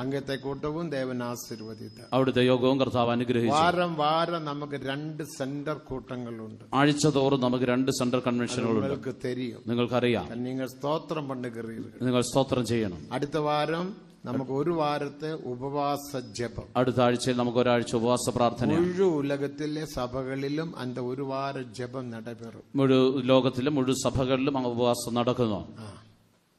അങ്ങത്തെ കൂട്ടവും ദേവൻ ആശീർവദിത്ത. അവിടുത്തെ യോഗവും കർത്താവ് അനുഗ്രഹിച്ചു. വാരം വാരം നമുക്ക് 2 സെന്റർ കൂട്ടങ്ങളുണ്ട്. ആഴ്ച തോറും നമുക്ക് 2 സെന്റർ കൺവെൻഷനുകളുണ്ട്. നിങ്ങൾക്ക് തെരിയും, നിങ്ങൾക്കറിയാം. നിങ്ങൾ സ്തോത്രം പണ്ടുകറിയുക. നിങ്ങൾ സ്തോത്രം ചെയ്യണം. അടുത്ത വാരം നമുക്ക് 1 വാരത്തെ ഉപവാസ ജപം. അടുത്ത ആഴ്ചയിൽ നമുക്ക് ഒരാഴ്ച ഉപവാസ പ്രാർത്ഥന. മുഴുവൻ ഉലകത്തിലെ സഭകളിലും അന്ത 1 വാര ജപം നടപെറും. മുഴുവൻ ലോകത്തിലും മുഴുവൻ സഭകളിലും ഉപവാസം നടക്കുന്നു.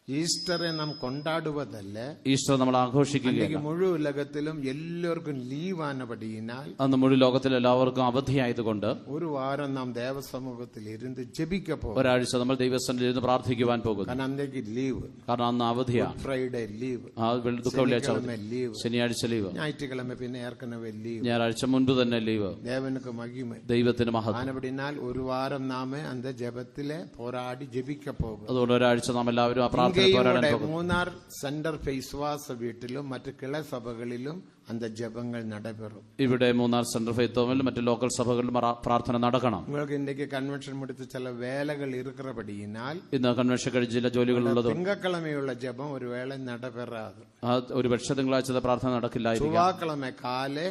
ഈസ്റ്ററെ നാം കൊണ്ടാടുവതല്ല, ഈസ്റ്റർ നമ്മൾ ആഘോഷിക്കുകയാണ്. മുഴുവൻ ഉലകത്തിലും എല്ലാവർക്കും ലീവാനപടിയാൽ അന്ന് മുഴുവൻ ലോകത്തിൽ എല്ലാവർക്കും അവധിയായതുകൊണ്ട് 1 വാരം നാം ദേവസമൂഹത്തിൽ ഇരുന്ന് ജപിക്കപ്പോ ഒരാഴ്ച നമ്മൾ ദൈവസന്നിധിയിൽ ഇരുന്ന് പ്രാർത്ഥിക്കുവാൻ പോകുന്നു. കാരണം അന്നേക്ക് ലീവ്, കാരണം അന്ന് അവധിയാണ്. ഫ്രൈഡേ ലീവ്, വെള്ളിയാഴ്ച ലീവ്, ശനിയാഴ്ച ലീവ്, ഞായറ്റുകിഴമ പിന്നെ ഏർക്കനവേ ലീവ്, ഞായറാഴ്ച മുൻപ് തന്നെ ലീവ്. ദേവനുക്ക് മഹിമ, ദൈവത്തിന് മഹത്വം. ആനപടിനാൽ 1 വാരം നാം അന്ത ജപത്തിലെ പോരാടി ജപിക്കപ്പോകും. അതുകൊണ്ട് ഒരാഴ്ച നാം എല്ലാവരും ആ പ്രാർത്ഥന പോരാടാൻ പോകും. മൂന്നാർ സെന്റർ വിശ്വാസ വീട്ടിലും മറ്റു കിള സഭകളിലും അന്ത ജപങ്ങൾ നടപെറും. ഇവിടെ മൂന്നാർ സെന്റർ ഫെയ്ത്തോമിലും മറ്റു ലോക്കൽ സഭകളിലും പ്രാർത്ഥന നടക്കണം. നിങ്ങൾക്ക് ഇന്ത്യക്ക് കൺവെൻഷൻ മുടിച്ച് ചില വേലകൾ ഇറുക്കറപടിയാൽ ഇന്ന് കൺവെൻഷൻ കഴിഞ്ഞ ചില ജോലികളുള്ളത് തിങ്കളക്കിഴമയുള്ള ജപം ഒരു വേള നടപെറാതെ. ഒരു പക്ഷേ തിങ്കളാഴ്ച പ്രാർത്ഥന നടക്കില്ലായിരിക്കും. ചൊവ്വാക്കിഴമ കാലെ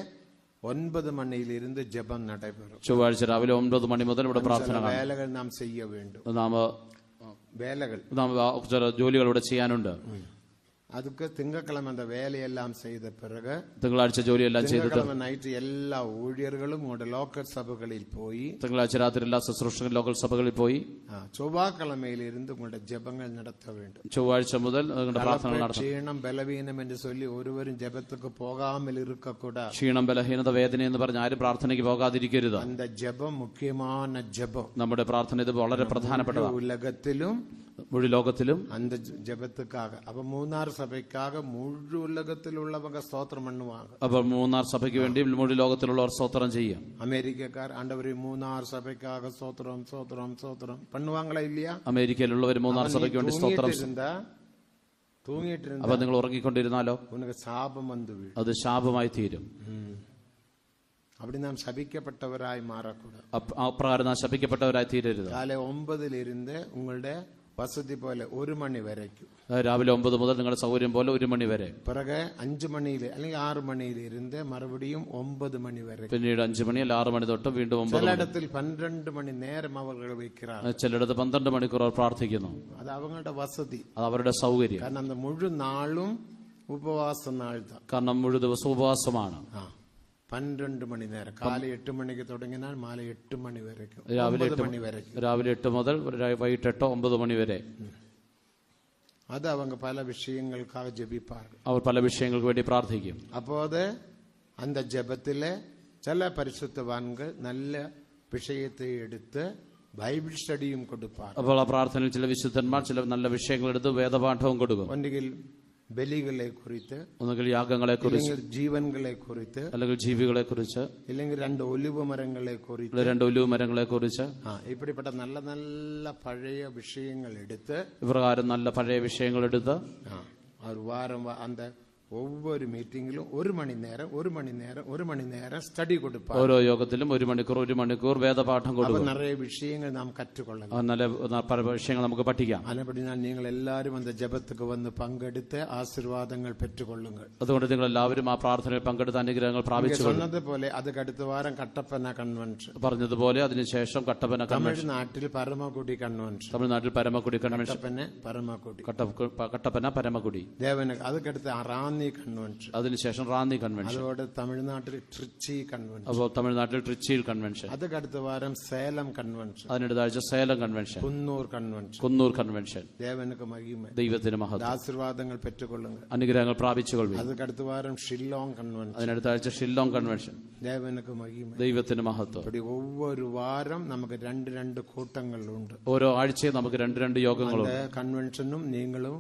9 മണിയിലിരുന്ന് ജപം നടപെറും. ചൊവ്വാഴ്ച രാവിലെ 9 മണി മുതൽ ഇവിടെ പ്രാർത്ഥന. വേലകൾ നാം ചെയ്യ വേണ്ടും. നാം ചില ജോലികൾ ഇവിടെ ചെയ്യാനുണ്ട്. அதுக்கு திங்கட்கிழமை அந்த வேலையெல்லாம் செய்த பிறகு തിങ്കളാഴ്ച ജോലിയെല്ലാം ചെയ്തിട്ട് നൈറ്റ് എല്ലാ ഊഴിയர்களுം ലോക്കൽ സഭകളിൽ പോയി തിങ്കളാഴ്ച രാത്രി എല്ലാ ശുശ്രൂഷകരും ലോക്കൽ സഭകളിൽ പോയി ചൊവ്വാക്കിഴമയിലിருந்து உங்களுடைய ജപങ്ങൾ നടത്ത வேண்டும். ചൊവ്വാഴ്ച മുതൽ പ്രാർത്ഥന നടത്തണം. ക്ഷീണം ബലഹീനം എന്ന് ചൊല്ലി ഒരുവരും ജപத்துக்கு പോകാமல் இருக்கக்கூடாது. ക്ഷീണം ബലഹീനത വേദന എന്ന് പറഞ്ഞ് ആരും പ്രാർത്ഥനയ്ക്ക് പോകാതിരിക്കരുത്. அந்த ജപം മുഖ്യமான ജപം. നമ്മുടെ പ്രാർത്ഥന ഇത് വളരെ പ്രധാനപ്പെട്ടതാണ്. ഉലകത്തിലും മുഴുവൻ ലോകത്തിലും அந்த ജപத்துக்காக. அப்ப മൂന്നാർ സഭയ്ക്കാக മുഴു ഉലകത്തിലുള്ളവங்க സ്തോത്രം பண்ணுவாங்க. അപ്പൊ മൂന്നാർ സഭയ്ക്ക് വേണ്ടി മുഴുവൻ ലോകത്തിലുള്ളവർ സ്തോത്രം ചെയ്യും. അമേരിക്കക്കാർ ആണ്ടവര് മൂന്നാർ സഭയ്ക്കാக സ്തോത്രം സ്തോത്രം സ്തോത്രം பண்ணுவாங்களா இல்லையா? അമേരിക്കയിലുള്ളവർ മൂന്നാർ സഭയ്ക്ക് വേണ്ടി സ്തോത്രം. തൂങ്ങിയിട്ടിരുന്ന അപ്പൊ നിങ്ങൾ ഉറങ്ങിക്കൊണ്ടിരുന്നാലോ ഉനക്ക് ശാപം വന്നു വീഴും. അത് ശാപമായി തീരും. அப்படி நாம் சபிக்கப்பட்டவராய் மாறக்கூடாது. അപ്രകാരം നാം ശപിക്കപ്പെട്ടവരായി തീരരുത്. കാല 9 ഉങ്ങളുടെ വസതി പോലെ 1 മണി വരയ്ക്കും. രാവിലെ 9 മുതൽ നിങ്ങളുടെ സൗകര്യം പോലെ 1 മണി വരെ. പിറകെ 5 മണിയിൽ അല്ലെങ്കിൽ 6 മണിയിൽ ഇരുന്ന് മറുപടിയും 9 മണി വരെ. പിന്നീട് 5 മണി അല്ല 6 മണി തൊട്ട് വീണ്ടും 9 മണി. ചിലയിടത്തിൽ 12 മണി നേരം അവർ വയ്ക്കാറ്. ചിലയിടത്ത് 12 മണിക്കൂർ അവർ പ്രാർത്ഥിക്കുന്നു. അത് അവങ്ങളുടെ വസതി, അത് അവരുടെ സൗകര്യം. കാരണം അത് മുഴുവൻ നാളും ഉപവാസ നാൾ. കാരണം മുഴുവൻ ദിവസം ഉപവാസമാണ്. 12 മണി നേരം. കാല 8 മണിക്ക് തുടങ്ങിയാൽ മാല 8 മണി വരെ, രാവിലെ 8 മുതൽ വൈകിട്ട് 8, 9 മണി വരെ. അത് அவங்க പല വിഷയങ്ങൾക്കാக ജപിപ്പാർ. അവർ പല വിഷയങ്ങൾക്ക് വേണ്ടി പ്രാർത്ഥിക്കും. അപ്പോ അത് அந்த ജപത്തിലെ ചില പരിശുദ്ധവാൻകൾ നല്ല വിഷയത്തെ എടുത്ത് ബൈബിൾ സ്റ്റഡിയും കൊടുപ്പാർ. അപ്പോൾ ആ പ്രാർത്ഥനയിൽ ചില വിശുദ്ധന്മാർ ചില നല്ല വിഷയങ്ങൾ എടുത്ത് വേദപാഠവും കൊടുക്കും. ഒന്നുകിൽ ബലികളെ കുറിച്ച്, ഒന്നുകിൽ യാഗങ്ങളെ കുറിച്ച്, ജീവൻകളെ കുറിച്ച്, അല്ലെങ്കിൽ ജീവികളെ കുറിച്ച്, ഇല്ലെങ്കിൽ 2 ഒലിവ് മരങ്ങളെ കുറിച്ച്, 2 ഒലിവ് മരങ്ങളെ കുറിച്ച്, ഇപ്പടിപ്പെട്ട നല്ല നല്ല പഴയ വിഷയങ്ങൾ എടുത്ത് ഇപ്രകാരം നല്ല പഴയ വിഷയങ്ങൾ എടുത്ത് ഒരു വാരം അന്ത ഒവ്വൊരു മീറ്റിംഗിലും 1 മണി നേരം സ്റ്റഡി കൊടുപ്പാർ. ഓരോ യോഗത്തിലും 1 മണിക്കൂർ വേദപാഠം കൊടുക്കും. നിറയെ വിഷയങ്ങൾ നാം കറ്റുകൊള്ളണം. നല്ല പല വിഷയങ്ങൾ നമുക്ക് പഠിക്കാം. അതിനെപ്പറ്റിയാൽ നിങ്ങൾ എല്ലാവരും അന്ത ജപത്തുക്ക് വന്ന് പങ്കെടുത്ത് ആശീർവാദങ്ങൾ പെറ്റുകൊള്ളുക. അതുകൊണ്ട് നിങ്ങൾ എല്ലാവരും ആ പ്രാർത്ഥനയിൽ പങ്കെടുത്ത അനുഗ്രഹങ്ങൾ പ്രാപിച്ചു. പറഞ്ഞതുപോലെ അത് അടുത്ത വാരം കട്ടപ്പന കൺവെൻഷൻ പറഞ്ഞതുപോലെ അതിനുശേഷം കട്ടപ്പന കൺവെൻഷൻ. തമിഴ്നാട്ടിൽ പരമക്കുടി കൺവെൻഷൻ. തമിഴ്നാട്ടിൽ പരമക്കുടി കൺവെൻഷൻ. കട്ടപ്പന പരമക്കുടി ദേവന. അതൊക്കെ റാന്നി കൺവെൻഷൻ. അതിനുശേഷം റാന്നി കൺവെൻഷൻ. അതോടെ തമിഴ്നാട്ടിൽ ട്രിച്ചി കൺവെൻഷൻ. അപ്പോൾ തമിഴ്നാട്ടിൽ ട്രിച്ചിയിൽ കൺവെൻഷൻ. അതൊക്കെ അടുത്ത വാരം സേലം കൺവെൻഷൻ. അതിനടുത്ത ആഴ്ച സേലം കൺവെൻഷൻ. കുന്നൂർ കൺവെൻഷൻ. ദേവനക്ക് മഹിമ, ദൈവത്തിന് മഹത്വം. ആശീർവാദങ്ങൾ പെറ്റുകൊള്ളുക, അനുഗ്രഹങ്ങൾ പ്രാപിച്ചുകൊള്ളുക. അതൊക്കെ അടുത്ത വാരം ഷില്ലോങ് കൺവെൻഷൻ. അതിനടുത്ത ആഴ്ച ഷില്ലോങ് കൺവെൻഷൻ. ദേവനക്ക് മഹിമ, ദൈവത്തിന് മഹത്വം. ഒവ്വൊരു വാരം നമുക്ക് 2 കൂട്ടങ്ങളുണ്ട്. ഓരോ ആഴ്ചയും നമുക്ക് 2 യോഗങ്ങളുണ്ട്. കൺവെൻഷനും നിങ്ങളും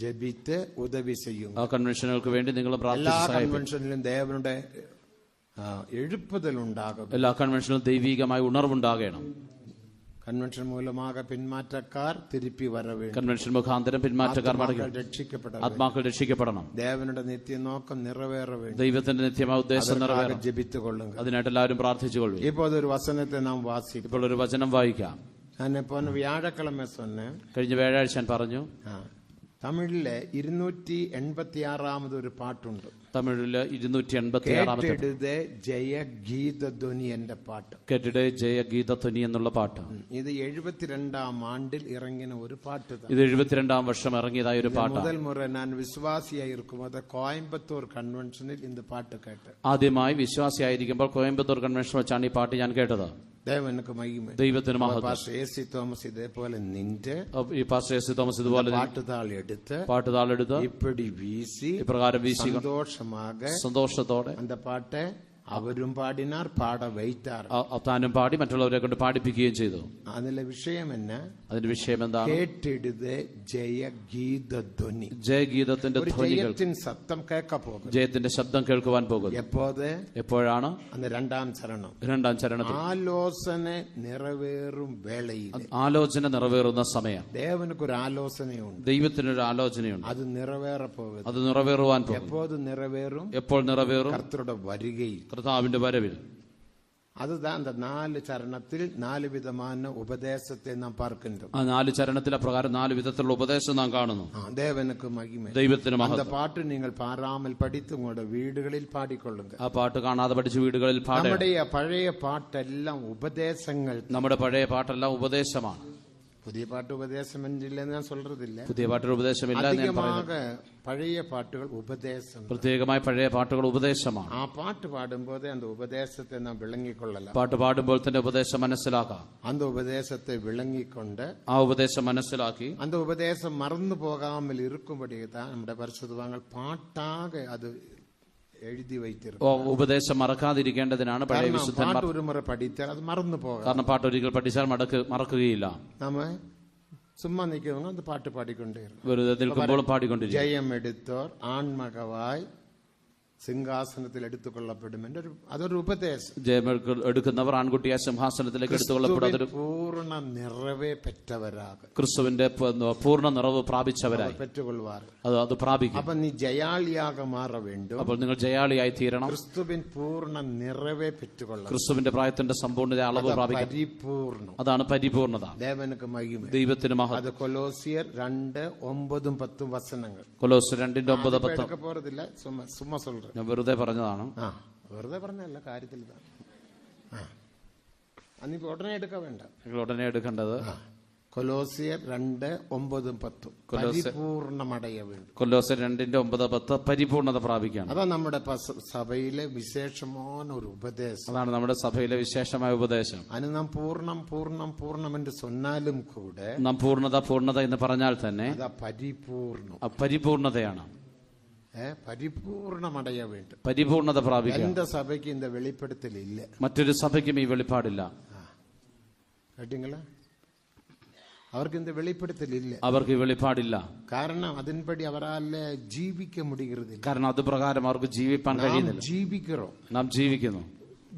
ജപിത്ത് ഉദവി ചെയ്യും. ആ കൺവെൻഷനുകൾക്ക് വേണ്ടി നിങ്ങൾ എല്ലാ കൺവെൻഷനിലും ദേവനുടെ എഴുപ്പുതൽ ഉണ്ടാകും. എല്ലാ കൺവെൻഷനിലും ദൈവികമായ ഉണർവുണ്ടാകണം. കൺവെൻഷൻ മൂലமாக പിന്മാറ്റക്കാർ തിരുപ്പി വരവേ. കൺവെൻഷൻ മുഖാന്തരം പിന്മാറ്റക്കാർ രക്ഷിക്കപ്പെടണം. ആത്മാക്കൾ രക്ഷിക്കപ്പെടണം. ദേവനുടെ നിത്യനോക്കം നിറവേറവേ. ദൈവത്തിന്റെ നിത്യമായ ഉദ്ദേശം നിറവേറണം. ജപിത്തുകൊള്ളുക. അതിനായിട്ട് എല്ലാവരും പ്രാർത്ഥിച്ചുകൊള്ളുക. ഇപ്പോൾ ഒരു വചനത്തെ നാം വാസിക്കും. ഇപ്പോൾ ഒരു വചനം വായിക്കാം. ഞാൻ പോന്ന വ്യാഴക്കിഴമ സൊന്നെ. കഴിഞ്ഞ വ്യാഴാഴ്ച ഞാൻ പറഞ്ഞു, തമിഴില് 286 ഒരു പാട്ടുണ്ട്. തമിഴില് 286 കേട്ടിടുതേ ജയഗീതധ്വനി എന്റെ പാട്ട്. കേട്ടിടെ ജയഗീതധ്വനി എന്നുള്ള പാട്ട്. ഇത് 72-ാം ആണ്ടിൽ ഇറങ്ങിയ ഒരു പാട്ട്. ഇത് 72-ാം വർഷം ഇറങ്ങിയതായ ഒരു പാട്ട്. മുതൽ മുറ ഞാൻ വിശ്വാസിയായിരിക്കും കോയമ്പത്തൂർ കൺവെൻഷനിൽ இந்த പാട്ട് കേട്ട്. ആദ്യമായി വിശ്വാസിയായിരിക്കുമ്പോൾ കോയമ്പത്തൂർ കൺവെൻഷൻ വെച്ചാണ് ഈ പാട്ട് ഞാൻ കേട്ടത്. ദൈവത്തിന് മഹത്വം. എസി തോമസ് ഇതേപോലെ നിന്റെ ഈ പാസ്റ്റർ എസി തോമസ് ഇതുപോലെ പാട്ടുതാളെടുത്ത് ഇപ്പടി വീശി ഇപ്രകാരം വീശി സന്തോഷത്തോടെ அந்த പാട്ട് അവരും പാടിനാർ പാട വൈറ്റാർ താനും പാടി മറ്റുള്ളവരെ കൊണ്ട് പാടിപ്പിക്കുകയും ചെയ്തു. അതിലെ വിഷയം എന്നാ? അതിന്റെ വിഷയം എന്താണ്? കേട്ടിടുതേ ജയഗീതധ്വനി. ജയഗീതത്തിന്റെ ധ്വനികൾ, സത്തം കേൾക്ക പോകും. ജയത്തിന്റെ ശബ്ദം കേൾക്കുവാൻ പോകുന്നു. എപ്പോഴാണ്? അന്ന് രണ്ടാം ചരണത്തിൽ ആലോചന നിറവേറും വേളയിൽ. ആലോചന നിറവേറുന്ന സമയം. ദേവനക്കൊരു ആലോചനയുണ്ട്, ദൈവത്തിനൊരു ആലോചനയുണ്ട്. അത് നിറവേറപ്പോകും. അത് നിറവേറുവാൻ പോകും. എപ്പോൾ നിറവേറും? കർത്തരുടെ വരികയിൽ, കർത്താവിന്റെ വരവിൽ. அதுதான் அந்த 4 சரணத்தில் 4 விதமான உபதேசத்தை நாம் பார்க்கின்றோம். ആ 4 ചരണത്തിൽ അപ്രകാരം 4 വിധത്തിലുള്ള ഉപദേശം നാം കാണുന്നു. தேவனுக்கு மகிமை. ദൈവത്തിന് മഹത്വം. அந்த பாட்டு நீங்கள் பாராமல் படித்து உங்களுடைய வீடுகளில் பாடிக்கொள்ளுங்க. ആ പാട്ട് കാണാതെ പഠിച്ച് വീടുകളിൽ പാടുക. നമ്മുടെ പഴയ പാട്ടെല്ലാം ഉപദേശങ്ങൾ. നമ്മുടെ പഴയ പാട്ടെല്ലാം ഉപദേശമാണ്. പുതിയ പാട്ട് ഉപദേശം ഇല്ലെന്ന് ഞാൻ சொல்றதிല്ല. പുതിയ പാട്ടുകൾ ഉപദേശമില്ല എന്ന് ഞാൻ പറയുന്നു. പഴയ പാട്ടുകൾ ഉപദേശം. പ്രത്യേകമായി പഴയ പാട്ടുകൾ ഉപദേശമാണ്. ആ പാട്ട് പാടുമ്പോൾ அந்த ഉപദേശത്തെ നാം വിളങ്ങിക്കൊള്ളலாம். പാട്ട് പാടുമ്പോൾ തന്നെ ഉപദേശം മനസ്സിലാക്കാം. அந்த ഉപദേശത്തെ വിളങ്ങിക്കൊണ്ട് ആ ഉപദേശം മനസ്സിലാക്കി அந்த ഉപദേശം മറന്നു പോകാமல் இருக்கும்படி தான் നമ്മുടെ പരിശുദ്ധവാങ്ങൾ പാട്ടാകെ അത് എഴുതി വയ്ത്തിരുന്നു. ഉപദേശം മറക്കാതിരിക്കേണ്ടതിനാണ് പഴയ വിശുദ്ധന്മാർ ഒരു മുറ പഠിച്ചാൽ അത് മറന്നു പോകാം. കാരണം പാട്ട് ഒരിക്കൽ പഠിച്ചാൽ മറക്കുകയില്ല. നമ്മ ചുമ്മാ നിൽക്കുന്നവங்க அந்த പാട്ട് പാടിക്കൊണ്ടേ വെറുതെ നിൽക്കുമ്പോൾ പാടിക്കൊണ്ടിരിക്കും. ജയം എടുത്തോർ ആൺമകവായി സിംഹാസനത്തിൽ എടുത്തുകൊള്ളപ്പെടും. അതൊരു ഉപദേശം. ജയം എടുക്കുന്നവർ ആൺകുട്ടിയെ സിംഹാസനത്തിലേക്ക് എടുത്തുകൊള്ളപ്പെടും. പൂർണ്ണ നിറവേ പെറ്റവരാകും. ക്രിസ്തുവിന്റെ പൂർണ്ണ നിറവ് പ്രാപിച്ചവരായി പെറ്റുകൊള്ളുവാർ. അത് പ്രാപിക്കും. അപ്പൊ നീ ജയാളിയാക മാറ വേണ്ടും. അപ്പോൾ നിങ്ങൾ ജയാളിയായി തീരണം. ക്രിസ്തുവിൻ പൂർണ്ണ നിറവേ പെറ്റുകൊള്ളണം. ക്രിസ്തുവിന്റെ പ്രായത്തിന്റെ സമ്പൂർണ്ണത അളവ് പ്രാപിക്കും. പരിപൂർണ്ണം. അതാണ് പരിപൂർണത. ദേവനക്ക് മഹിമ. ദൈവത്തിന് മഹത്വം. അത് കൊലോസിയർ 2:9-10 വചനങ്ങൾ. കൊലോസ്യർ 2:9-10 പോറതില്ല, സുമ്മാ சொல்றேன். ഞാൻ വെറുതെ പറഞ്ഞതാണ്. വെറുതെ പറഞ്ഞല്ല, കാര്യത്തിൽ അന്നിപ്പോ ഉടനെ എടുക്ക വേണ്ട. ഉടനെ എടുക്കേണ്ടത് കൊലോസിയർ 2:9-10 പരിപൂർണമടയ വേണം. കൊലോസ്യർ 2:9-10 പരിപൂർണത പ്രാപിക്കണം. അതാ നമ്മുടെ സഭയിലെ വിശേഷമായ ഒരു ഉപദേശം. അതാണ് നമ്മുടെ സഭയിലെ വിശേഷമായ ഉപദേശം. അതിന് നാം പൂർണ്ണം എന്ന് சொன்னாലും കൂടെ നാം പൂർണ്ണത എന്ന് പറഞ്ഞാൽ തന്നെ അതാ പരിപൂർണം, പരിപൂർണതയാണ്. പരിപൂർണമടയ വേണ്ട, പരിപൂർണത പ്രാപിക്കണം. എന്റെ സഭയ്ക്ക് இந்த വെളിപ്പെടുത്തലില്ല, മറ്റൊരു സഭയ്ക്കും ഈ വെളിപ്പാടില്ല. കേട്ടിങ്ങളാ? അവർക്ക് இந்த വെളിപ്പെടുത്തലില്ല, അവർക്ക് ഈ വെളിപ്പാടില്ല. കാരണം അതിൻപടി അവരാലെ ജീവിക്ക മുടിയുന്നില്ല. കാരണം അത് പ്രകാരം അവർക്ക് ജീവിക്കാൻ കഴിയുന്നില്ല. നാം ജീവിക്കുന്നു.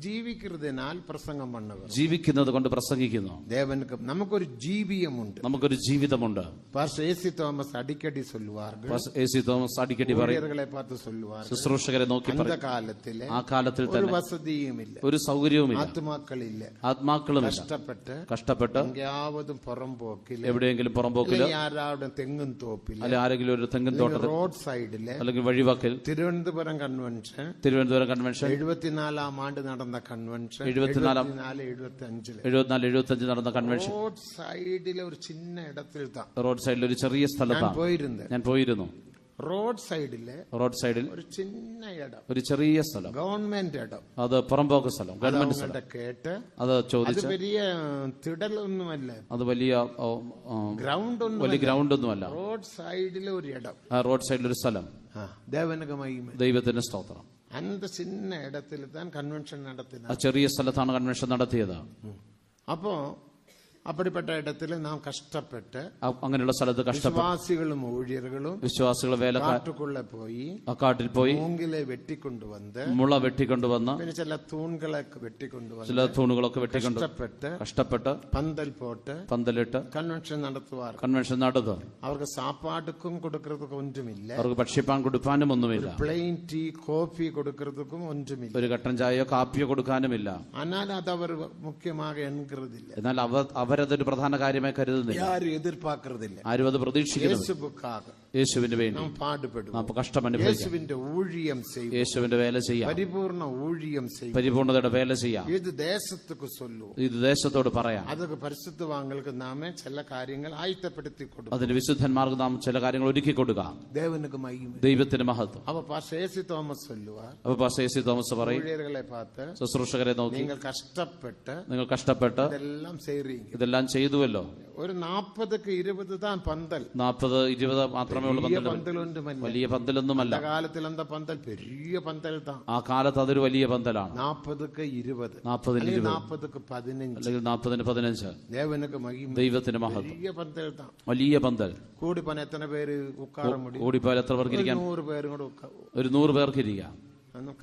ജീവിക്കുന്നതിനാൽ പ്രസംഗം പണ്ണവർ, ജീവിക്കുന്നത് കൊണ്ട് പ്രസംഗിക്കുന്നു. ദേവനുക്ക് നമുക്കൊരു ജീവിതമുണ്ട്, നമുക്കൊരു ജീവിതമുണ്ട്. പാസ്റ്റർ എസി തോമസ് അടിക്കടി சொல்லுவார்கள், എസി തോമസ് അടിക്കടി പറയും, பார்த்து சொல்லுவார்கள், ശുശ്രൂഷകരെ നോക്കി പറയും, ആ കാലത്തിൽ തന്നെ വസതിയുമില്ല, ഒരു സൗകര്യവുമില്ല, ആത്മാക്കളും കഷ്ടപ്പെട്ട് എവിടെയെങ്കിലും പുറമ്പോക്കിൽ, തെങ്ങും തോപ്പിൽ, അല്ലെ ആരെങ്കിലും ഒരു തെങ്ങും തോട്ടത്തിൽ, റോഡ് സൈഡില്, അല്ലെങ്കിൽ വഴിവാക്കിൽ. തിരുവനന്തപുരം കൺവെൻഷൻ 74-ാം ആണ്ട് നടന്ന കൺവെൻഷൻ, 74-75 നടന്ന കൺവെൻഷൻ റോഡ് സൈഡിലെ ഒരു ചിന്ന ഇടത്തിൽ, റോഡ് സൈഡിൽ ഒരു ചെറിയ സ്ഥലത്താണ് ഞാൻ പോയിരുന്നു. റോഡ് സൈഡിൽ ഒരു ചിന്ന ഇടം, ഒരു ചെറിയ സ്ഥലം, ഗവൺമെന്റ് ഇടം, അത് പുറമ്പോക്ക് സ്ഥലം, ഗവൺമെന്റ് സ്ഥലം കേട്ട് അത് ചോദിച്ചു. വലിയ തിടലൊന്നുമല്ല, അത് വലിയ ഗ്രൗണ്ട് ഒന്നുമല്ല, റോഡ് സൈഡിലെ ഒരു ഇടം, റോഡ് സൈഡിൽ ഒരു സ്ഥലം. ദൈവത്തിന്റെ സ്തോത്രം. அந்த சின்ன இடத்துல தான் கன்வென்ஷன் நடத்தினார், ആ ചെറിയ സ്ഥലത്താണ് കൺവെൻഷൻ നടത്തിയത്. അപ്പോ அப்படிப்பட்ட இடத்துல നാം കഷ്ടപ്പെട്ട്, അങ്ങനെയുള്ള സ്ഥലത്ത് വിശ്വാസികളും ഊഴിയர்களுം വേലക്കാട്ടുക്കുള്ള പോയി, ആ കാട്ടിൽ പോയി മൂങ്കിലെ വെട്ടിക്കൊണ്ടുവന്ന്, മുള വെട്ടിക്കൊണ്ടുവന്ന്, പിന്നെ ചില തൂണുകളൊക്കെ വെട്ടിക്കൊണ്ടുവന്ന്, ചില തൂണുകളൊക്കെ വെട്ടിക്കൊണ്ട് കഷ്ടപ്പെട്ട് പന്തലിട്ട് കൺവെൻഷൻ നടത്തുവാർ. കൺവെൻഷൻ നടത്തും. അവർക്ക് സാപ്പാടുക്കും കൊടുക്കുന്നതും ഒന്നുമില്ല, അവർക്ക് ഭക്ഷിപ്പാൻ കൊടുക്കാനും ഒന്നുമില്ല, പ്ലെയിൻ ടീ കോഫി കൊടുക്കുന്നതും ഒന്നുമില്ല, ഒരു കട്ടൻ ചായയോ കാപ്പിയോ കൊടുക്കാനുമില്ല. എന്നാൽ അത് അവർ മുഖ്യമായി എൻகிறதிല്ല. എന്നാൽ അവർ അവരതൊരു പ്രധാന കാര്യമായി കരുതുന്നില്ല. யாரும் எதிர்பார்க்கறதில்ல. ആരും അത് പ്രതീക്ഷിക്കുന്നില്ല. இயேசுவுக்காக യേശുവിന് വേണ്ടി நாம் பாடுபடுவோம். നാം കഷ്ടം അനുഭവിക്കാം. இயேசுவிന്റെ ஊழியம் செய்வோம். യേശുവിന്റെ വേല ചെയ്യാം. പരിപൂർണ്ണ ஊழியம் செய்வோம். പരിപൂർണതയുടെ വേല ചെയ്യാം. ഇത് ദേശத்துக்கு சொல்லுவோம். ഇത് ദേശത്തോട് പറയാം. അതൊക്കെ പരിശുദ്ധവാങ്ങൾക്ക് നാമേ ചില കാര്യങ്ങൾ ആയത്തപ്പെടുത്തി കൊടുക്കും. അതിന് വിശുദ്ധന്മാർക്ക് നാം ചില കാര്യങ്ങൾ ഒരുക്കി കൊടുക്കാം. ദേവനുക്ക് മഹിമ, ദൈവത്തിന് മഹത്വം. അവ പാസ്റ്റർ എസി തോമസ് சொல்லுவார். അപ്പൊ പാസ്റ്റർ എസി തോമസ് പറയും, ഊഴിയർകളെ பார்த்து, ശുശ്രൂഷകരെ നോക്കി, നിങ്ങൾ കഷ്ടപ്പെട്ട് ഇതെല്ലാം ചെയ്തുവല്ലോ. ഒരു 40-20 தான் പന്തൽ. 40-20 മാത്രമേ ഉള്ളൂ പന്തൽ. വലിയ പന്തലൊന്നുമല്ല. കാലത്തിൽ എന്താ പന്തൽ? പെരിയ പന്തൽ താൻ. ആ കാലത്ത് അതൊരു വലിയ പന്തലാണ്. 40-20, 40-20, 40-15, അല്ലെങ്കിൽ 40-15. ദേവനുക്ക് മഹിമ, ദൈവത്തിന് മഹത്വം. വലിയ പന്തൽ താൻ. വലിയ പന്തൽ. കൂടിപ്പോൻ എത്ര പേര് ഉക്കാറ മുടി? കൂടിപ്പോയാൽ എത്ര പേർക്ക് ഇരിക്കാം? 100 പേരും കൂടെ. ഒരു 100 പേർക്ക് ഇരിക്കാം.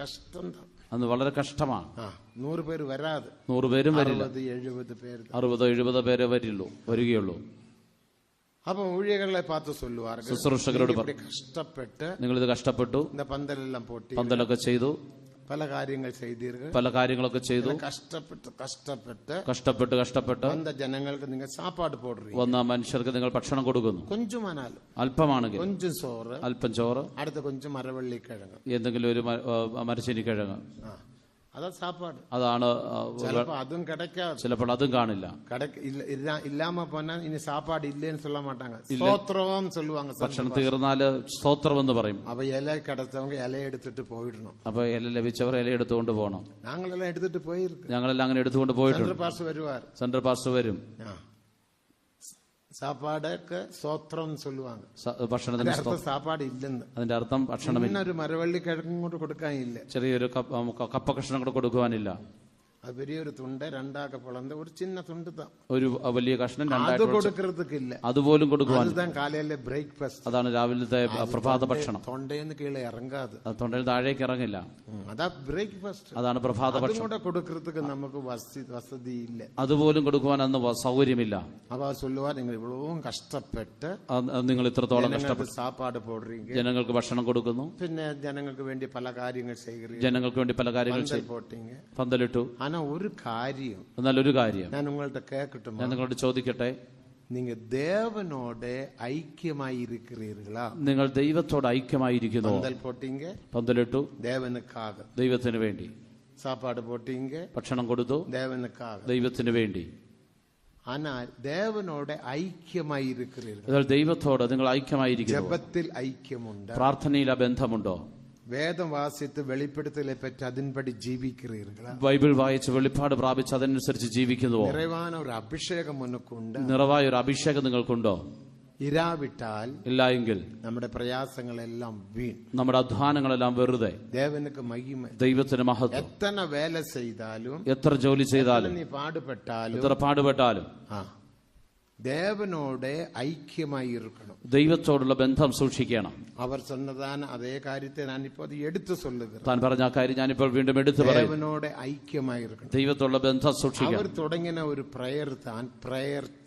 കഷ്ടം താൻ. അന്ന് വളരെ കഷ്ടമാണ്. 100 പേര് വരാതെ 100 പേരും വരില്ല. 60-70 പേര്, 60-70 പേരെ വരികയുള്ളൂ. അപ്പൊ ഊഴിയകളെ പാത്ത് ചൊല്ലുവാർ, ശുശ്രൂഷകരോട് കഷ്ടപ്പെട്ട് നിങ്ങളിത് കഷ്ടപ്പെട്ടു, പന്തലെല്ലാം പൊട്ടി, പന്തലൊക്കെ ചെയ്തു, പല കാര്യങ്ങൾ ചെയ്തീர்கள், പല കാര്യങ്ങളൊക്കെ ചെയ്തു, കഷ്ടപ്പെട്ട് വന്ന ജനങ്ങൾക്ക് നിങ്ങൾ സാപ്പാട് പോടുക, വന്ന മനുഷ്യർക്ക് നിങ്ങൾ ഭക്ഷണം കൊടുക്കുന്നു. കൊഞ്ചുമാനാലും അല്പമാണെങ്കിൽ കൊഞ്ചും ചോറ്, അല്പം ചോറ്, അടുത്ത കൊഞ്ചും മരവള്ളിക്കിഴങ്ങ്, എന്തെങ്കിലും ഒരു മരച്ചീനിക്കിഴങ്ങ്, അതാ സാപ്പാട്. അതാണ്. അതും കിടക്കാതെ, ചിലപ്പോൾ അതും കാണില്ല. ഇല്ലാമ പോനാ ഇനി സാപ്പാട് ഇല്ലേന്ന് சொல்ல മാട്ടാങ്ക, സ്തോത്രം சொல்லுவாங்க. ഭക്ഷണം തീർന്നാല് സ്തോത്രം എന്ന് പറയും. അപ്പൊ ഇല കിടത്തവங்க ഇല എടുത്തിട്ട് പോയിടണം. അപ്പൊ ഇല ലഭിച്ചവർ ഇല എടുത്തുകൊണ്ട് പോകണം. ഞങ്ങളെല്ലാം എടുത്തിട്ട് പോയിരിക്കും. ഞങ്ങളെല്ലാം അങ്ങനെ എടുത്തുകൊണ്ട് പോയിട്ടുണ്ട്. സെൻട്രൽ പാസ്റ്റർ വരും. സാപ്പാടൊക്കെ സ്തോത്രം சொல்லுவாங்க. ഭക്ഷണത്തിന് സാപ്പാട് ഇല്ലെന്ന്. അതിന്റെ അർത്ഥം ഭക്ഷണം ഒരു മരവള്ളി കിഴങ്ങും കൊണ്ട് കൊടുക്കാനില്ല. ചെറിയൊരു കപ്പ കഷ്ണം കൂടെ കൊടുക്കുവാനില്ല. அது பெரிய ஒரு துண்டை ரெண்டாக பிளந்த ஒரு சின்ன துண்டு தான். ഒരു വലിയ കഷ്ണം രണ്ടായിട്ട് കൊടുக்கிறதுக்கு ഇല്ല. അതുപോലും കൊടുക്കുവാൻ. அதுதான் காலையில பிரேக்ஃபாஸ்ட். അതാണ് രാവിലത്തെ പ്രഭാത ഭക്ഷണം. തൊണ്ടേന്ന് കീഴെ ഇറങ്ങാതെ, തൊണ്ടയിൽ താഴേക്ക് ഇറങ്ങില്ല. അതാ ബ്രേക്ക്ഫാസ്റ്റ്. അതാണ് പ്രഭാത ഭക്ഷണം. അതുകൂടെ കൊടുக்கிறதுக்கு നമുക്ക് വസതി ഇല്ല. അതുപോലും കൊടുക്കുവാൻ അന്ന് സൗകര്യമില്ല. അവ சொல்லுவார், നിങ്ങൾ ഇவ்வளവും കഷ്ടപ്പെട്ട് നിങ്ങൾ ഇത്രത്തോളം കഷ്ടപ്പെട്ട് സാപ്പാട് പോടുறீங்க, ജനങ്ങൾക്ക് ഭക്ഷണം കൊടുക്കുന്നു, പിന്നെ ജനങ്ങൾക്ക് വേണ്ടി പല കാര്യങ്ങൾ ചെയ്യുക, ജനങ്ങൾക്ക് വേണ്ടി പല കാര്യങ്ങൾ പോട്ടീங்க, പന്തലിട്ടു. ഒരു കാര്യം, നല്ലൊരു കാര്യം ഞാൻ നിങ്ങളുടെ കേൾക്കട്ടെ, ഞാൻ നിങ്ങളോട് ചോദിക്കട്ടെ, നിങ്ങൾ ദേവനോട് ഐക്യമായിരിக்கிறீர்களா? നിങ്ങൾ ദൈവത്തോട് ഐക്യമായിരിക്കുന്നു. പന്തലിട്ടു, ദേവനുക്കാക, ദൈവത്തിന് വേണ്ടി. സാപ്പാട് പോട്ടീങ്ക, ഭക്ഷണം കൊടുത്തു, ദേവനുക്കാക, ദൈവത്തിന് വേണ്ടി. ஆனால் ദേവനോട് ഐക്യമായിരിக்கிறீர்கள். ദൈവത്തോട് നിങ്ങൾ ഐക്യമായിരിക്കുന്നു. ജപത്തിൽ ഐക്യമുണ്ട്, പ്രാർത്ഥനയിൽ ബന്ധമുണ്ടോ? വേദം വാസിത്ത് വെളിപ്പെടുത്തലെ പറ്റി അതിൻപടി ജീവിக்கிறீர்களா? ബൈബിൾ വായിച്ച് വെളിപ്പാട് പ്രാപിച്ച് അതനുസരിച്ച് ജീവിക്കുന്നുവോ? നിറവാന ഒരു അഭിഷേകം ഉനക്കുണ്ട്, നിറവായ ഒരു അഭിഷേകം നിങ്ങൾക്കുണ്ടോ? ഇരാവിട്ടാൽ, ഇല്ല എങ്കിൽ നമ്മുടെ പ്രയാസങ്ങളെല്ലാം വീൺ, നമ്മുടെ അധ്വാനങ്ങളെല്ലാം വെറുതെ. ദേവനുക്ക് മഹിമ, ദൈവത്തിന് മഹത്വം. എത്ര വേല ചെയ്താലും, എത്ര ജോലി ചെയ്താലും, നീ പാടുപെട്ടാലും, എത്ര പാടുപെട്ടാലും ദേവനോട് ഐക്യമായിരിക്കണം, ദൈവത്തോടുള്ള ബന്ധം സൂക്ഷിക്കണം. അവർ சொன்னதான അതേ കാര്യത്തെ ഞാനിപ്പോ അത് എടുത്തു சொல்லுகிறேன். താൻ പറഞ്ഞ ആ കാര്യം ഞാനിപ്പോൾ വീണ്ടും എടുത്തു പറയും. ദേവനോട് ഐക്യമായിരിക്കണം, ദൈവത്തോടുള്ള ബന്ധം സൂക്ഷിക്കണം. അവർ തുടങ്ങിയ ഒരു പ്രയർ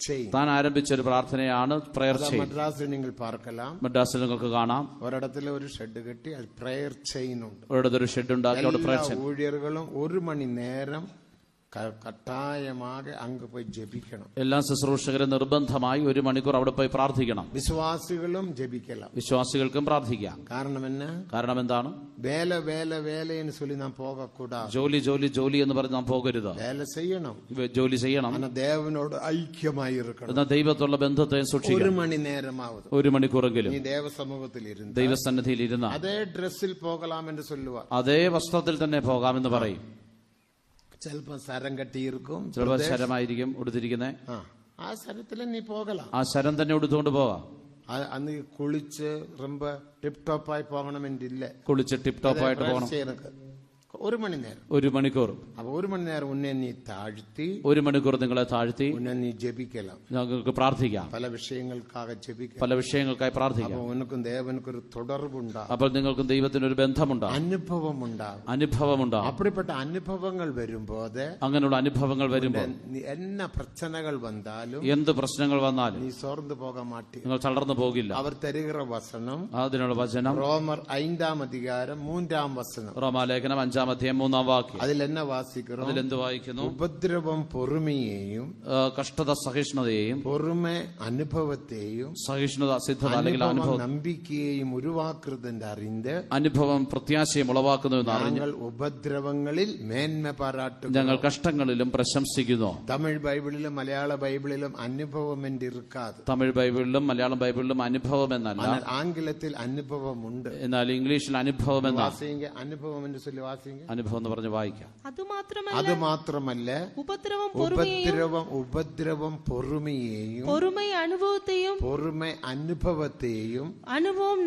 ചെയിൻ, താൻ ആരംഭിച്ച ഒരു പ്രാർത്ഥനയാണ് പ്രയർ ചെയിൻ. മദ്രാസിൽ നിങ്ങൾ പാർക്കലാം, മദ്രാസിൽ നിങ്ങൾക്ക് കാണാം. ഒരിടത്തിൽ ഒരു ഷെഡ് കെട്ടി അത് പ്രയർ ചെയിൻ ഉണ്ട്. ഒരിടത്തൊരു ഷെഡ് ഉണ്ടാക്കി അവിടെ പ്രയർ ചെയിൻ. ഊഴിയர்களுം 1 മണി നേരം കട്ടായമാകെ അങ്ങ് പോയി ജപിക്കണം. എല്ലാ ശുശ്രൂഷകരും നിർബന്ധമായി 1 മണിക്കൂർ അവിടെ പോയി പ്രാർത്ഥിക്കണം. വിശ്വാസികളും ജപിക്കണം, വിശ്വാസികൾക്കും പ്രാർത്ഥിക്കാം. കാരണം എന്താണ്? വേല വേല വേലയെന്ന് ചൊല്ലി നാം പോകക്കൂടാ. ജോലി ജോലി ജോലി എന്ന് പറഞ്ഞ് നാം പോകരുത്. വേല ചെയ്യണം, ജോലി ചെയ്യണം. ദേവനോട് ഐക്യമായിരിക്കണം, എന്നാൽ ദൈവത്തോടുള്ള ബന്ധത്തെ സൂക്ഷിക്കണം. 1 മണി നേരമാവത്, 1 മണിക്കൂറെങ്കിലും നീ ദേവസമൂഹത്തിൽ ഇരുന്ന്, ദൈവസന്നിധിയിൽ ഇരുന്ന അതേ ഡ്രസ്സിൽ പോകലാമെന്ന് ചൊല്ലുക, അതേ വസ്ത്രത്തിൽ തന്നെ പോകാമെന്ന് പറയും. ചിലപ്പോ സരം കെട്ടിയിരിക്കും, ചിലപ്പോൾ ശരമായിരിക്കും ഉടുത്തിരിക്കുന്നത്. ആ ശരത്തില് നീ പോകലാം, ആ ശരം തന്നെ ഉടുത്തുകൊണ്ട് പോകാം. അന്ന് കുളിച്ച് ரொம்ப ടിപ് ടോപ്പായി പോകണമെന്നില്ല, കുളിച്ച് ടിപ് ടോപ്പായിട്ട് പോകണം. 1 മണി നേരം, 1 മണിക്കൂർ. അപ്പൊ 1 മണി നേരം ഉന്നെ നീ താഴ്ത്തി, 1 മണിക്കൂർ നിങ്ങളെ താഴ്ത്തി ഉന്നെ നീ ജപിക്കണം, ഞങ്ങൾക്ക് പ്രാർത്ഥിക്കാം. പല വിഷയങ്ങൾക്കായി ജപിക്കാം, പല വിഷയങ്ങൾക്കായി പ്രാർത്ഥിക്കാം. ഉനക്കും ദേവനക്കൊരു തുടർബുണ്ടാകും, അപ്പോൾ നിങ്ങൾക്കും ദൈവത്തിനൊരു ബന്ധമുണ്ടാകും, അനുഭവമുണ്ടാകും. അപ്പടിപ്പെട്ട അനുഭവങ്ങൾ വരുമ്പോൾ, അങ്ങനെയുള്ള അനുഭവങ്ങൾ വരുമ്പോൾ എന്ന പ്രശ്നങ്ങൾ വന്നാലും, എന്ത് പ്രശ്നങ്ങൾ വന്നാലും നീ സോർന്നു പോകാൻ മാറ്റി, നിങ്ങൾ തളർന്നു പോകില്ല. അവർ തരുകിற വസനം, അതിനുള്ള വചനം റോമർ 5-ാം അധികാരം 3-ാം വസനം, റോമാലേഖനം 5-ാം 5-ാം അധ്യായം 3-ാം വാക്യം. അതിലെന്നെ വാസിக்கிறோம்? അതിലെന്ത് വായിക്കുന്നു? ഉപദ്രവം പൊറുമയെയും, കഷ്ടത സഹിഷ്ണുതയെയും, പൊറുമ അനുഭവത്തെയും, സഹിഷ്ണുത സിദ്ധത അല്ലെങ്കിൽ അനുഭവം നമ്പിക്കയെയും ഉരുവാക്കുന്നുണ്ട് അറിഞ്ഞ്, അനുഭവം പ്രത്യാശയും ഉളവാക്കുന്നു എന്ന് അറിഞ്ഞ് ഞങ്ങൾ ഉപദ്രവങ്ങളിൽ മേന്മ പാരാട്ടും, ഞങ്ങൾ കഷ്ടങ്ങളിലും പ്രശംസിക്കുന്നു. തമിഴ് ബൈബിളിലും മലയാള ബൈബിളിലും അനുഭവം എന്ന് ഇരിക്കാതെ, തമിഴ് ബൈബിളിലും മലയാളം ബൈബിളിലും അനുഭവം എന്നല്ല, ആംഗ്ലത്തിൽ അനുഭവമുണ്ട്. എന്നാൽ ഇംഗ്ലീഷിൽ അനുഭവം എന്നാണ്. അനുഭവം എന്ന് ചൊല്ലി വാസിங்க. അനുഭവം എന്ന് പറഞ്ഞ് വായിക്കാം. അത് മാത്രമല്ല ഉപദ്രവം പൊറുമയെയും, പൊറുമ അനുഭവത്തെയും, അനുഭവം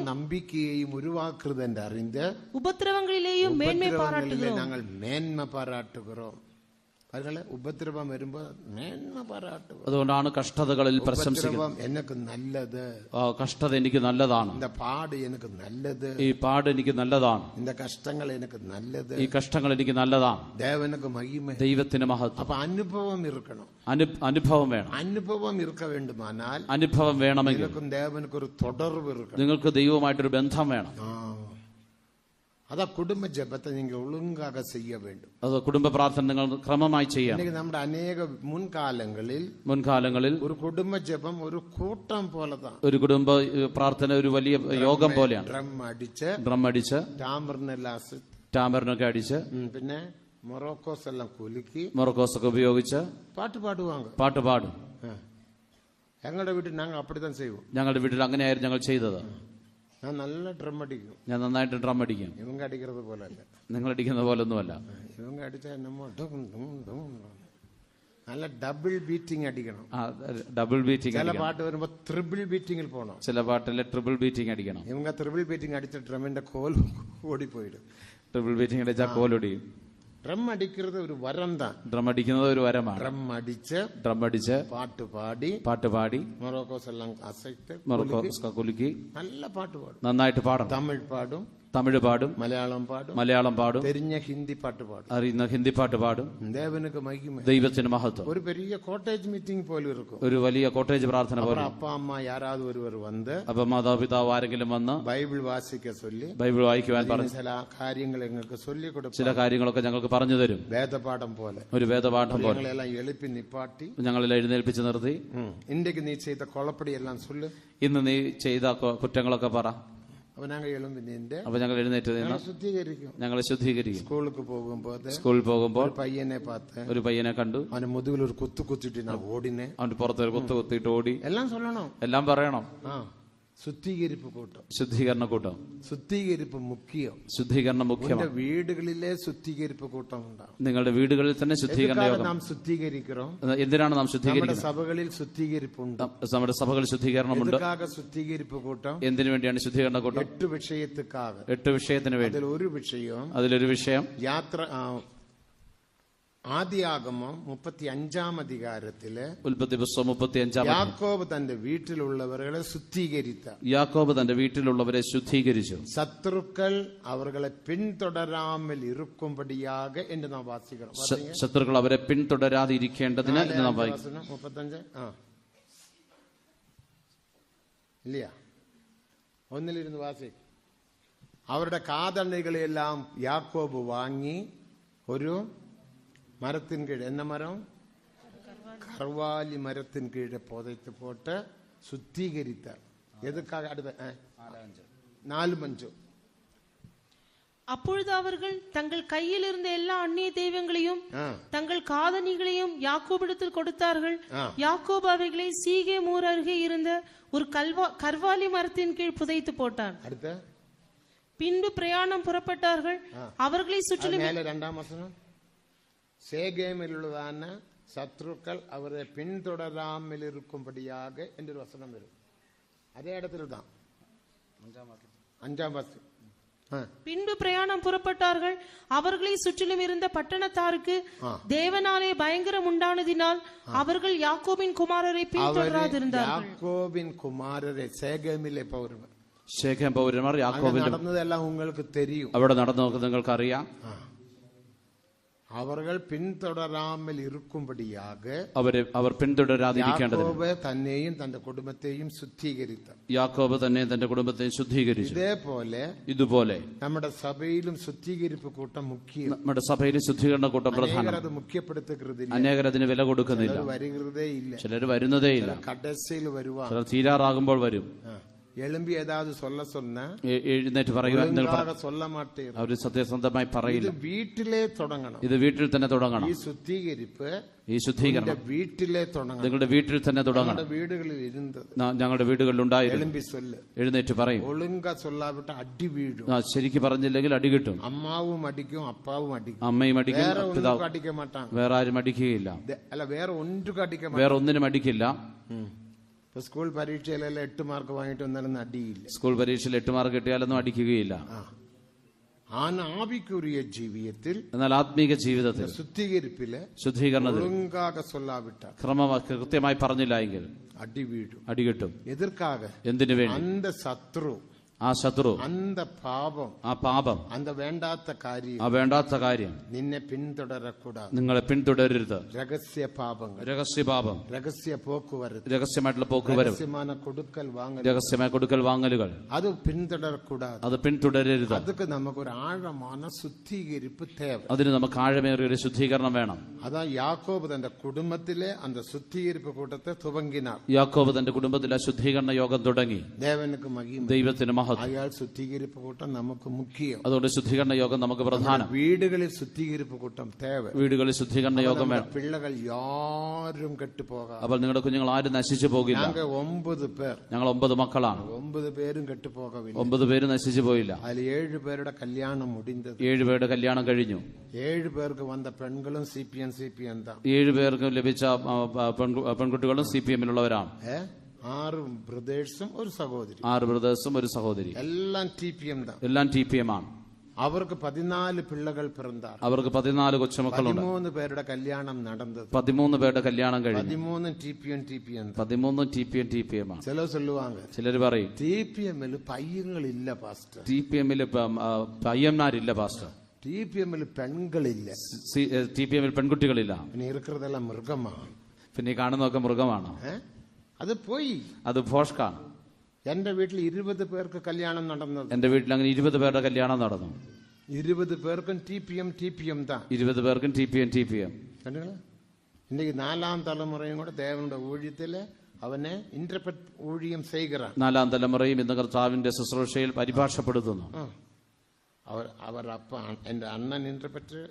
നമ്പിക്കയെയും ഉരുവാക്കുന്നുണ്ട് അറിഞ്ഞ്, ഉപദ്രവങ്ങളിലെയും ഞങ്ങൾ മേന്മ പാരാട്ടുகிறோം. അതുപോലെ ഉപദ്രവം വരുമ്പോ മേന്മ പാരാട്ടുക. അതുകൊണ്ടാണ് കഷ്ടതകളിൽ പ്രശംസിക്കുന്നത്. എനിക്ക് നല്ലത്, കഷ്ടത എനിക്ക് നല്ലതാണ്. இந்த പാട് എനിക്ക് നല്ലത്, ഈ പാട് എനിക്ക് നല്ലതാണ്. இந்த കഷ്ടങ്ങൾ എനിക്ക് നല്ലത്, ഈ കഷ്ടങ്ങൾ എനിക്ക് നല്ലതാണ്. ദേവനുക്ക് മഹിമ, ദൈവത്തിന് മഹത്വം. അപ്പൊ അനുഭവം ഇരിക്കണം. അനുഭവം വേണം. അനുഭവം ഇരിക്ക വേണ്ടുമാനാൽ, അനുഭവം വേണമെങ്കിൽ ദേവനുക്ക് ഒരു തുടർവ് ഇരിക്കണം. നിങ്ങൾക്ക് ദൈവമായിട്ടൊരു ബന്ധം വേണം. അതാ കുടുംബ ജപത്തെ നിങ്ങൾ ഒഴുങ്കാക ചെയ്യ വേണ്ടും. അത് കുടുംബ പ്രാർത്ഥന നിങ്ങൾ ക്രമമായി ചെയ്യണം. നമ്മുടെ അനേക മുൻകാലങ്ങളിൽ ഒരു കുടുംബ ജപം ഒരു കൂട്ടം പോലെതാണ്. ഒരു കുടുംബ പ്രാർത്ഥന ഒരു വലിയ യോഗം പോലെയാണ്. ഡ്രം അടിച്ച് ടാമ്പറിനൊക്കെ അടിച്ച്, പിന്നെ മൊറോക്കോസ് എല്ലാം കുലുക്കി, മൊറോക്കോസ് ഒക്കെ ഉപയോഗിച്ച് പാട്ട് പാടും. ഞങ്ങളുടെ വീട്ടിൽ ഞങ്ങൾ അപ്പടിത്താൻ ചെയ്യും. ഞങ്ങളുടെ വീട്ടിൽ അങ്ങനെയായിരുന്നു ഞങ്ങൾ ചെയ്തത്. ഞാൻ നല്ല ഡ്രം അടിക്കും. ഞാൻ നന്നായിട്ട് ഡ്രം അടിക്കും. ഇവങ്ക അടിക്കുന്നത് പോലെ അല്ല, നിങ്ങൾ അടിക്കുന്ന പോലെ ഒന്നുമല്ല. ഇവങ്ക അടിച്ച നല്ല ഡബിൾ ബീറ്റിംഗ് അടിക്കണം. Double beating. ചില പാട്ട് വരുമ്പോ ട്രിപ്പിൾ ബീറ്റിംഗിൽ പോകണം. ചില പാട്ടിലെ ട്രിപ്പിൾ ബീറ്റിംഗ് അടിക്കണം. ഇവങ്ക ട്രിപ്പിൾ ബീറ്റിംഗ് അടിച്ച ഡ്രമ്മിന്റെ കോൽ ഓടിപ്പോയിടും. ട്രിപ്പിൾ ബീറ്റിംഗ് അടിച്ചാൽ കോലൊടിയും. ഡ്രം അടിക്കുന്നത് ഒരു വരം താൻ. ഡ്രം അടിക്കുന്നത് ഒരു വരമാണ്. ഡ്രം അടിച്ച് പാട്ട് പാടി മൊറോക്കോസ് എല്ലാം അസൈറ്റ് മൊറോക്കോസ് കുലുക്കി നല്ല പാട്ട് പാടും. നന്നായിട്ട് പാടണം. തമിഴ് പാടും, മലയാളം പാടും, അറിയുന്ന ഹിന്ദി പാട്ട് പാടും. ദൈവത്തിന് മഹത്വം. ഒരു വലിയ കോട്ടേജ് മീറ്റിംഗ് പോലെ ഇരിക്കും. ഒരു വലിയ കോട്ടേജ് പ്രാർത്ഥന പോലെ. അപ്പ അമ്മ യാരാவது ஒருவர் வந்து, അപ്പൊ മാതാപിതാവ് ആരെങ്കിലും വന്ന് ബൈബിൾ വായിക്കുവാൻ പറഞ്ഞു ചില കാര്യങ്ങളൊക്കെ ഞങ്ങൾക്ക് പറഞ്ഞു തരും. വേദപാഠം പോലെ, ഒരു വേദപാഠം പോലെ ഞങ്ങളെല്ലാം എഴുന്നേൽപ്പിച്ച് നിർത്തി, ഇന്നേക്ക് നീ ചെയ്ത കൊളപ്പടി എല്ലാം ചൊല്ല്, ഇന്ന് നീ ചെയ്ത കുറ്റങ്ങളൊക്കെ പറ. അപ്പൊ ഞങ്ങൾ എഴുന്നേറ്റ് നിന്ന് ഞങ്ങളെ ശുദ്ധീകരിക്കും. സ്കൂളിൽ പോകുമ്പോൾ ഒരു പയ്യനെ കണ്ടു. അവന്റെ മുതുകിൽ ഒരു കുത്തു കുത്തിട്ട് ഓടിനെ, അവന്റെ പുറത്ത് ഒരു കുത്തു കുത്തിയിട്ട് ഓടി. എല്ലാം ചൊല്ലണം, എല്ലാം പറയണം. ശുദ്ധീകരണ കൂട്ടം ശുദ്ധീകരണം മുഖ്യം. വീടുകളിലെ ശുദ്ധീകരിപ്പ് കൂട്ടം ഉണ്ടാവും. നിങ്ങളുടെ വീടുകളിൽ തന്നെ ശുദ്ധീകരണം നാം ശുദ്ധീകരിക്കണം. എന്തിനാണ് നാം ശുദ്ധീകരിക്കുന്നത്? സഭകളിൽ ശുദ്ധീകരിപ്പുണ്ട്. നമ്മുടെ സഭകളിൽ ശുദ്ധീകരണമുണ്ട്. ശുദ്ധീകരിപ്പ് കൂട്ടം എന്തിനു വേണ്ടിയാണ് ശുദ്ധീകരണ കൂട്ടം? 8 വിഷയത്തിന് വേണ്ടി. അതിലൊരു വിഷയം ആദിയാഗമം 35-ാം അധികാരത്തില് ഉൽപ്പത്തി പുസ്തകം 35-ാം യാക്കോബ് തന്റെ വീട്ടിലുള്ളവരെ ശുദ്ധീകരിച്ചു. ശത്രുക്കൾ അവരെ പിന്തുടരാമൽ ഇരിക്കുമ്പടിയാക എന്ന് നാം വാസിക്കണം. ശത്രുക്കൾ അവരെ പിന്തുടരാതെ ഇരിക്കേണ്ടതിന് നാം വായിക്കണം. 35 ഇല്ല, ഒന്നിലിരുന്ന് വാസി. അവരുടെ കാതണികളെല്ലാം യാക്കോബ് വാങ്ങി ഒരു മരത്തിൻ കീഴ്, എന്ന മരം? കർവാലി മരത്തിൻ കീഴ് പുതച്ച് പോട്ട് ശുദ്ധീകരിത്ത. എതുക്കാக അടുത്ത 4-5. அப்பொழுது அவர்கள் தங்கள் கையில் இருந்த எல்லா அந்நிய தெய்வங்களையும் தங்கள் காதணிகளையும் யாக்கோபிடத்தில் கொடுத்தார்கள். யாக்கோபு அவைகளை சீகேமூர் அருகே இருந்த ஒரு கர்வாலி மரத்தின் கீழ் புதைத்து போட்டான். பின்பு பிரயாணம் புறப்பட்டார்கள். அவர்களை சுற்றிலும் 2-ാം വചനം, സേഗേമിലുള്ളതാണ് ശത്രുക്കൾ അവരെ പിന്തുടരാമലിരിക്കുമ്പടിയാക എന്റെ ഒരു വസനം വരും. അതേ ഇടത്തിൽதான் 5-ാം വചനം. பின்பு பிரயாணம் புறப்பட்டார்கள். அவர்களை சுற்றிலும் இருந்த பட்டணத்தாருக்கு தேவனாலே பயங்கரம் உண்டானதினால் அவர்கள் யாக்கோபின் குமாரரை பின்தொடராதிருந்தார்கள். யாக்கோபின் குமாரரை சேகேமிலே പൗരന്മാർ, ശേഖേം പൗരന്മാർ യാക്കോബിൽ നടന്നതെല്ലാം നിങ്ങൾക്ക് தெரியும். അവിടെ നടന്നു നിങ്ങൾക്ക് അറിയാം. അവർ പിന്തുടരാമൽ ഇരിക്കുമ്പടിയാക അവർ പിന്തുടരാതിരിക്കേണ്ടതിന് തന്നെയും തന്റെ കുടുംബത്തെയും ശുദ്ധീകരിച്ചു. യാക്കോബ് തന്നെ തന്റെ കുടുംബത്തെ ശുദ്ധീകരിച്ചു. ഇതുപോലെ നമ്മുടെ സഭയിലും ശുദ്ധീകരിപ്പ് കൂട്ടം മുഖ്യം. നമ്മുടെ സഭയിൽ ശുദ്ധീകരണ കൂട്ടം പ്രധാനം. അത് മുഖ്യപ്പെടുത്തുകൃതില്ല. അനേകർ അതിന് വില കൊടുക്കുന്നില്ല. വരുകതേ ഇല്ല. ചിലർ വരുന്നതേ ഇല്ല. കടസയിൽ വരുവാ. ചിലർ തീരാറാകുമ്പോൾ വരും. എളുമ്പി ഏതാത് എഴുന്നേറ്റ് പറയുക. അവർ സത്യസന്ധമായി പറയില്ല. വീട്ടിലെ തുടങ്ങണം. ഇത് വീട്ടിൽ തന്നെ തുടങ്ങണം. ഈ ശുദ്ധീകരണം വീട്ടിലെ തുടങ്ങണം. നിങ്ങളുടെ വീട്ടിൽ തന്നെ തുടങ്ങണം. വീടുകളിൽ ഇരുന്നത് ഞങ്ങളുടെ വീടുകളിൽ ഉണ്ടായിരുന്നു. എഴുന്നേറ്റ് പറയും. ഒളുങ്ക സൊല്ലാവിട്ട അടി വീഴും. ശരിക്ക് പറഞ്ഞില്ലെങ്കിൽ അടി കിട്ടും. അമ്മാവും അടിക്കും, അപ്പാവും അടിക്കും. അമ്മയും അടിക്കും, അടിക്കാൻ മാട്ടാണ്. വേറെ ആരും അടിക്കുകയില്ല. അല്ല, വേറെ ഒന്നിനും അടിക്കില്ല. സ്കൂൾ പരീക്ഷയിലെല്ലാം 8 മാർക്ക് വാങ്ങിട്ട് വന്നാലും അടിയില്ല. സ്കൂൾ പരീക്ഷയിൽ 8 മാർക്ക് കിട്ടിയാലൊന്നും അടിക്കുകയില്ല. ആവിക്കുரிய ജീവിതത്തിൽ, എന്നാൽ ആത്മീക ജീവിതത്തിൽ ശുദ്ധീകരണത്തിൽ കൃത്യമായി പറഞ്ഞില്ല എങ്കിൽ അടി കിട്ടും. എന്തിനു വേണ്ടി? ആ ശത്രു, ആ പാപം, വേണ്ടാത്ത കാര്യം നിന്നെ പിന്തുടരക്കൂടാതെ, നിങ്ങളെ പിന്തുടരരുത്. രഹസ്യപാപങ്ങൾ, രഹസ്യമായിട്ടുള്ള പോക്കുവരവ്, രഹസ്യമായ കൊടുക്കൽ വാങ്ങലുകൾ, അത് പിന്തുടരക്കൂടാതെ, അത് പിന്തുടരരുത്. അതൊക്കെ നമുക്കൊരു ആഴமான ശുദ്ധീകരിപ്പ് തേവ. അതിന് നമുക്ക് ആഴമേറിയ ഒരു ശുദ്ധീകരണം വേണം. അതാ യാക്കോബ് തന്റെ കുടുംബത്തിലെ അന്ത ശുദ്ധീകരിപ്പ് കൂട്ടത്തെ തുവങ്ങിനാർ. യാക്കോബ് തന്റെ കുടുംബത്തിലെ ശുദ്ധീകരണ യോഗം തുടങ്ങി. ദൈവത്തിന് അയാൾ ശുദ്ധീകരിപ്പ് കൂട്ടം നമുക്ക് മുഖ്യം. അതുകൊണ്ട് ശുദ്ധീകരണ യോഗം നമുക്ക് പ്രധാനം. വീടുകളിൽ ശുദ്ധീകരിപ്പ് കൂട്ടം തേവ. വീടുകളിൽ ശുദ്ധീകരണ യോഗം വേണം. പിള്ളകൾ യാരും കെട്ടുപോകാം. അപ്പോൾ നിങ്ങളുടെ കുഞ്ഞുങ്ങൾ ആരും നശിച്ചു പോകില്ല. 9 പേർ, ഞങ്ങൾ 9 മക്കളാണ്. 9 പേരും കെട്ടുപോകവില്ല. 9 പേര് നശിച്ചു പോയില്ല. അതിൽ 7 പേരുടെ കല്യാണം മുടിഞ്ഞത്. 7 പേരുടെ കല്യാണം കഴിഞ്ഞു. 7 പേർക്ക് വന്ന പെൺകളും CPM தான். 7 പേർക്ക് ലഭിച്ച പെൺകുട്ടികളും CPM-ലുള്ളവരാണ്. 6 ബ്രദേഴ്സും ഒരു സഹോദരി. 6 ബ്രദേഴ്സും ഒരു സഹോദരി. എല്ലാം TPM தான். എല്ലാം TPM ആണ്. അവർക്ക് 14 പിള്ളകൾ പിറந்தாർ. അവർക്ക് 14 കൊച്ചുമക്കളുണ്ട്. 13 പേരുടെ കല്യാണം നടന്നത്. 13 പേരുടെ കല്യാണം കഴിഞ്ഞു. 13 TPM. 13 TPM ആണ്. ചിലർ പറയും TPM-ൽ പയ്യങ്ങളില്ല പാസ്റ്റർ. TPM-ൽ പയ്യന്മാരില്ല പാസ്റ്റർ. TPM-ൽ പെൺകളില്ല. TPM-ൽ പെൺകുട്ടികളില്ല. പിന്നെ ഇരിക്കുന്നതെല്ലാം മൃഗമാണ്. പിന്നെ കാണുന്നതൊക്കെ മൃഗമാണ്. അത് പോയി. അത് ഫോഷ്കാണ്. എന്റെ വീട്ടിൽ 20 പേർക്ക് കല്യാണം നടന്നത്. എന്റെ വീട്ടിൽ അങ്ങനെ 20 പേരുടെ കല്യാണം നടന്നു. 20 പേർക്കും TPM தான். 20 പേർക്കും TPM. இன்னைக்கு 4ാം തലമുറയും കൂടെ ദേവന്റെ ഊഴിയത്തില് അവനെ ഇന്റർപ്രറ്റ് ഊഴിയം ചെയ്യുകയാണ്. 4ാം തലമുറയും ഇന്ന് കർത്താവിന്റെ ശുശ്രൂഷയിൽ പരിഭാഷപ്പെടുത്തുന്നു. അവർ അപ്പ എന്റെ അണ്ണൻ ഇന്റർപ്രറ്റ്,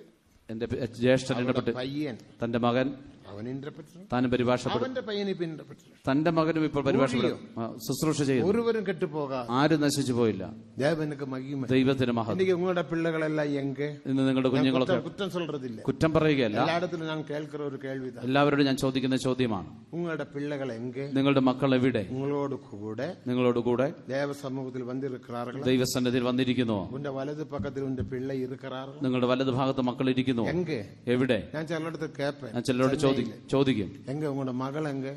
എന്റെ ജ്യേഷ്ഠൻ ഇന്റർപ്രറ്റ്, പയ്യൻ തന്റെ മകൻ താനും പരിഭാഷപ്പെടും. തന്റെ മകനും ഇപ്പോൾ പരിഭാഷപ്പെടും. ശുശ്രൂഷ ചെയ്യും. ഒരുവരും കെട്ടുപോകാം. ആരും നശിച്ചു പോയില്ല. ദൈവത്തിന് മഹത്വം. നിങ്ങളുടെ പിള്ളകളെല്ലാം ഇന്ന് നിങ്ങളുടെ കുഞ്ഞുങ്ങളൊക്കെ കുറ്റം പറയുകയല്ല. എല്ലാവരോടും ഞാൻ ചോദിക്കുന്ന ചോദ്യമാണ്, നിങ്ങളുടെ പിള്ളകൾ നിങ്ങളുടെ മക്കൾ എവിടെ? നിങ്ങളോട് കൂടെ ദേവസമൂഹത്തിൽ വന്നിരിക്കാറുകൾ, ദൈവസന്നിധിയിൽ വന്നിരിക്കുന്നു. വലത് പക്കത്തിൽ നിങ്ങളുടെ വലത് ഭാഗത്ത് മക്കൾ ഇരിക്കുന്നു. എവിടെ? ഞാൻ ചിലരോട് ചോദിക്കും,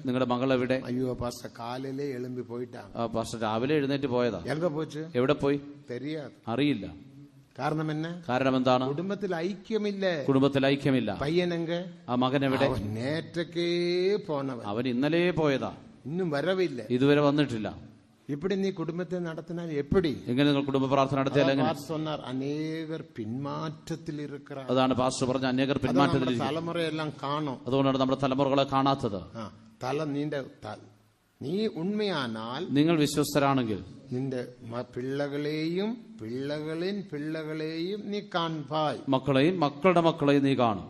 നിങ്ങളുടെ മകൾ എവിടെ? അയ്യോ പാസ്റ്റർ കാലിലെ എളുമ്പി പോയിട്ടാണ്. പാസ്റ്റർ രാവിലെ എഴുന്നേറ്റ് പോയതാ. എവിടെ പോയി? അറിയില്ല. കാരണം എന്താണ്? കുടുംബത്തിൽ ഐക്യമില്ല. പയ്യനെങ്ക? ആ മകൻ എവിടെ? നേറ്റക്കേ പോന്നവൻ. അവൻ ഇന്നലെ പോയതാ, ഇന്നും വരവില്ല, ഇതുവരെ വന്നിട്ടില്ല. இப்படி நீ குடும்பத்தை நடத்தினால் எப்படி? എങ്ങനെ നിങ്ങൾ കുടുംബ പ്രാർത്ഥന നടത്തിയാൽ എങ്ങനെ? சொன்னார் അനേകർ പിന്മാറ്റത്തിൽ ഇരിക്கிறார். അതാണ് പാസ്റ്റർ പറഞ്ഞ അനേകർ പിന്മാറ്റത്തിൽ. തലമുറയെല്ലാം കാണും. അതുകൊണ്ടാണ് നമ്മുടെ തലമുറകളെ കാണാത്തത്. നീ ഉണ്മയാനാൽ, നിങ്ങൾ വിശ്വസ്തരാണെങ്കിൽ നിന്റെ പിള്ളകളെയും നീ കാൺപായ്. മക്കളെയും മക്കളുടെ മക്കളെയും നീ കാണും.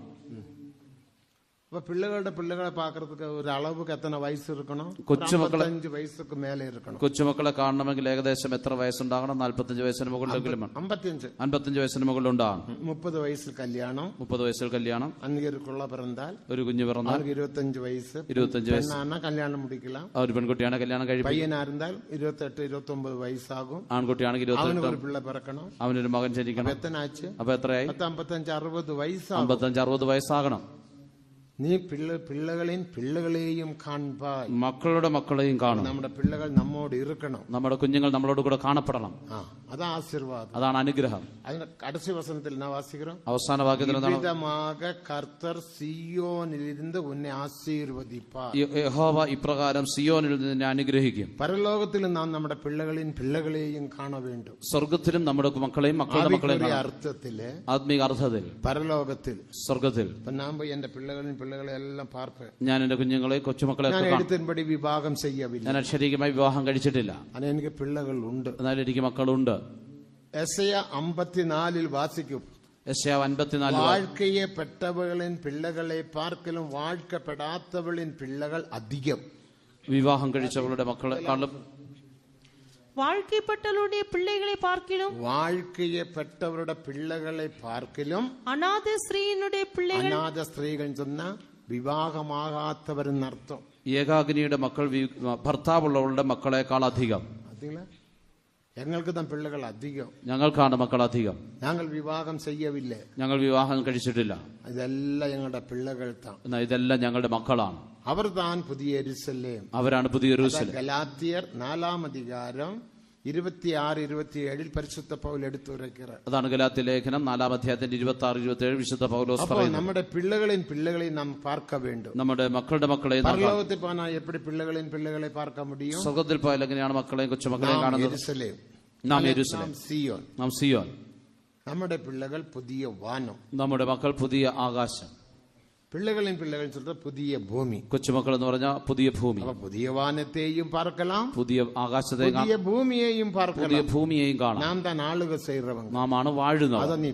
അപ്പൊ പിള്ളകളെ പാക്കുന്നതുക്ക് ഒരു അളവുക്ക് എത്ര വയസ്സ് ഇരിക്കണം? 45 വയസ്സുക്ക് മേലെ ഇരിക്കണം. കൊച്ചുമക്കളെ കാണണമെങ്കിൽ ഏകദേശം എത്ര വയസ്സുണ്ടാകണം? 45 വയസ്സിന് മുകളിലെങ്കിലും. 55 വയസ്സിന് മുകളിലുണ്ടാകണം. 30 വയസ്സിൽ കല്യാണം. 30 വയസ്സിൽ കല്യാണം. അന്നേരക്കുള്ള പിറന്നാൽ, ഒരു കുഞ്ഞു പിറന്നാൽ 25 വയസ്സ്. 25 വയസ്സ് കല്യാണം മുടിക്കലാം. ഒരു പെൺകുട്ടിയാണ് കല്യാണം കഴിയും. പയ്യനായിരുന്നാൽ 28-29 വയസ്സാകും. ആൺകുട്ടിയാണെങ്കിൽ 28. പിള്ള പിറക്കണം. അവനൊരു മകൻ ജനിക്കണം. എത്തനാച്ച്? അപ്പൊ എത്രയായി? 55-60 വയസ്സാകും. 55-60 വയസ്സാകണം. നീ പിള്ളകളെയും കാൺപായ്. മക്കളുടെ മക്കളെയും കാണും. നമ്മുടെ പിള്ളകൾ നമ്മോട് ഇരിക്കണം. നമ്മുടെ കുഞ്ഞുങ്ങൾ നമ്മളോട് കൂടെ കാണപ്പെടണം. അതാ ആശീർവാദം, അതാണ് അനുഗ്രഹം. അതിന് കടസി വസനത്തിൽ വാസിக்கிறோம். അവസാന വാക്യത്തിൽ കർത്തർ സിയോനിലിരുന്ന് ഉന്നെ ആശീർവദിപ്പാർ. യഹോവ ഇപ്രകാരം സിയോനിൽ നിന്നെ അനുഗ്രഹിക്കും. പരലോകത്തിലും നാം നമ്മുടെ പിള്ളകളെയും കാണ വേണ്ടും. സ്വർഗത്തിലും നമ്മുടെ മക്കളെയും മക്കളുടെ മക്കളെയും അർത്ഥത്തില്, ആത്മീക അർത്ഥത്തിൽ, പരലോകത്തിൽ, സ്വർഗത്തിൽ ഞാൻ പോയി എന്റെ പിള്ളകളെ എല്ലാം പാർപ്പ്. ഞാൻ എന്റെ കുഞ്ഞുങ്ങളെ കൊച്ചുമക്കളെ എഴുത്തിൻപടി വിവാഹം ചെയ്യവില്ല. ഞാൻ അക്ഷരീകമായി വിവാഹം കഴിച്ചിട്ടില്ല. എനിക്ക് പിള്ളകൾ ഉണ്ട്, എന്നാൽ എനിക്ക് മക്കളുണ്ട്. യെശയ്യാ 54 വാസിക്കും. യെശയ്യാ 54 വാഴ്ക്കയെ പെട്ടവളിൻ പിള്ളകളെ പാർക്കലും വാഴ്ക്കപ്പെടാത്തവളിൻ പിള്ളകൾ അധികം. വിവാഹം കഴിച്ചവളുടെ മക്കളെക്കാളും வாழ்க்கைப்பட்டவருடைய பிள்ளைகளை பார்க்கிலும் வாழ்க்கையப்பட்டவருடைய பிள்ளைகளை பார்க்கிலும் அநாத ஸ்திரீயினுடைய பிள்ளைகள். അനാഥ സ്ത്രീകൾ ചെന്ന വിവാഹമാകാത്തവരെന്നർത്ഥം. ഏകാഗ്നിയുടെ മക്കൾ ഭർത്താവുള്ളവളുടെ മക്കളെക്കാൾ അധികം. ഞങ്ങൾക്ക് തൻ പിള്ളകൾ അധികം, ഞങ്ങൾക്കാണ് മക്കൾ അധികം. ഞങ്ങൾ വിവാഹം ചെയ്യവില്ല, ഞങ്ങൾ വിവാഹം കഴിച്ചിട്ടില്ല. ഇതെല്ലാം ഞങ്ങളുടെ പിള്ളകൾ താൻ. എന്നാൽ ഇതെല്ലാം ഞങ്ങളുടെ മക്കളാണ്. അവർ താൻ പുതിയ യെരൂശലേം, അവരാണ് പുതിയ യെരൂശലേം. ഗലാത്യർ 4 അധികാരം 26-27 പരിശുദ്ധ പൗൽ എടുത്തുറയ്ക്കുന്നത്. അതാണ് ഗലാത്യ ലേഖനം 4 അധ്യായത്തിന്റെ 26-27 വിശുദ്ധ പൗലോസ് പറയുന്നത്. നമ്മുടെ പിള്ളകളെയും നാം പാർക്ക വേണ്ടും. നമ്മുടെ മക്കളുടെ മക്കളെയും. പരലോകത്തിൽ പോയാൽ എപ്പടി പിള്ളകളെ പാർക്ക മുടിയും? സ്വർഗത്തിൽ പോയാൽ എങ്ങനെയാണ് മക്കളെയും കൊച്ചുമക്കളെയും കാണുന്നത്? നാം യെരൂശലേം, നാം സിയോൻ. നമ്മുടെ പിള്ളകൾ പുതിയ വാനം, നമ്മുടെ മക്കൾ പുതിയ ആകാശം. പിള്ളകൾ പുതിയ ഭൂമി. കൊച്ചുമക്കൾ എന്ന് പറഞ്ഞാൽ പുതിയ ഭൂമി. പുതിയ വാനത്തെയും പാർക്കലാം, പുതിയ ആകാശത്തെയും, പുതിയ ഭൂമിയെയും പാർக்கலாம், പുതിയ ഭൂമിയെയും കാണാം. നാം താൻ ആളുക ചെയ്യവങ്ങൾ, നാം ആണ് വാഴുന്നത്. അത് നീ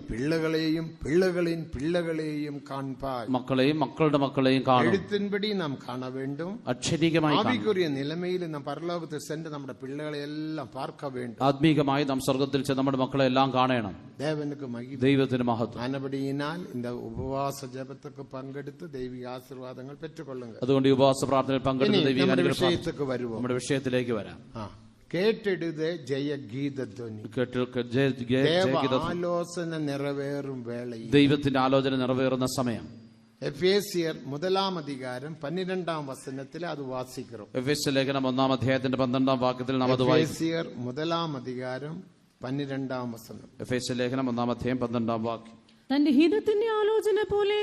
പിള്ളകളെയും കാൺപായ്. മക്കളെയും മക്കളുടെ മക്കളെയും കാണും. എഴുത്തിൻപടി നാം കാണ വേണ്ടും. അക്ഷരീകമായി ആവിക്കുரிய നിലമയിൽ നാം പരലോകത്തിൽ ചെന്ന് നമ്മുടെ പിള്ളകളെ എല്ലാം പാർക്ക വേണ്ടും. ആത്മീകമായി നാം സ്വർഗത്തിൽ ചെന്ന് നമ്മുടെ മക്കളെ എല്ലാം കാണണം. ദൈവത്തിന് മഹത്വം. ആനപടിയിനാൽ இந்த ഉപവാസ ജപத்துக்கு പങ്കെടുത്ത് ദൈവിക ആശീർവാദങ്ങൾ പെറ്റുകൊള്ളുക. അതുകൊണ്ട് ഈ ഉപവാസ പ്രാർത്ഥനയിൽ പങ്കെടുത്ത് ദൈവിക വിഷയത്തിലേക്ക് വരുമോ? നമ്മുടെ വിഷയത്തിലേക്ക് വരാം. കേട്ടെടുത് ജയഗീതധ്വനി. ആലോചന നിറവേറും വേളയിൽ, ദൈവത്തിന്റെ ആലോചന നിറവേറുന്ന സമയം. എഫേസ്യർ 1 അധികാരം 12 വചനത്തിൽ അത് വാസിக்கிறோം. എഫേസ്യ ലേഖനം 1 അധ്യായത്തിന്റെ 12 വാക്യത്തിൽ നാം അത് വായിക്കും. എഫേസ്യർ 1 അധികാരം 12 വചനം. എഫേസ്യ ലേഖനം 1 അധ്യായം 12 വാക്യം. തന്റെ ഹിതത്തിന്റെ ആലോചന പോലെ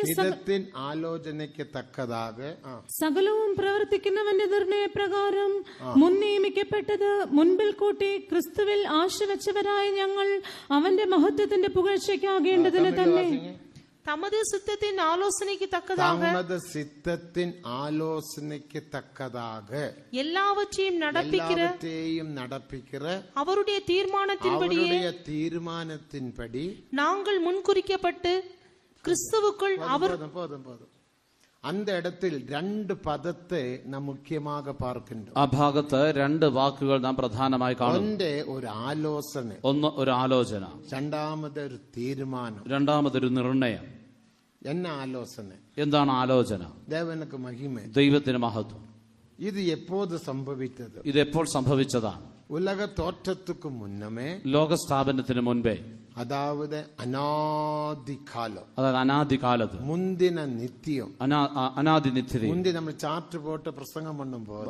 ആലോചനയ്ക്ക് തക്കതാക സകലവും പ്രവർത്തിക്കുന്നവന്റെ നിർണയപ്രകാരം മുൻ നിയമിക്കപ്പെട്ടത് മുൻപിൽ കൂട്ടി ക്രിസ്തുവിൽ ആശ വെച്ചവരായ ഞങ്ങൾ അവന്റെ മഹത്വത്തിന്റെ പുകഴ്ചയ്ക്കാകേണ്ടതിന് തന്നെ தமது சித்தத்தின் ஆலோசனைக்கு தக்கதாக எல்லாவற்றையும் நடப்பிக்கிற அவருடைய தீர்மானத்தின்படி நாங்கள் முன்குறிக்கப்பட்டு கிறிஸ்துவுக்குள் அவர். அந்த இடத்தில் 2 പദത്തെ നാം മുഖ്യமாக പാർക്കുന്നു. ആ ഭാഗത്ത് 2 വാക്കുകൾ നാം പ്രധാനമായി കാണുന്നു. ഒരു ആലോചന, ഒന്ന് ഒരു ആലോചന, രണ്ടാമതൊരു തീരുമാനം, രണ്ടാമതൊരു നിർണയം. എന്ന ആലോചന, എന്താണ് ആലോചന? ദേവനക്ക് മഹിമ, ദൈവത്തിന് മഹത്വം. ഇത് എപ്പോത് സംഭവിച്ചത്? ഇത് എപ്പോൾ സംഭവിച്ചതാണ്? ഉലക തോറ്റത്തുക്ക് മുന്നമേ, ലോകസ്ഥാപനത്തിന് മുൻപേ, അതായത് അനാദികാലം, അതായത് അനാദികാലത്ത്, മുന്തിന നിത്യം, അനാദി നിത്യത. മുന്തി നമ്മൾ ചാർട്ട് പോട്ട് പ്രസംഗം പണുമ്പോൾ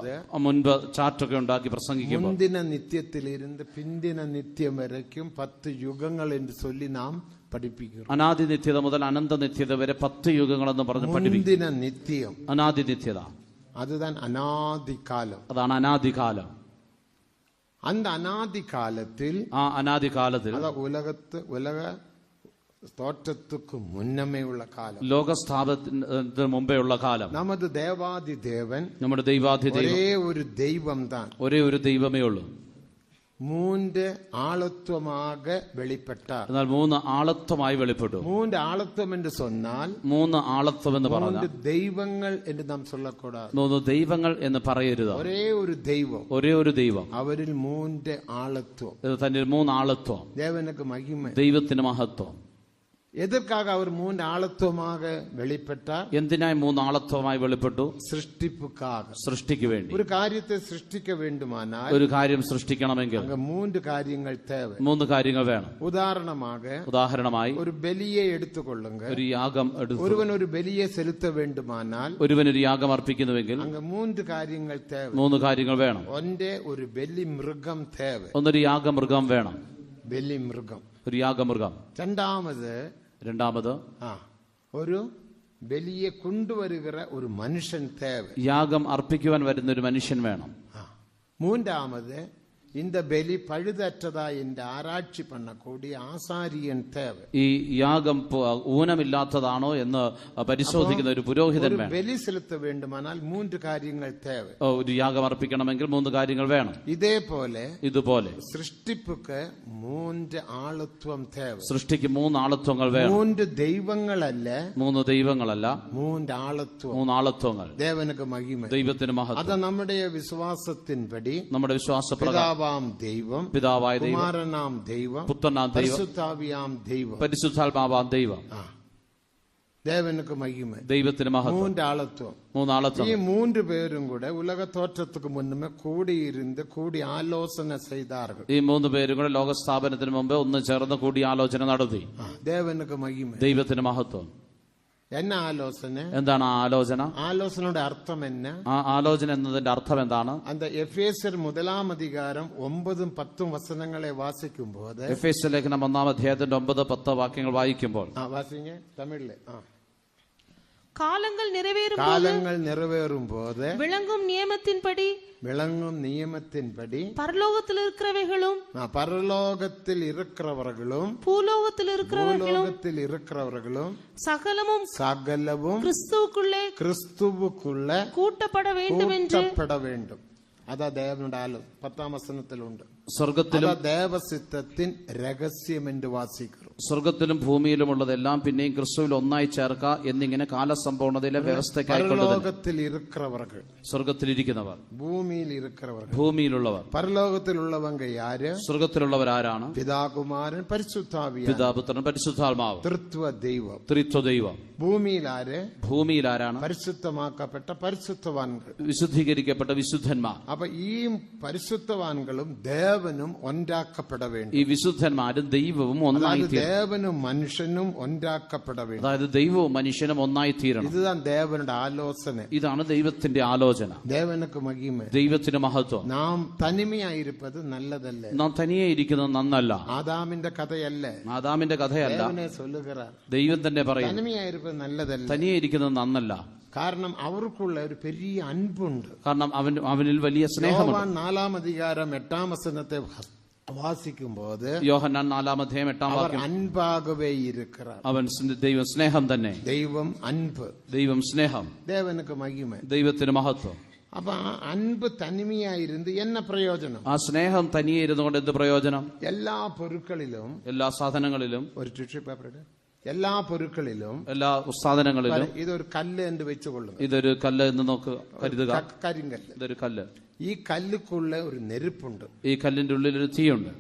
മുൻപ് ചാർട്ടൊക്കെ ഉണ്ടാക്കി പ്രസംഗിക്കുമ്പോൾ മുന്തിന നിത്യത്തിലിരുന്ന് പിന്തിന നിത്യം വരയ്ക്കും 10 യുഗങ്ങൾ എന്ന് ചൊല്ലി നാം പഠിപ്പിക്കും. അനാദി നിത്യത മുതൽ അനന്ത നിത്യത വരെ 10 യുഗങ്ങളെന്ന് പറഞ്ഞ് പഠിപ്പിക്കും. മുന്തിന നിത്യം, അനാദി നിത്യത, അതുതാണ് അനാദികാലം, അതാണ് അനാദികാലം. அந்த அநாதி காலத்தில், ആ അനാദികാലത്തിൽ, ഉലക തോറ്റത്തുക്ക് മുന്നമേ ഉള്ള കാലം, ലോകസ്ഥാപനത്തിന് മുമ്പേ ഉള്ള കാലം. നമ്മുടെ ദേവാദിദേവൻ, നമ്മുടെ ദൈവാധിദേവൻ ഒരേ ഒരു ദൈവം താൻ, ഒരേ ഒരു ദൈവമേ ഉള്ളൂ. 3 ആളത്വமாக വെളിപ്പെട്ടാർ. എന്നാൽ 3 ആളത്വമായി വെളിപ്പെട്ടു. 3 ആളത്വം എന്ന് சொன்னால், 3 ആളത്വം എന്ന് പറഞ്ഞാൽ 3 ദൈവങ്ങൾ എന്ന് നാം சொல்லக்கூடாது. 3 ദൈവങ്ങൾ എന്ന് പറയരുത്. ഒരേ ഒരു ദൈവം, ഒരേ ഒരു ദൈവം, അവരിൽ 3 ആളത്വം. ഇത് തന്നെ 3 ആളത്വം. ദേവനക്ക് മഹിമ, ദൈവത്തിന് മഹത്വം. എதற்காக அவர் மூன்று ஆளத்துவமாக வெளிப்பட்டார்? എന്തിനായി മൂന്ന് ആളത്വമായി വെളിപ്പെട്ടു? സൃഷ്ടിപ്പുക്കാக, സൃഷ്ടിക്ക് വേണ്ടി. ഒരു കാര്യത്തെ സൃഷ്ടിക്ക വേണ്ടുമാനാൽ, ഒരു കാര്യം സൃഷ്ടിക്കണമെങ്കിൽ அங்க மூன்று காரியங்கள் தேவை. മൂന്ന് കാര്യങ്ങൾ വേണം. உதாரணമായി ഒരു ബലിയെ എടുത്തുകൊള്ളുക. ഒരു യാഗം ഒരുവൻ ഒരു ബലിയെ செலுத்த വേണ്ടുമാനാൽ, ഒരുവൻ ഒരു യാഗം അർപ്പിക്കുന്നുവെങ്കിൽ அங்க മൂன்று കാര്യങ്ങൾ தேவை. മൂന്ന് കാര്യങ്ങൾ വേണം. ഒന്നേ ഒരു ബലി മൃഗം தேவை. ഒന്നൊരു യാഗമൃഗം വേണം. ബലി മൃഗം, ഒരു യാഗമൃഗം. രണ്ടാമത് ഒരു ബലിയെ കൊണ്ടുവരുകിற ഒരു മനുഷ്യൻ தேவை. യാഗം അർപ്പിക്കുവാൻ വരുന്ന ഒരു മനുഷ്യൻ വേണം. മൂന്നാമത് இந்த பலி பழுதற்றதா என்று ஆராய்ச்சி பண்ணக்கூடிய ஆசாரியன் தேவை. ഈ യാഗം ഊനമില്ലാത്തതാണോ എന്ന് പരിശോധിക്കുന്ന ഒരു പുരോഹിതൻ വേണം. ബലി செலுத்த வேண்டுமானால் மூன்று காரியங்கள் தேவை. ഒരു യാഗം അർപ്പിക്കണമെങ്കിൽ മൂന്ന് കാര്യങ്ങൾ വേണം. ഇതുപോലെ സൃഷ്ടിപ്പുക്ക് മൂന്ന് ആളത്വം தேவை. സൃഷ്ടിക്ക് മൂന്ന് ആളത്വങ്ങൾ വേണം. മൂന്ന് ദൈവങ്ങളല്ല, മൂന്ന് ആളത്വങ്ങൾ. ദേവനുക്ക് മഹിമ, ദൈവത്തിന് മഹത്വം. അത് നമ്മുടെ വിശ്വാസത്തിൻപടി, നമ്മുടെ വിശ്വാസപ്രകാരം ദൈവം, പിതാവായ ദൈവം, കുമാരനാം ദൈവം, പുത്രനാം ദൈവം, പരിശുദ്ധാവിയാം ദൈവം, പരിശുദ്ധാത്മാവാം ദൈവം. ദേവനുക്ക് മഹിമ, ദൈവത്തിന് മഹത്വം. മൂന്നാളത്വം. ഈ മൂന്ന് പേരും കൂടെ ഉലക തോറ്റத்துக்கு മുന്നേ കൂടി ആലോചന ചെയ്താர்கள். ഈ മൂന്ന് പേരും കൂടെ ലോകസ്ഥാപനത്തിന് മുമ്പ് ഒന്ന് ചേർന്ന് കൂടി ആലോചന നടത്തി. ദേവനുക്ക് മഹിമ, ദൈവത്തിന് മഹത്വം. എന്നാ ആലോചന? എന്താണ് ആ ആലോചന? ആലോചനയുടെ അർത്ഥം എന്നാ? ആ ആലോചന എന്നതിന്റെ അർത്ഥം എന്താണ്? എഫേസ്യർ 1-ാം അധികാരം 9-10 വചനങ്ങളെ വാസിക്കുമ്പോൾ, എഫേസ്യ ലേഖനം 1-ാം അധ്യായത്തിന്റെ 9-10 വാക്യങ്ങൾ വായിക്കുമ്പോൾ, തമിഴില് காலங்கள் நிறைவேறும் போது விளங்கும் நியமத்தின்படி பரலோகத்தில் இருக்கிறவர்களும் பூலோகத்தில் இருக்கிறவர்களும் சகலமும் கிறிஸ்துவுக்குள்ளே கூட்டப்பட வேண்டும். അതാ ദേവനുടെ 10-ാം വചനത്തിലുണ്ട്. സ്വർഗത്തിലും ദേവസിത്തത്തിൻ രഹസ്യം എന്ന് വാസിക്കുന്നു. സ്വർഗത്തിലും ഭൂമിയിലുമുള്ളതെല്ലാം പിന്നെയും ക്രിസ്തുവിൽ ഒന്നായി ചേർക്ക എന്നിങ്ങനെ കാലസമ്പൂർണതയിലെ വ്യവസ്ഥയ്ക്കായിക്കൊണ്ടു. സ്വർഗത്തിലിരിക്കുന്നവർ, ഭൂമിയിലുള്ളവർ. പരലോകത്തിലുള്ളവങ്ക യാര്? സ്വർഗത്തിലുള്ളവർ ആരാണ്? പിതാകുമാരൻ പരിശുദ്ധാവിയാൻ, പിതാപുത്രൻ പരിശുദ്ധാത്മാവ്, ത്രിത്വ ദൈവം. ഭൂമിയിലാര്? പരിശുദ്ധമാക്കപ്പെട്ട പരിശുദ്ധവാൻകൾ, വിശുദ്ധീകരിക്കപ്പെട്ട വിശുദ്ധന്മാർ. അപ്പൊ ഈ പരിശുദ്ധവാൻകളും ദേവനും ഒന്നാക്കപ്പെട വേണ്ടി. ഈ വിശുദ്ധന്മാരും ദൈവവും ഒന്നായി, ദേവനും മനുഷ്യനും ഒന്നാക്കപ്പെട വേണ്ടി. അതായത് ദൈവവും മനുഷ്യനും ഒന്നായി തീരണം. ഇതാണ് ദേവനുടെ ആലോചന. ഇതാണ് ദൈവത്തിന്റെ ആലോചന. ദേവനുക്ക് മഹിമ, ദൈവത്തിന് മഹത്വം. നാം തനിമയായിരിപ്പത് നല്ലതല്ലേ? നാം തനിയെ ഇരിക്കുന്നത് നന്നല്ല. ആദാമിന്റെ കഥയല്ല, ദൈവം തന്നെ പറയും തനിമയായിരിപ്പത് നല്ലതല്ല, തനിയെ ഇരിക്കുന്നത് നന്നല്ല. കാരണം അവർക്കുള്ള ഒരു പെരിയ അൻപുണ്ട്. കാരണം അവനിൽ വലിയ സ്നേഹമുണ്ട്. 4-ാം അധികാരം 8-ാം വചനത്തെ വാസിക്കുമ്പോൾ, യോഹന്നാൻ 4-ാം അധ്യായം 8-ാം വാക്യം, അൻപാകവേ ഇരിക്கிறார். അവൻ ദൈവം സ്നേഹം തന്നെ. ദൈവം അൻപ്, ദൈവം സ്നേഹം. ദേവനുക്ക് മഹിമ, ദൈവത്തിന് മഹത്വം. അപ്പൊ ആ അൻപ് തനിമയായിരുന്നു എന്ന പ്രയോജനം? ആ സ്നേഹം തനിയെ ഇരുന്നുകൊണ്ട് എന്ത് പ്രയോജനം? എല്ലാ പൊരുക്കളിലും, എല്ലാ സാധനങ്ങളിലും, ഒരു ടിഷ്യൂ പേപ്പറുടെ എല്ലാ പൊരുക്കളിലും, എല്ലാ സാധനങ്ങളിലും ഇതൊരു കല്ല് എന്ന് വെച്ചുകൊള്ളുക. ഇതൊരു കല്ല് എന്ന് നോക്ക് കരുതുക. കരിങ്കല്ല്. ഇതൊരു കല്ല്. ഈ കല്ലുക്കുള്ള ഒരു നെരുപ്പുണ്ട്. ഈ കല്ലിന്റെ ഉള്ളിൽ ഒരു തീയുണ്ട്.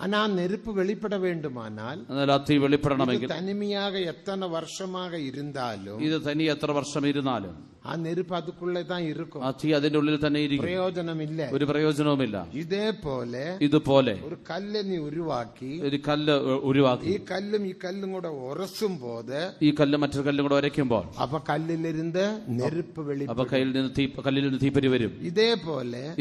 ആ നെരുപ്പ് വെളിപ്പെട വേണ്ടുമാനാൽ, ആ തീ വെളിപ്പെടണമെങ്കിൽ, തനിമയാക എത്ര വർഷமாக ഇരുന്നാലും, ഇത് തനി എത്ര വർഷം ഇരുന്നാലും ആ നെരുപ്പ് അതുക്കുള്ളേ താൻ ഇരിക്കും. ആ തീ അതിന്റെ ഉള്ളിൽ തന്നെ ഇരിക്കും. പ്രയോജനമില്ല, ഒരു പ്രയോജനവുമില്ല. ഇതുപോലെ ഒരു കല്ല് നീ ഉരുവാക്കി, ഒരു കല്ല് ഉരുവാക്കി, ഈ കല്ലും കൂടെ ഉരസുമ്പോൾ, ഈ കല്ല് മറ്റൊരു കല്ലും കൂടെ ഉരയ്ക്കുമ്പോൾ, അപ്പൊ കല്ലിലിരുന്ന് നെരുപ്പ് വെളിപ്പെടും. അപ്പൊ കല്ലിൽ നിന്ന് തീപ്പരി വരും.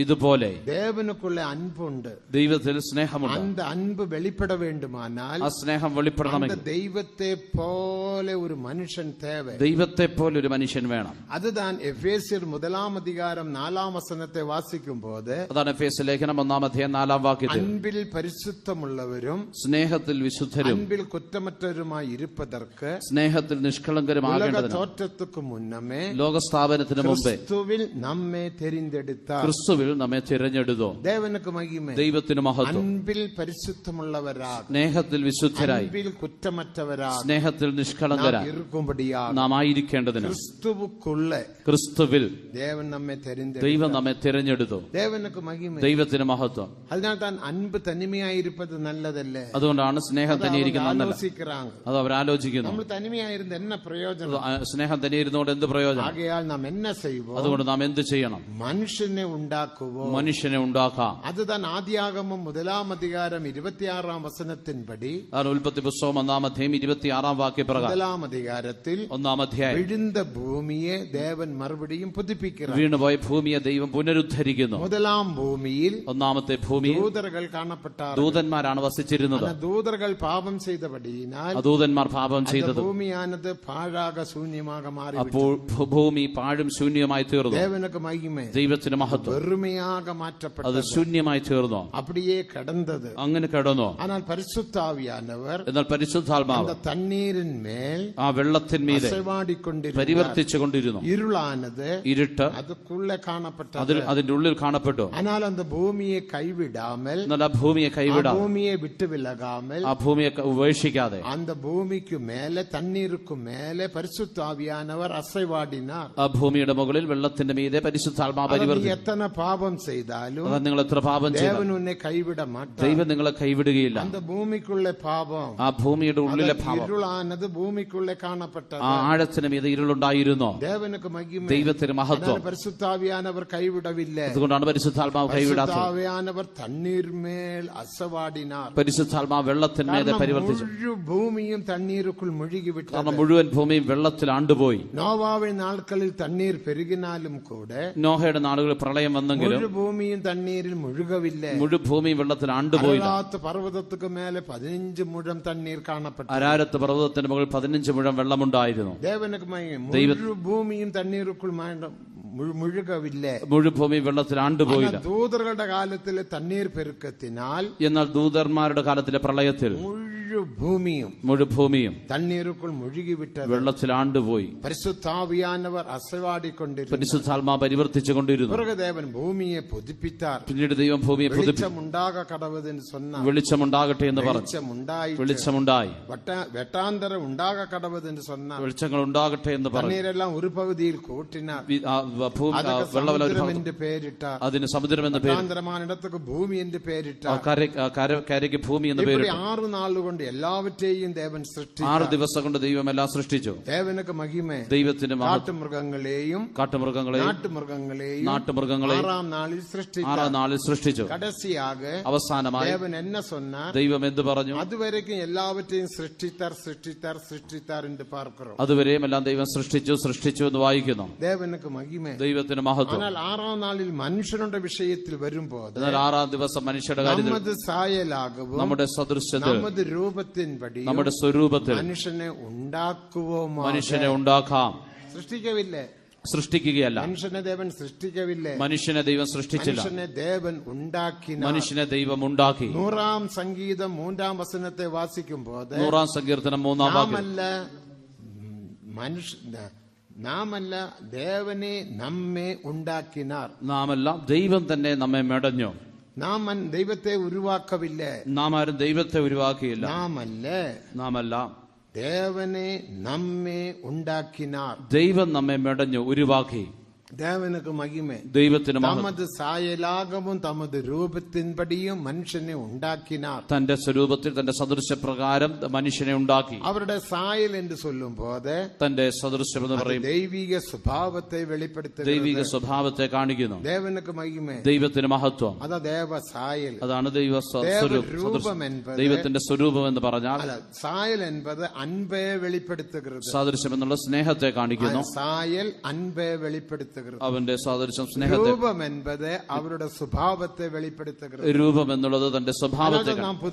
ഇതുപോലെ ദേവനുക്കുള്ള അൻപുണ്ട്, ദൈവത്തിൽ സ്നേഹമുണ്ട്. അൻപ് വെളിപ്പെട വേണ്ടുമാനാൽ, ആ സ്നേഹം വെളിപ്പെടണമെങ്കിൽ ദൈവത്തെ പോലെ ഒരു മനുഷ്യൻ തേവ. ദൈവത്തെ പോലെ ഒരു മനുഷ്യൻ വേണം. അതുതാൻ എഫേസ്യർ 1-ാം അധികാരം 4-ാം വചനത്തെ വാസിക്കുമ്പോൾ, അതാണ് എഫേസ്യ ലേഖനം 1-ാം അധ്യായം 4-ാം വാക്യത്തിൽ, അൻപിൽ പരിശുദ്ധമുള്ളവരും സ്നേഹത്തിൽ വിശുദ്ധരും അൻപിൽ കുറ്റമറ്റവരുമായി ഇരുപ്പതற்கு, സ്നേഹത്തിൽ നിഷ്കളങ്കരുമാകേണ്ടതിന് തോറ്റத்துக்கு മുന്നമേ, ലോകസ്ഥാപനത്തിന് മുമ്പേ ക്രിസ്തുവിൽ നമ്മെ തിരഞ്ഞെടുത്ത, ക്രിസ്തുവിൽ നമ്മെ തിരഞ്ഞെടുത്തു. ദേവനുക്ക് മഹിമ, ദൈവത്തിന് മഹത്വം. അൻപിൽ പരിശുദ്ധമുള്ളവരാ, സ്നേഹത്തിൽ വിശുദ്ധരായി, അൻപിൽ കുറ്റമറ്റവരാ, സ്നേഹത്തിൽ നിഷ്കളങ്കരായി നാം ആയിരിക്കേണ്ടതിന്, ക്രിസ്തുവുക്കുള്ള ക്രിസ്തുവിൽ ദേവൻ നമ്മെ ദൈവം നമ്മെ തിരഞ്ഞെടുത്തു. ദേവനുക്ക് മഹിമ, ദൈവത്തിന് മഹത്വം. അതിനാൽ താൻ അൻപ് തനിമയായിരിപ്പത് നല്ലതല്ലേ. അതുകൊണ്ടാണ് സ്നേഹം തനിയിരിക്കുന്ന അത് അവരാലോചിക്കുന്നു. നമ്മൾ തനിമയായിരുന്ന എന്ന പ്രയോജനം, സ്നേഹം തനിയിരുന്നോണ്ട് എന്ത് പ്രയോജനം. ആകയാൽ നാം എന്നെ ചെയ്യുവോ, അതുകൊണ്ട് നാം എന്ത് ചെയ്യണം. മനുഷ്യനെ ഉണ്ടാക്കുവോ, മനുഷ്യനെ ഉണ്ടാക്കാം. അത് താൻ ആദിയാഗമം 1-ാം അധികാരം 26-ാം വചനത്തിൻപടി, ഉൽപ്പത്തി പുസ്തകം 1-ാം അധ്യായം 26-ാം വാക്യപ്രകാരം 1-ാം അധികാരത്തിൽ 1-ാം അധ്യായം വിഴുந்த ഭൂമിയെ ദേവൻ മറുപടിയും പുതുപ്പിക്കുന്നു. വീണുപോയ ഭൂമിയെ ദൈവം പുനരുദ്ധരിക്കുന്നു. 1-ാം ഭൂമിയിൽ, 1-ാമത്തെ ഭൂമിയിൽ ദൂതர்கள் കാണപ്പെട്ടാർ. ദൂതന്മാരാണ് വസിച്ചിരുന്നത്. ദൂതர்கள் പാപം ചെയ്തപടിയിനാൽ ദൂതന്മാർ പാപം ചെയ്തത് ഭൂമിയാനത് പാഴാക ശൂന്യമാക മാറി. അപ്പോൾ ഭൂമി പാഴും ശൂന്യമായി തീർന്നു. ദേവനുക്ക് മഹിമ, ദൈവത്തിന് മഹത്വം. വെറുമയാക മാറ്റപ്പെട്ടു, അത് ശൂന്യമായി തീർന്നു. അപ്പടിയേ കിടന്നത്, അങ്ങനെ കിടന്നു. എന്നാൽ പരിശുദ്ധാവിയാനവർ, എന്നാൽ പരിശുദ്ധാത്മാവ് തണ്ണീരിന്മേൽ, ആ വെള്ളത്തിന്മീതെ പരിവർത്തിച്ചുകൊണ്ടിരുന്നു. ഇരുളാനത്, ഇരുട്ട് അതുക്കുള്ളെ കാണപ്പെട്ടു, അതിന്റെ ഉള്ളിൽ കാണപ്പെട്ടു. എന്നാൽ അത് ഭൂമിയെ കൈവിടാമൽ, എന്നാൽ ആ ഭൂമിയെ കൈവിടാം, ഭൂമിയെ വിട്ടുവിലകാമൽ, ആ ഭൂമിയെ ഉപേക്ഷിക്കാതെ, அந்த ഭൂമിക്ക് മേലെ തണ്ണീർക്ക് മേലെ പരിശുദ്ധാവിയാനവർ അസൈവാടിനാർ. ആ ഭൂമിയുടെ മുകളിൽ വെള്ളത്തിന്റെ മീതെ പരിശുദ്ധാത്മാവ് പരിവർത്തിച്ചു. എത്ര പാപം ചെയ്താലും നിങ്ങൾ എത്ര പാപം ചെയ്താലും കൈവിട മാട്ടാർ. ദൈവം നിങ്ങളെ കൈവിടുകയില്ല. ഭൂമിക്കുള്ള പാപം, ആ ഭൂമിയുടെ ഉള്ളിലെ പാപം, ഇരുളാനത് ഭൂമിക്കുള്ള കാണപ്പെട്ടത്, ആ ആഴത്തിന് മീതെ ഇരുളുണ്ടായിരുന്നു. ദേവനുക്ക് മഹിമ, ദൈവത്തിന് മഹത്വം. പരിശുദ്ധാവിയാനവർ കൈവിടവില്ല. അതുകൊണ്ടാണ് പരിശുദ്ധാത്മാവ് കൈവിടാത്തത്. പരിശുദ്ധാവിയാനവർ തണ്ണീർമേൽ അസവാടിനാർ. പരിശുദ്ധാത്മാവ് വെള്ളത്തിന്മേലെ പരിവർത്തിച്ചു. ഭൂമിയും തണ്ണീരുക്കുൾ മുഴുകിവിട്ടു. കാരണം മുഴുവൻ ഭൂമിയും വെള്ളത്തിൽ ആണ്ടുപോയി. നോവാവിൻ നാൾക്കളിൽ തണ്ണീർ പെരുകിനാലും കൂടെ, നോഹയുടെ നാളുകളിൽ പ്രളയം വന്നെങ്കിലും ഭൂമിയും തണ്ണീരിൽ മുഴുകവില്ല. മുഴുവൻ ഭൂമിയും വെള്ളത്തിൽ ആണ്ടുപോയി. പർവ്വതത്തുക്ക് മേലെ 15 മുഴം തണ്ണീർ കാണപ്പെട്ടു. അരാരത്ത് പർവ്വതത്തിന്റെ മുകളിൽ 15 മുഴം വെള്ളമുണ്ടായിരുന്നു. ദേവനുക്ക് ഭൂമിയും തണ്ണീരുക്കുൾ മുഴുകവില്ല. മുഴുവൻ ഭൂമി വെള്ളത്തിൽ ആണ്ടുപോയില്ല. ദൂതരുടെ കാലത്തിലെ തണ്ണീർ പെരുക്കത്തിനാൽ, എന്നാൽ ദൂതന്മാരുടെ കാലത്തിലെ പ്രളയത്തിൽ മുഴുഭൂമിയും തണ്ണീരുക്കുൾ മുഴുകിവിട്ട വെള്ളത്തിൽ ആണ്ടുപോയി. പരിശുദ്ധാവിയാനവർ അസവാടിക്കൊണ്ടിരുന്നു. പരിശുദ്ധാത്മാ പരിവർത്തിച്ചുകൊണ്ടിരുന്നു. ദേവൻ ഭൂമിയെ പുതുപ്പിത്താർ. പിന്നീട് ദൈവം ഭൂമിയെ വെളിച്ചമുണ്ടാകട്ടെ എന്ന് പറഞ്ഞു. വെളിച്ചമുണ്ടായി. വെട്ടാന്തരം ഉണ്ടാകടവതെന്ന് சொன்ன വെളിച്ചങ്ങൾ ഉണ്ടാകട്ടെ എന്ന് പറഞ്ഞു. തണ്ണീരെല്ലാം ഒരു പകുതിയിൽ കൂട്ടിനാർ. പേരിട്ടാർ. അതിന് സമുദ്രം എന്ന് പേര്. വെട്ടാന്തരമാനിടത്തേക്ക് ഭൂമി എന്ന് പേരിട്ടാർ. കരയ്ക്ക് ഭൂമി എന്ന് പേര്. 6 നാളുകൊണ്ട് എല്ലാവറ്റെയും ദേവൻ സൃഷ്ടിച്ചു. 6 ദിവസം കൊണ്ട് ദൈവം എല്ലാം സൃഷ്ടിച്ചു. ദേവനുക്ക് മഹിമ, ദൈവത്തിന് കാട്ടുമൃഗങ്ങളെയും നാട്ടുമൃഗങ്ങളെയും 6-ാം നാളിൽ സൃഷ്ടിച്ചു. കടസിയാകെ അവസാനമായി ദേവൻ എന്നെ சொன்னார். ദൈവം എന്ത് പറഞ്ഞു? അതുവരേക്കും എല്ലാവറ്റെയും സൃഷ്ടിത്താർ എന്ന് പാർக்கிறோம். അതുവരെയും എല്ലാം ദൈവം സൃഷ്ടിച്ചു എന്ന് വായിക്കുന്നു. ദേവനുക്ക് മഹിമ, ദൈവത്തിന് മഹത്വം. എന്നാൽ 6-ാം നാളിൽ മനുഷ്യരുടെ വിഷയത്തിൽ വരുമ്പോൾ, എന്നാൽ 6-ാം ദിവസം മനുഷ്യരുടെ കാര്യത്തിൽ നമ്മുടെ സദൃശ്യത്തിൽ നമ്മുടെ സ്വരൂപത്തിൽ മനുഷ്യനെ ഉണ്ടാക്കാം. സൃഷ്ടിക്കുകയല്ല. മനുഷ്യനെ ദേവൻ സൃഷ്ടിക്കവില്ലേ. മനുഷ്യനെ ദൈവം സൃഷ്ടിച്ചില്ല. മനുഷ്യനെ ദൈവം ഉണ്ടാക്കി. 100-ാം സംഗീതം 3-ാം വചനത്തെ വാസിക്കുമ്പോൾ, 100-ാം സങ്കീർത്തനം 3-ാം വാക്യം, നാമല്ല ദേവനെ നമ്മെ ഉണ്ടാക്കിനാർ. നാമല്ല ദൈവം തന്നെ നമ്മെ മെടഞ്ഞു. നാം ദൈവത്തെ ഉരുവാക്കവില്ല. നാം ആരും ദൈവത്തെ ഉരുവാക്കിയില്ല. നാമല്ല ദേവനെ നമ്മെ ഉണ്ടാക്കിനാർ. ദൈവം നമ്മെ മെടഞ്ഞു, ഉരുവാക്കി. ദേവനുക്ക് മഹിമ, ദൈവത്തിന് തമത് സായലാകവും തമത് രൂപത്തിൻപടിയും മനുഷ്യനെ ഉണ്ടാക്കിനാർ. തന്റെ സ്വരൂപത്തിൽ തന്റെ സദൃശ്യപ്രകാരം മനുഷ്യനെ ഉണ്ടാക്കി. അവരുടെ സായൽ എന്ന് ചൊല്ലുമ്പോൾ തന്റെ സദൃശ്യം എന്ന് പറയും ദൈവിക സ്വഭാവത്തെ വെളിപ്പെടുത്തുന്നു, ദൈവിക സ്വഭാവത്തെ കാണിക്കുന്നു. ദേവനുക്ക് മഹിമ, ദൈവത്തിന് മഹത്വം. അതാ ദേവ സായൽ, അതാണ് ദൈവ സ്വരൂപം. ദൈവത്തിന്റെ സ്വരൂപം എന്ന് പറഞ്ഞാൽ സായൽ എന്നത് അൻപേ വെളിപ്പെടുത്തുന്നത്. സാദൃശ്യം എന്നുള്ള സ്നേഹത്തെ കാണിക്കുന്നു. സായൽ അൻപേ വെളിപ്പെടുത്തുന്നത്. അവന്റെ സാദൃശ്യം സ്നേഹത്തെ. രൂപം എന്നത് അവരുടെ സ്വഭാവത്തെ വെളിപ്പെടുത്തുന്നത്. രൂപം എന്നുള്ളത് തന്റെ സ്വഭാവത്തെ.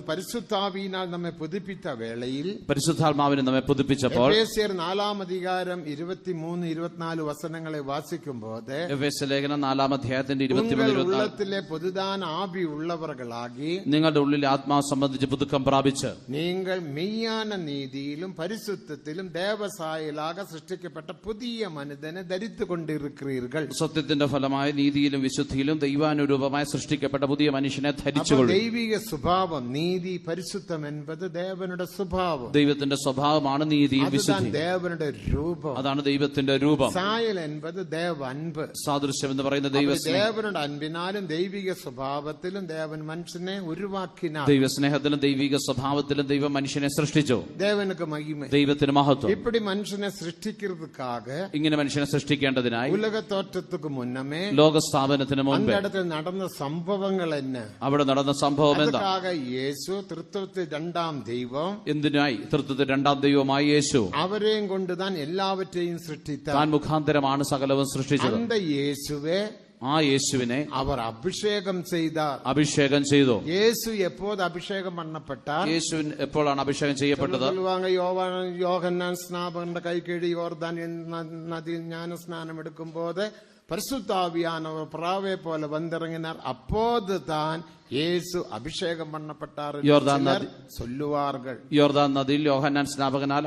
പരിശുദ്ധാവിനാൽ നമ്മെ പുതുപ്പിച്ച വേളയിൽ, പരിശുദ്ധാത്മാവിനെ നമ്മെ പുതുപ്പിച്ചപ്പോൾ, എഫേസ്യർ 4-ാം അധികാരം 23-24 വചനങ്ങളെ വാസിക്കുമ്പോൾ, എഫേസ്യ ലേഖനം 4-ാം അധ്യായത്തിന്റെ 23-24 ഉള്ളത്തിലെ പുതുതാൻ ആവി ഉള്ളവർകളാകി നിങ്ങളുടെ ഉള്ളിലെ ആത്മാവ് സംബന്ധിച്ച് പുതുക്കം പ്രാപിച്ച് നിങ്ങൾ മെയ്யான നീതിയിലും പരിശുദ്ധത്തിലും ദേവസായലാക സൃഷ്ടിക്കപ്പെട്ട പുതിയ മനുഷ്യനെ ധരിത്തുകൊണ്ടിരിക്കുക. கொள்கிறீர்கள். സത്യത്തിന്റെ ഫലമായ നീതിയിലും വിശുദ്ധിയിലും ദൈവാനുരൂപമായി സൃഷ്ടിക്കപ്പെട്ട പുതിയ മനുഷ്യനെ ധരിച്ചുകൊള്ളും. ദൈവിക സ്വഭാവം നീതി പരിശുദ്ധം என்பது தேவனுடைய സ്വഭാവം. ദൈവത്തിന്റെ സ്വഭാവമാണ് നീതിയും വിശുദ്ധിയും. தேவனுடைய രൂപം, അതാണ് ദൈവത്തിന്റെ രൂപം. സായൽ என்பது தேவ അൻപ്, സാദൃശ്യം എന്ന് പറയുന്ന ദൈവസ്നേഹം. தேவனுடைய അൻപിനാലും ദൈവിക സ്വഭാവത്തിലും ദേവൻ മനുഷ്യനെ ഉരുവാക്കിനാർ. ദൈവസ്നേഹത്തിലും ദൈവിക സ്വഭാവത്തിലും ദൈവം മനുഷ്യനെ സൃഷ്ടിച്ചു. ദേവനുക്ക് മഹിമ, ദൈവത്തിന് മഹത്വം. இப்படி മനുഷ്യനെ സൃഷ്ടിக்கிறதுக்காக, ഇങ്ങനെ മനുഷ്യനെ സൃഷ്ടിക്കേണ്ടതിനായി ഉലക തോറ്റத்துக்கு മുന്നമേ, ലോകസ്ഥാപനത്തിന് മുൻപേ അന്നിടത്തിൽ നടന്ന സംഭവങ്ങൾ എന്നെ, അവിടെ നടന്ന സംഭവം എന്താ? യേശു തൃത്വത്തിൽ രണ്ടാം ദൈവം, എന്തിനായി? തൃത്വത്തിൽ രണ്ടാം ദൈവമായ യേശു അവരെയും കൊണ്ടുതാൻ എല്ലാവറ്റെയും സൃഷ്ടിത്താൻ. താൻ മുഖാന്തരമാണ് സകലവും സൃഷ്ടിച്ചത്. അന്ത യേശുവെ, ആ യേശുവിനെ അവർ അഭിഷേകം ചെയ്താർ. അഭിഷേകം ചെയ്തു. യേശു എപ്പോൾ അഭിഷേകം പണ്ണപ്പെട്ടാർ? യേശു എപ്പോഴാണ് അഭിഷേകം ചെയ്യപ്പെട്ടത്? യോഹന്നാൻ സ്നാപകന്റെ കൈകീഴി യോർദാൻ നദിയിൽ ജ്ഞാനസ്നാനം എടുക്കുമ്പോൾ പരിശുദ്ധാവിയാനവർ പ്രാവെ പോലെ വന്നിറങ്ങിനാർ. അപ്പോത് താൻ യേശു അഭിഷേകം പണ്ണപ്പെട്ടാർ ചൊല്ലുവാർകൾ. യോർദാൻ നദിയിൽ യോഹന്നാൻ സ്നാപകനാൽ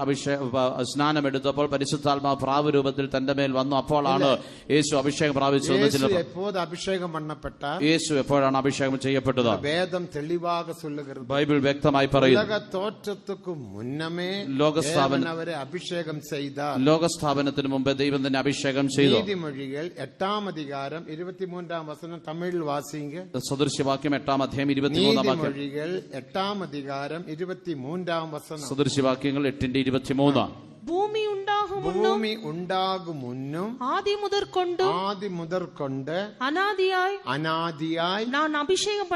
സ്നാനമെടുത്തപ്പോൾ പരിശുദ്ധാത്മാ പ്രാവ് രൂപത്തിൽ തന്റെ മേൽ വന്നു. അപ്പോഴാണ് യേശു അഭിഷേകം പ്രാപിച്ചു. അഭിഷേകം പണ്ണപ്പെട്ടാർ. യേശു എപ്പോഴാണ് അഭിഷേകം ചെയ്യപ്പെട്ടത്? വേദം തെളിവാക ചൊല്ലുகிறது. ബൈബിൾ വ്യക്തമായി പറയുന്നു. തോറ്റത്തുക്ക് മുന്നമേ അവരെ അഭിഷേകം ചെയ്ത. ലോകസ്ഥാപനത്തിന് മുമ്പേ ദൈവം തന്നെ അഭിഷേകം ചെയ്തു. നീതിമൊഴികൾ 8-ാം അധികാരം 23-ാം വചനം തമിഴിൽ വാസിങ്ക. സദൃശ്യവാക്യം 8-ാം അധ്യായം 23-ാം വാക്യം. 8-ാം അധികാരം 23-ാം വചനം. സദൃശ്യവാക്യങ്ങൾ 8-23. ഭൂമി ഉണ്ടാകും മുന്നും ആദി മുതൽ കൊണ്ട് അനാദിയായി ഞാൻ അഭിഷേകം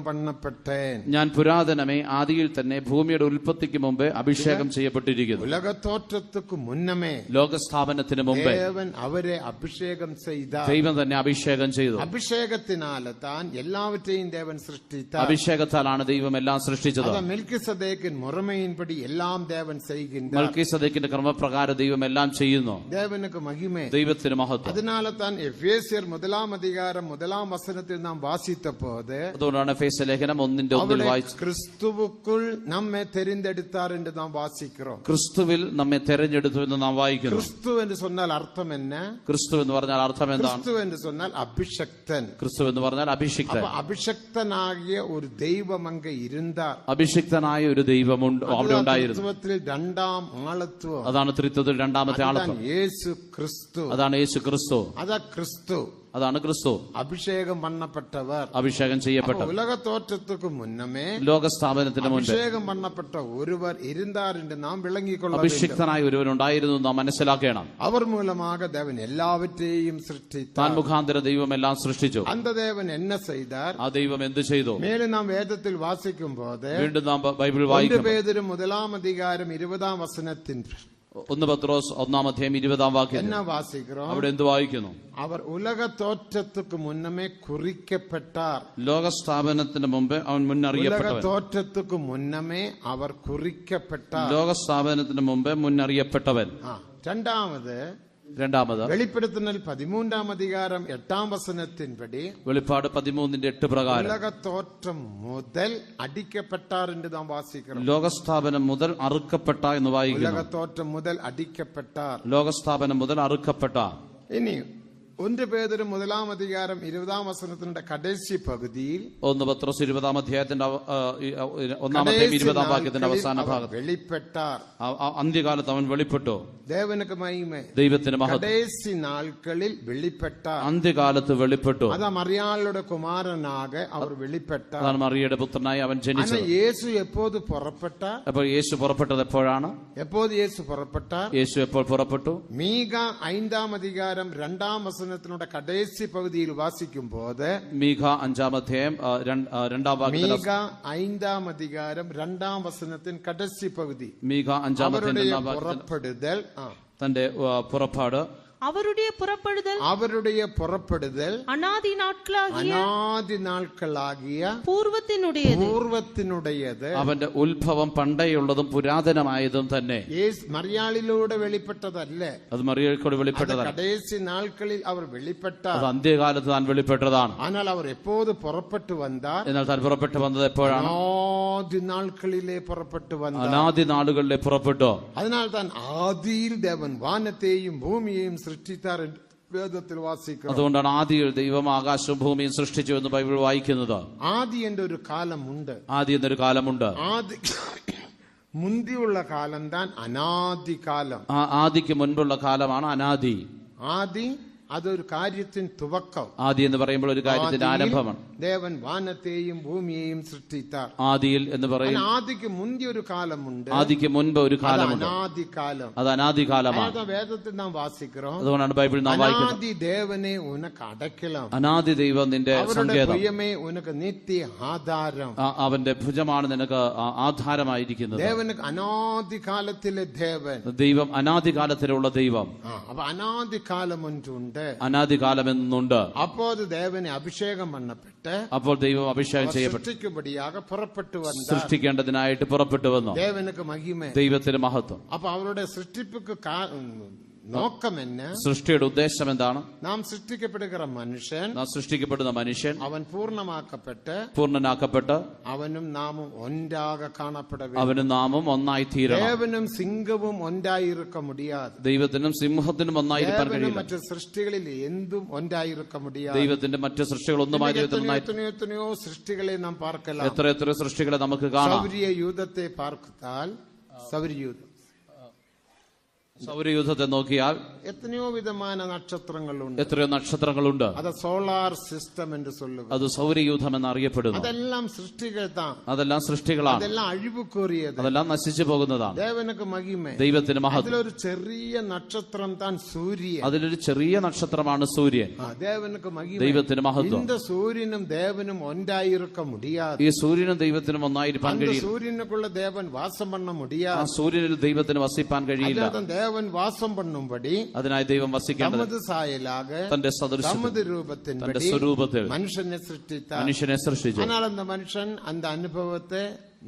പണ്ണപ്പെട്ടേൻ. ഞാൻ പുരാതനമേ ആദിയിൽ തന്നെ ഭൂമിയുടെ ഉൽപ്പത്തിക്ക് മുമ്പേ അഭിഷേകം ചെയ്യപ്പെട്ടിരിക്കുന്നു. ഉലകത്തോറ്റത്തുക്ക് മുന്നമേ, ലോകസ്ഥാപനത്തിന് മുമ്പേ ദേവൻ അവരെ അഭിഷേകം ചെയ്ത. ദൈവം തന്നെ അഭിഷേകം ചെയ്തു. അഭിഷേകത്തിനാല് താൻ എല്ലാവറ്റെയും ദേവൻ സൃഷ്ടിച്ച. അഭിഷേകത്താലാണ് ദൈവം എല്ലാം സൃഷ്ടിച്ചത്. മെൽക്കിസദേക്കിൻ മുറമയിൻപടി എല്ലാം ദേവൻ ചെയ്യുകിன்ற. മെൽക്കിസദേക്കിന്റെ ക്രമപ്രകാരം ദൈവം എല്ലാം ചെയ്യുന്നു. ദേവനുക്ക് മഹിമേ, ദൈവത്തിന് മഹത്വം. അതിനാലെ താൻ എഫേസ്യർ 1-ാം അധികാരം 1-ാം വചനത്തിൽ നാം വാസിത്തപ്പോത്, അതുകൊണ്ടാണ് എഫേസ്യ ലേഖനം 1:1 വായിച്ചു. ക്രിസ്തുവുക്കുൾ നമ്മെ തെരഞ്ഞെടുത്താർ എന്ന് നാം വാസിக்கிறோம். ക്രിസ്തുവിൽ നമ്മെ തെരഞ്ഞെടുത്തു എന്ന് നാം വായിക്കുന്നു. ക്രിസ്തു എന്ന് சொன்னால் അർത്ഥം എന്നാ? ക്രിസ്തു എന്ന് പറഞ്ഞാൽ അർത്ഥം എന്താണ്? ക്രിസ്തു എന്ന് சொன்னால் അഭിഷക്തൻ. ക്രിസ്തു എന്ന് പറഞ്ഞാൽ അഭിഷിക്തൻ. അഭിഷക്തനാകിയ ഒരു ദൈവം അങ്ങ് ഇരുന്താർ. അഭിഷിക്തനായ ഒരു ദൈവം അവിടെ ഉണ്ടായിരുന്നു. രണ്ടാം ആളത്വം, അതാണ് ത്രിത്വത്തിൽ രണ്ടാമത്തെ ആളത്വം. യേശു ക്രിസ്തു, അതാണ് യേശു ക്രിസ്തു. അതാണ് ക്രിസ്തു. അഭിഷേകം പണ്ണപ്പെട്ടവർ, അഭിഷേകം ചെയ്യപ്പെട്ട. ഉലക തോറ്റത്തുക്ക് മുന്നമേ, ലോകസ്ഥാപനത്തിന് മുൻപേ അഭിഷേകം പണ്ണപ്പെട്ട ഒരുവർ ഇരുന്നാറിന്റെ നാം വിളങ്ങിക്കൊള്ളും. അഭിഷിക്തനായ ഒരുവനുണ്ടായിരുന്നു നാം മനസ്സിലാക്കണം. അവർ മൂലമാക ദേവൻ എല്ലാവറ്റെയും സൃഷ്ടിച്ചു. താൻ മുഖാന്തരം ദൈവം എല്ലാം സൃഷ്ടിച്ചു. അന്ത ദേവൻ എന്നെ ചെയ്താർ. ആ ദൈവം എന്ത് ചെയ്തു? മേലെ നാം വേദത്തിൽ വാസിക്കുമ്പോൾ, വീണ്ടും നാം ബൈബിൾ വായിക്കും. 1 പേതുരു 1-ാം അധികാരം 20-ാം വചനത്തിൽ 1 പത്രോസ് 1-ാം അധ്യായം 20-ാം വാക്യം എന്നാ വാസിக்கிறோம்? അവിടെ എന്ത് വായിക്കുന്നു? അവർ ഉലക തോറ്റത്തുക്ക് മുന്നമേ കുറിക്കപ്പെട്ടാർ. ലോകസ്ഥാപനത്തിന് മുമ്പേ അവൻ മുന്നറിയപ്പെട്ടവൻ. തോറ്റത്തുക്ക് മുന്നമേ അവർ കുറിക്കപ്പെട്ടാർ. ലോകസ്ഥാപനത്തിന് മുമ്പേ മുന്നറിയപ്പെട്ടവൻ. രണ്ടാമത് വെളിപ്പെടുത്തൽ 13-ാം അധികാരം 8-ാം വചനത്തിൻപടി, വെളിപ്പാട് 13-8 പ്രകാരം ഉലകത്തോറ്റം മുതൽ അടിക്കപ്പെട്ടാർ എന്ന് നാം വാസിക്കണം. ലോകസ്ഥാപനം മുതൽ അറുക്കപ്പെട്ട എന്ന് വായിക്കുന്നു. ഉലകത്തോറ്റം മുതൽ അടിക്കപ്പെട്ടാർ. ലോകസ്ഥാപനം മുതൽ അറുക്കപ്പെട്ട. ഇനി 1 പേതുരു 1-ാം അധികാരം 20-ാം വചനത്തിന്റെ കടേശി പകുതിയിൽ, 1 പത്രോസ് 20-ാം അധ്യായത്തിന്റെ 1-ാം അധ്യായം 20-ാം വാക്യത്തിന്റെ അവസാന ഭാഗത്ത്, വെളിപ്പെട്ടാർ. അന്ത്യകാലത്ത് അവൻ വെളിപ്പെട്ടു. ദേവനുക്ക് മഹിമേ, ദൈവത്തിന് മഹത്വം. കടേശി നാൾക്കളിൽ വെളിപ്പെട്ടാർ. അന്ത്യകാലത്ത് വെളിപ്പെട്ടു. അതാ മറിയാളുടെ കുമാരനാക അവർ വെളിപ്പെട്ടാർ. അതാണ് മറിയയുടെ പുത്രനായി അവൻ ജനിച്ചത്. യേശു എപ്പോത് പുറപ്പെട്ട? അപ്പോൾ യേശു പുറപ്പെട്ടത് എപ്പോഴാണ്? എപ്പോത് യേശു പുറപ്പെട്ട? യേശു എപ്പോൾ പുറപ്പെട്ടു? മീക 5-ാം അധികാരം 2-ാം വചനത്തിനുടെ കടേശി പകുതിയിൽ വാസിക്കുമ്പോൾ, മീക 5-ാം അധ്യായം 2-ാം വാക്യം, മീക 5-ാം അധികാരം 2-ാം വചനത്തിൻ കടേശി പകുതി, മീക 5-ാം അധ്യായം 2-ാം വാക്യം, പുറപ്പെടുതൽ, തന്റെ പുറപ്പാട്, அவருடைய புறப்படுதல் அநாதி நாட்களாகிய പൂർവത്തിനുടേത്. അവന്റെ ഉത്ഭവം പണ്ടേയുള്ളതും പുരാതനമായതും തന്നെ. മറിയാളിലൂടെ വെളിപ്പെട്ടതല്ലേ, അത് മറിയയോട് വെളിപ്പെട്ടതാണ്. കടേശി നാൾക്കളിൽ അവർ വെളിപ്പെട്ടാർ. അത് അന്ത്യകാലത്ത് താൻ വെളിപ്പെട്ടതാണ്. എന്നാൽ അവർ എപ്പോത് പുറപ്പെട്ടു വന്നാർ? എന്നാൽ താൻ പുറപ്പെട്ടു വന്നത് എപ്പോഴാണ്? അനാദി നാൾകളിലെ പുറപ്പെട്ടു വന്ന, അനാദി നാളുകളിലെ പുറപ്പെട്ടു. അതിനാൽ താൻ ആദിയിൽ ദേവൻ വാനത്തെയും ഭൂമിയെയും സൃഷ്ടിത്താർ വേദത്തിൽ വാസിക്കുന്നു. അതുകൊണ്ടാണ് ആദിയിൽ ദൈവം ആകാശവും ഭൂമിയും സൃഷ്ടിച്ചു എന്ന് ബൈബിൾ വായിക്കുന്നത്. ആദി എന്റെ ഒരു കാലമുണ്ട്. ആദി എന്നൊരു കാലമുണ്ട്. ആദി മുന്തിയുള്ള കാലം താൻ അനാദി കാലം. ആദിക്ക് മുൻപുള്ള കാലമാണ് അനാദി. ആദി അതൊരു കാര്യത്തിന് തുവക്കം. ആദി എന്ന് പറയുമ്പോൾ ഒരു കാര്യത്തിന്റെ ആരംഭമാണ്. ദേവൻ വാനത്തെയും ഭൂമിയെയും സൃഷ്ടിത്താർ. ആദിയിൽ എന്ന് പറയും ആദിക്ക് മുന്തിയ ഒരു കാലമുണ്ട്. ആദിക്ക് മുൻപ് ഒരു കാലമുണ്ട്. അനാദികാലം. അത് അനാദികാലമാണ്. വേദത്തിൽ നാം വാസിக்கிறோம். അതുകൊണ്ടാണ് ബൈബിൾ നാം വായിക്കുന്നത്. അനാദി ദേവനെ ഉനക്ക് അടയ്ക്കലാം. അനാദി ദൈവം നിന്റെ സങ്കേതം. പ്രിയമേ ഉനക്ക് നിത്യ ആധാരം. അവന്റെ ഭുജമാണ് നിനക്ക് ആധാരമായിരിക്കുന്നത്. ദേവന് അനാദികാലത്തിലെ ദേവൻ. ദൈവം അനാദികാലത്തിലുള്ള ദൈവം. അപ്പൊ അനാദികാലം ഒന്നുണ്ട്. അനാദികാലം എന്നുണ്ട്. അപ്പോൾ ദേവനെ അഭിഷേകം പണ്ണപ്പെട്ട് അപ്പോൾ ദൈവം അഭിഷേകം ചെയ്യപ്പെട്ടു സൃഷ്ടിക്കേണ്ടതിനായിട്ട് പുറപ്പെട്ടു വന്നു. ദേവനക്ക് മഹിമ, ദൈവത്തിന് മഹത്വം. അപ്പൊ അവരുടെ സൃഷ്ടിപ്പ് നോക്കമെന്ന്, സൃഷ്ടിയുടെ ഉദ്ദേശം എന്താണ്? നാം സൃഷ്ടിക്കപ്പെടുന്ന മനുഷ്യൻ അവൻ പൂർണ്ണനാക്കപ്പെട്ട് അവനും നാമും ഒന്നാകെ കാണപ്പെടവേ. അവനും നാമും ഒന്നായി തീരണം. ദേവനും സിംഹവും ഒന്നായിരിക്ക മുടിയാതെ. ദൈവത്തിനും സിംഹത്തിനും ഒന്നായിരിക്കാൻ കഴിയില്ല. മറ്റു സൃഷ്ടികളിൽ എന്തും ഒന്നായിരിക്ക മുടിയാതെ. ദൈവത്തിന്റെ മറ്റു സൃഷ്ടികളൊന്നുമായി എത്രയോ സൃഷ്ടികളെ നാം പാർക്കലാം. എത്ര സൃഷ്ടികളെ നമുക്ക് കാണാം. സൗരയൂഥത്തെ പാർത്താൽ സൗരയൂഥത്തെ നോക്കിയാൽ എത്രയോ വിധമായ നക്ഷത്രങ്ങളുണ്ട്. എത്രയോ നക്ഷത്രങ്ങളുണ്ട്. അത് സോളാർ സിസ്റ്റം എന്ന് சொல்லுക. അത് സൗരയൂഥം എന്നറിയപ്പെടുന്നു. അതെല്ലാം സൃഷ്ടികൾ താൻ. അതെല്ലാം സൃഷ്ടികളാണ്. അതെല്ലാം അഴിവ് കൂറിയത്. അതെല്ലാം നശിച്ചു പോകുന്നതാണ്. ദേവനക്ക് മഹിമ, ദൈവത്തിന് മഹത്വം. അതിലൊരു ചെറിയ നക്ഷത്രം താൻ സൂര്യൻ. അതിലൊരു ചെറിയ നക്ഷത്രമാണ് സൂര്യൻ. ദേവനക്ക് മഹിമ, ദൈവത്തിന് മഹത്വം. இந்த സൂര്യനും ദേവനും ഒന്നായിരിക്ക മുടിയാതെ. ഈ സൂര്യനും ദൈവത്തിനും ഒന്നായിരിക്കാൻ കഴിയില്ല. സൂര്യനുക്കുള്ള ദേവൻ വാസം പണ്ണ മുടിയാതെ. ആ സൂര്യനിൽ ദൈവത്തിന് വസിപ്പാൻ കഴിയില്ല. ദേവൻ വാസം പണ്ണുംപടി അതിനായി ദൈവം വസിക്കേണ്ടത് തന്റെ രൂപത്തിൽ തന്റെ സ്വരൂപത്തിൽ മനുഷ്യനെ സൃഷ്ടിച്ചു. എന്നാൽ அந்த മനുഷ്യൻ அந்த അനുഭവത്തെ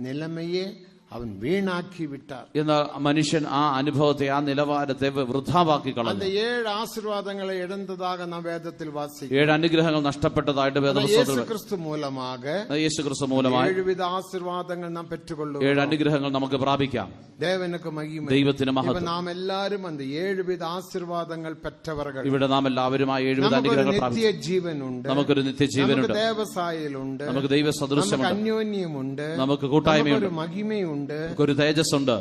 നിലമയെ അവൻ വീണാക്കി വിട്ടാർ. എന്നാൽ മനുഷ്യൻ ആ അനുഭവത്തെ, ആ നിലവാരത്തെ വൃഥാവാക്കി കളഞ്ഞു. 7 ആശീർവാദങ്ങളെ ഇഴந்ததாக നാം വേദത്തിൽ വാസിക്കും. 7 അനുഗ്രഹങ്ങൾ നഷ്ടപ്പെട്ടതായിട്ട് വേദപുസ്തകത്തിൽ യേശുക്രിസ്തു മൂലമായി 7 വിധ ആശീർവാദങ്ങൾ നാം പെറ്റുകൊള്ളും. 7 അനുഗ്രഹങ്ങൾ നമുക്ക് പ്രാപിക്കാം. ദേവനക്ക് മഹിമ, ദൈവത്തിന് മഹത്വം. നാം എല്ലാവരും அந்த 7 വിധ ആശീർവാദങ്ങൾ പെറ്റവர்கள். ഇവിടെ നാം എല്ലാവരും ആ 7 വിധ അനുഗ്രഹങ്ങൾ പ്രാപിച്ചു. നിത്യജീവനുണ്ട്. നമുക്കൊരു നിത്യജീവനുണ്ട്. നമുക്ക് ദേവസായലുണ്ട്. നമുക്ക് ദൈവസദൃശ്യമുണ്ട്. അന്യോന്യമുണ്ട്. നമുക്ക് കൂട്ടായ്മയുണ്ട്. മഹിമയുണ്ട്. നമുക്കൊരു തേജസ്സുണ്ട്.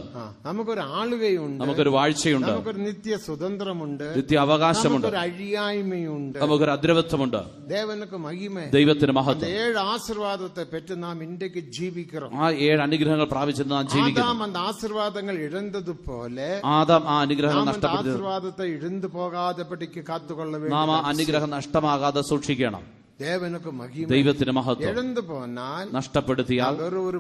നമുക്കൊരു ആളുകയുണ്ട്. നമുക്കൊരു വാഴ്ചയുണ്ട്. നമുക്കൊരു നിത്യ സ്വതന്ത്രമുണ്ട്. നിത്യ അവകാശമുണ്ട്. നമുക്കൊരു അഴിയായ്മയുണ്ട്. നമുക്കൊരു അദ്രവത്വമുണ്ട്. ദേവനക്ക് മഹിമ, ദൈവത്തിന് മഹത്വം. 7 ആശീർവാദത്തെ പെറ്റ് നാം ഇൻഡേക്ക് ജീവിക്കണം. ആ 7 അനുഗ്രഹങ്ങൾ പ്രാപിച്ചിട്ട് നാം ജീവിക്കണം. ആദാം அந்த ആശീർവാദങ്ങൾ ഇഴந்தതുപോലെ ആദാം ആ അനുഗ്രഹം നഷ്ടപ്പെട്ടു. ആശീർവാദത്തെ ഇഴந்து പോകാതെ പഠിക്ക് കാത്തുകൊള്ളവേ. നാം ആ അനുഗ്രഹം നഷ്ടമാകാതെ സൂക്ഷിക്കണം. ദേവനക്ക് മഹിമ, ദൈവത്തിന് മഹത്വം. ഇഴந்து പോന്നാൽ, നഷ്ടപ്പെടുത്തിയാൽ ഒരു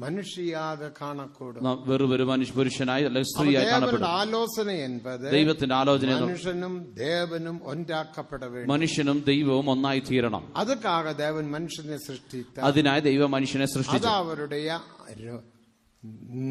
മനുഷ്യയാക കാണക്കൂടും. വെറും പുരുഷനായി അല്ലെങ്കിൽ സ്ത്രീയായി കാണപ്പെടും. ആലോചന എന്നത് ദൈവത്തിന്റെ ആലോചന മനുഷ്യനും ദേവനും ഒന്നാക്കപ്പെട വേണം. മനുഷ്യനും ദൈവവും ഒന്നായി തീരണം. അതുക്കാக ദേവൻ മനുഷ്യനെ സൃഷ്ടിച്ചു. അതിനായി ദൈവം മനുഷ്യനെ സൃഷ്ടിച്ചു. അത് അവരുടെ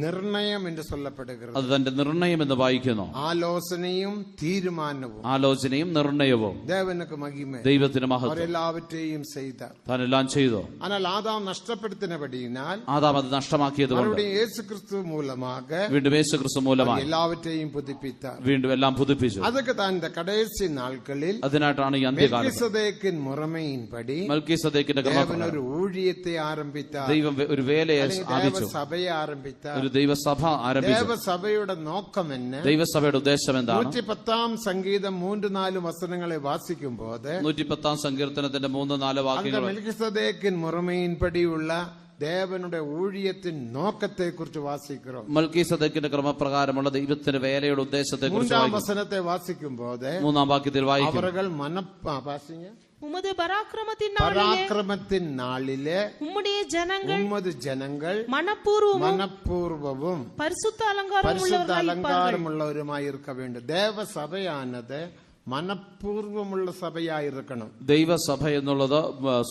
നിർണയം എന്ന് சொல்லப்படுகிறது. അത് തന്റെ നിർണയം എന്ന് വായിക്കുന്നു. ആലോചനയും തീരുമാനവും. ആലോചനയും നിർണയവും. ദേവനക്ക് മഹിമ, ദൈവത്തിന് മഹത്വം. അവരെല്ലാവറ്റെയും ചെയ്താർ. താനെല്ലാം ചെയ്തു. എന്നാൽ ആദാം നഷ്ടപ്പെടുത്തിനപടിയാൽ, ആദാം അത് നഷ്ടമാക്കിയതുകൊണ്ട് യേശുക്രിസ്തു മൂലமாக വീണ്ടും യേശുക്രിസ്തു മൂലമായി എല്ലാവറ്റെയും പുതുപ്പിത്താർ. വീണ്ടും എല്ലാം പുതുപ്പിച്ചു. അതൊക്കെ താൻ കടേസി നാൾകളിൽ, അതിനായിട്ടാണ് ഈ അന്ത്യകാലം മെൽക്കിസദേക്കിൻ മുറമയിൻപടി മൽക്കീസദേക്കിന്റെ ദേവൻ ഒരു ഊഴിയത്തെ ആരംഭിത്താർ. ദൈവം ഒരു വേലയെ സ്ഥാപിച്ചു. സഭയെ ആരംഭിത്താർ. ഒരു ദൈവസഭ ആരംഭിച്ചു. ദേവസഭയുടെ നോക്കമെന്ന്, ദൈവസഭയുടെ ഉദ്ദേശം എന്താണ്? 110 സംഗീതം 3-4 വസനങ്ങളെ വാസിക്കുമ്പോൾ 110 സങ്കീർത്തനത്തിന്റെ 3-4 വാക്യങ്ങൾ മെൽക്കിസദേക്കിൻ മുറമയിൻപടിയുള്ള ദേവനുടെ ഊഴിയത്തിൻ നോക്കത്തെ കുറിച്ച് വാസിக்கிறோம். മൽക്കീസദേക്കിന്റെ ക്രമപ്രകാരമുള്ള ദൈവത്തിന്റെ വേലയുടെ ഉദ്ദേശത്തെ കുറിച്ച് 3-ാം വസനത്തെ വാസിക്കുമ്പോൾ 3-ാം വാക്യത്തിൽ വായിക്കും. അവர்கள் உமது பராக்கிரமத்தின் நாளிலே உம்முடைய ஜனங்கள் மனப்பூர்வமும் பரிசுத்த அலங்காரமுள்ளவருமாய் இருக்க வேண்டும். தேவ சபையானது മനഃപൂർവ്വമുള്ള സഭയായിരിക്കണം. ദൈവസഭ എന്നുള്ളത്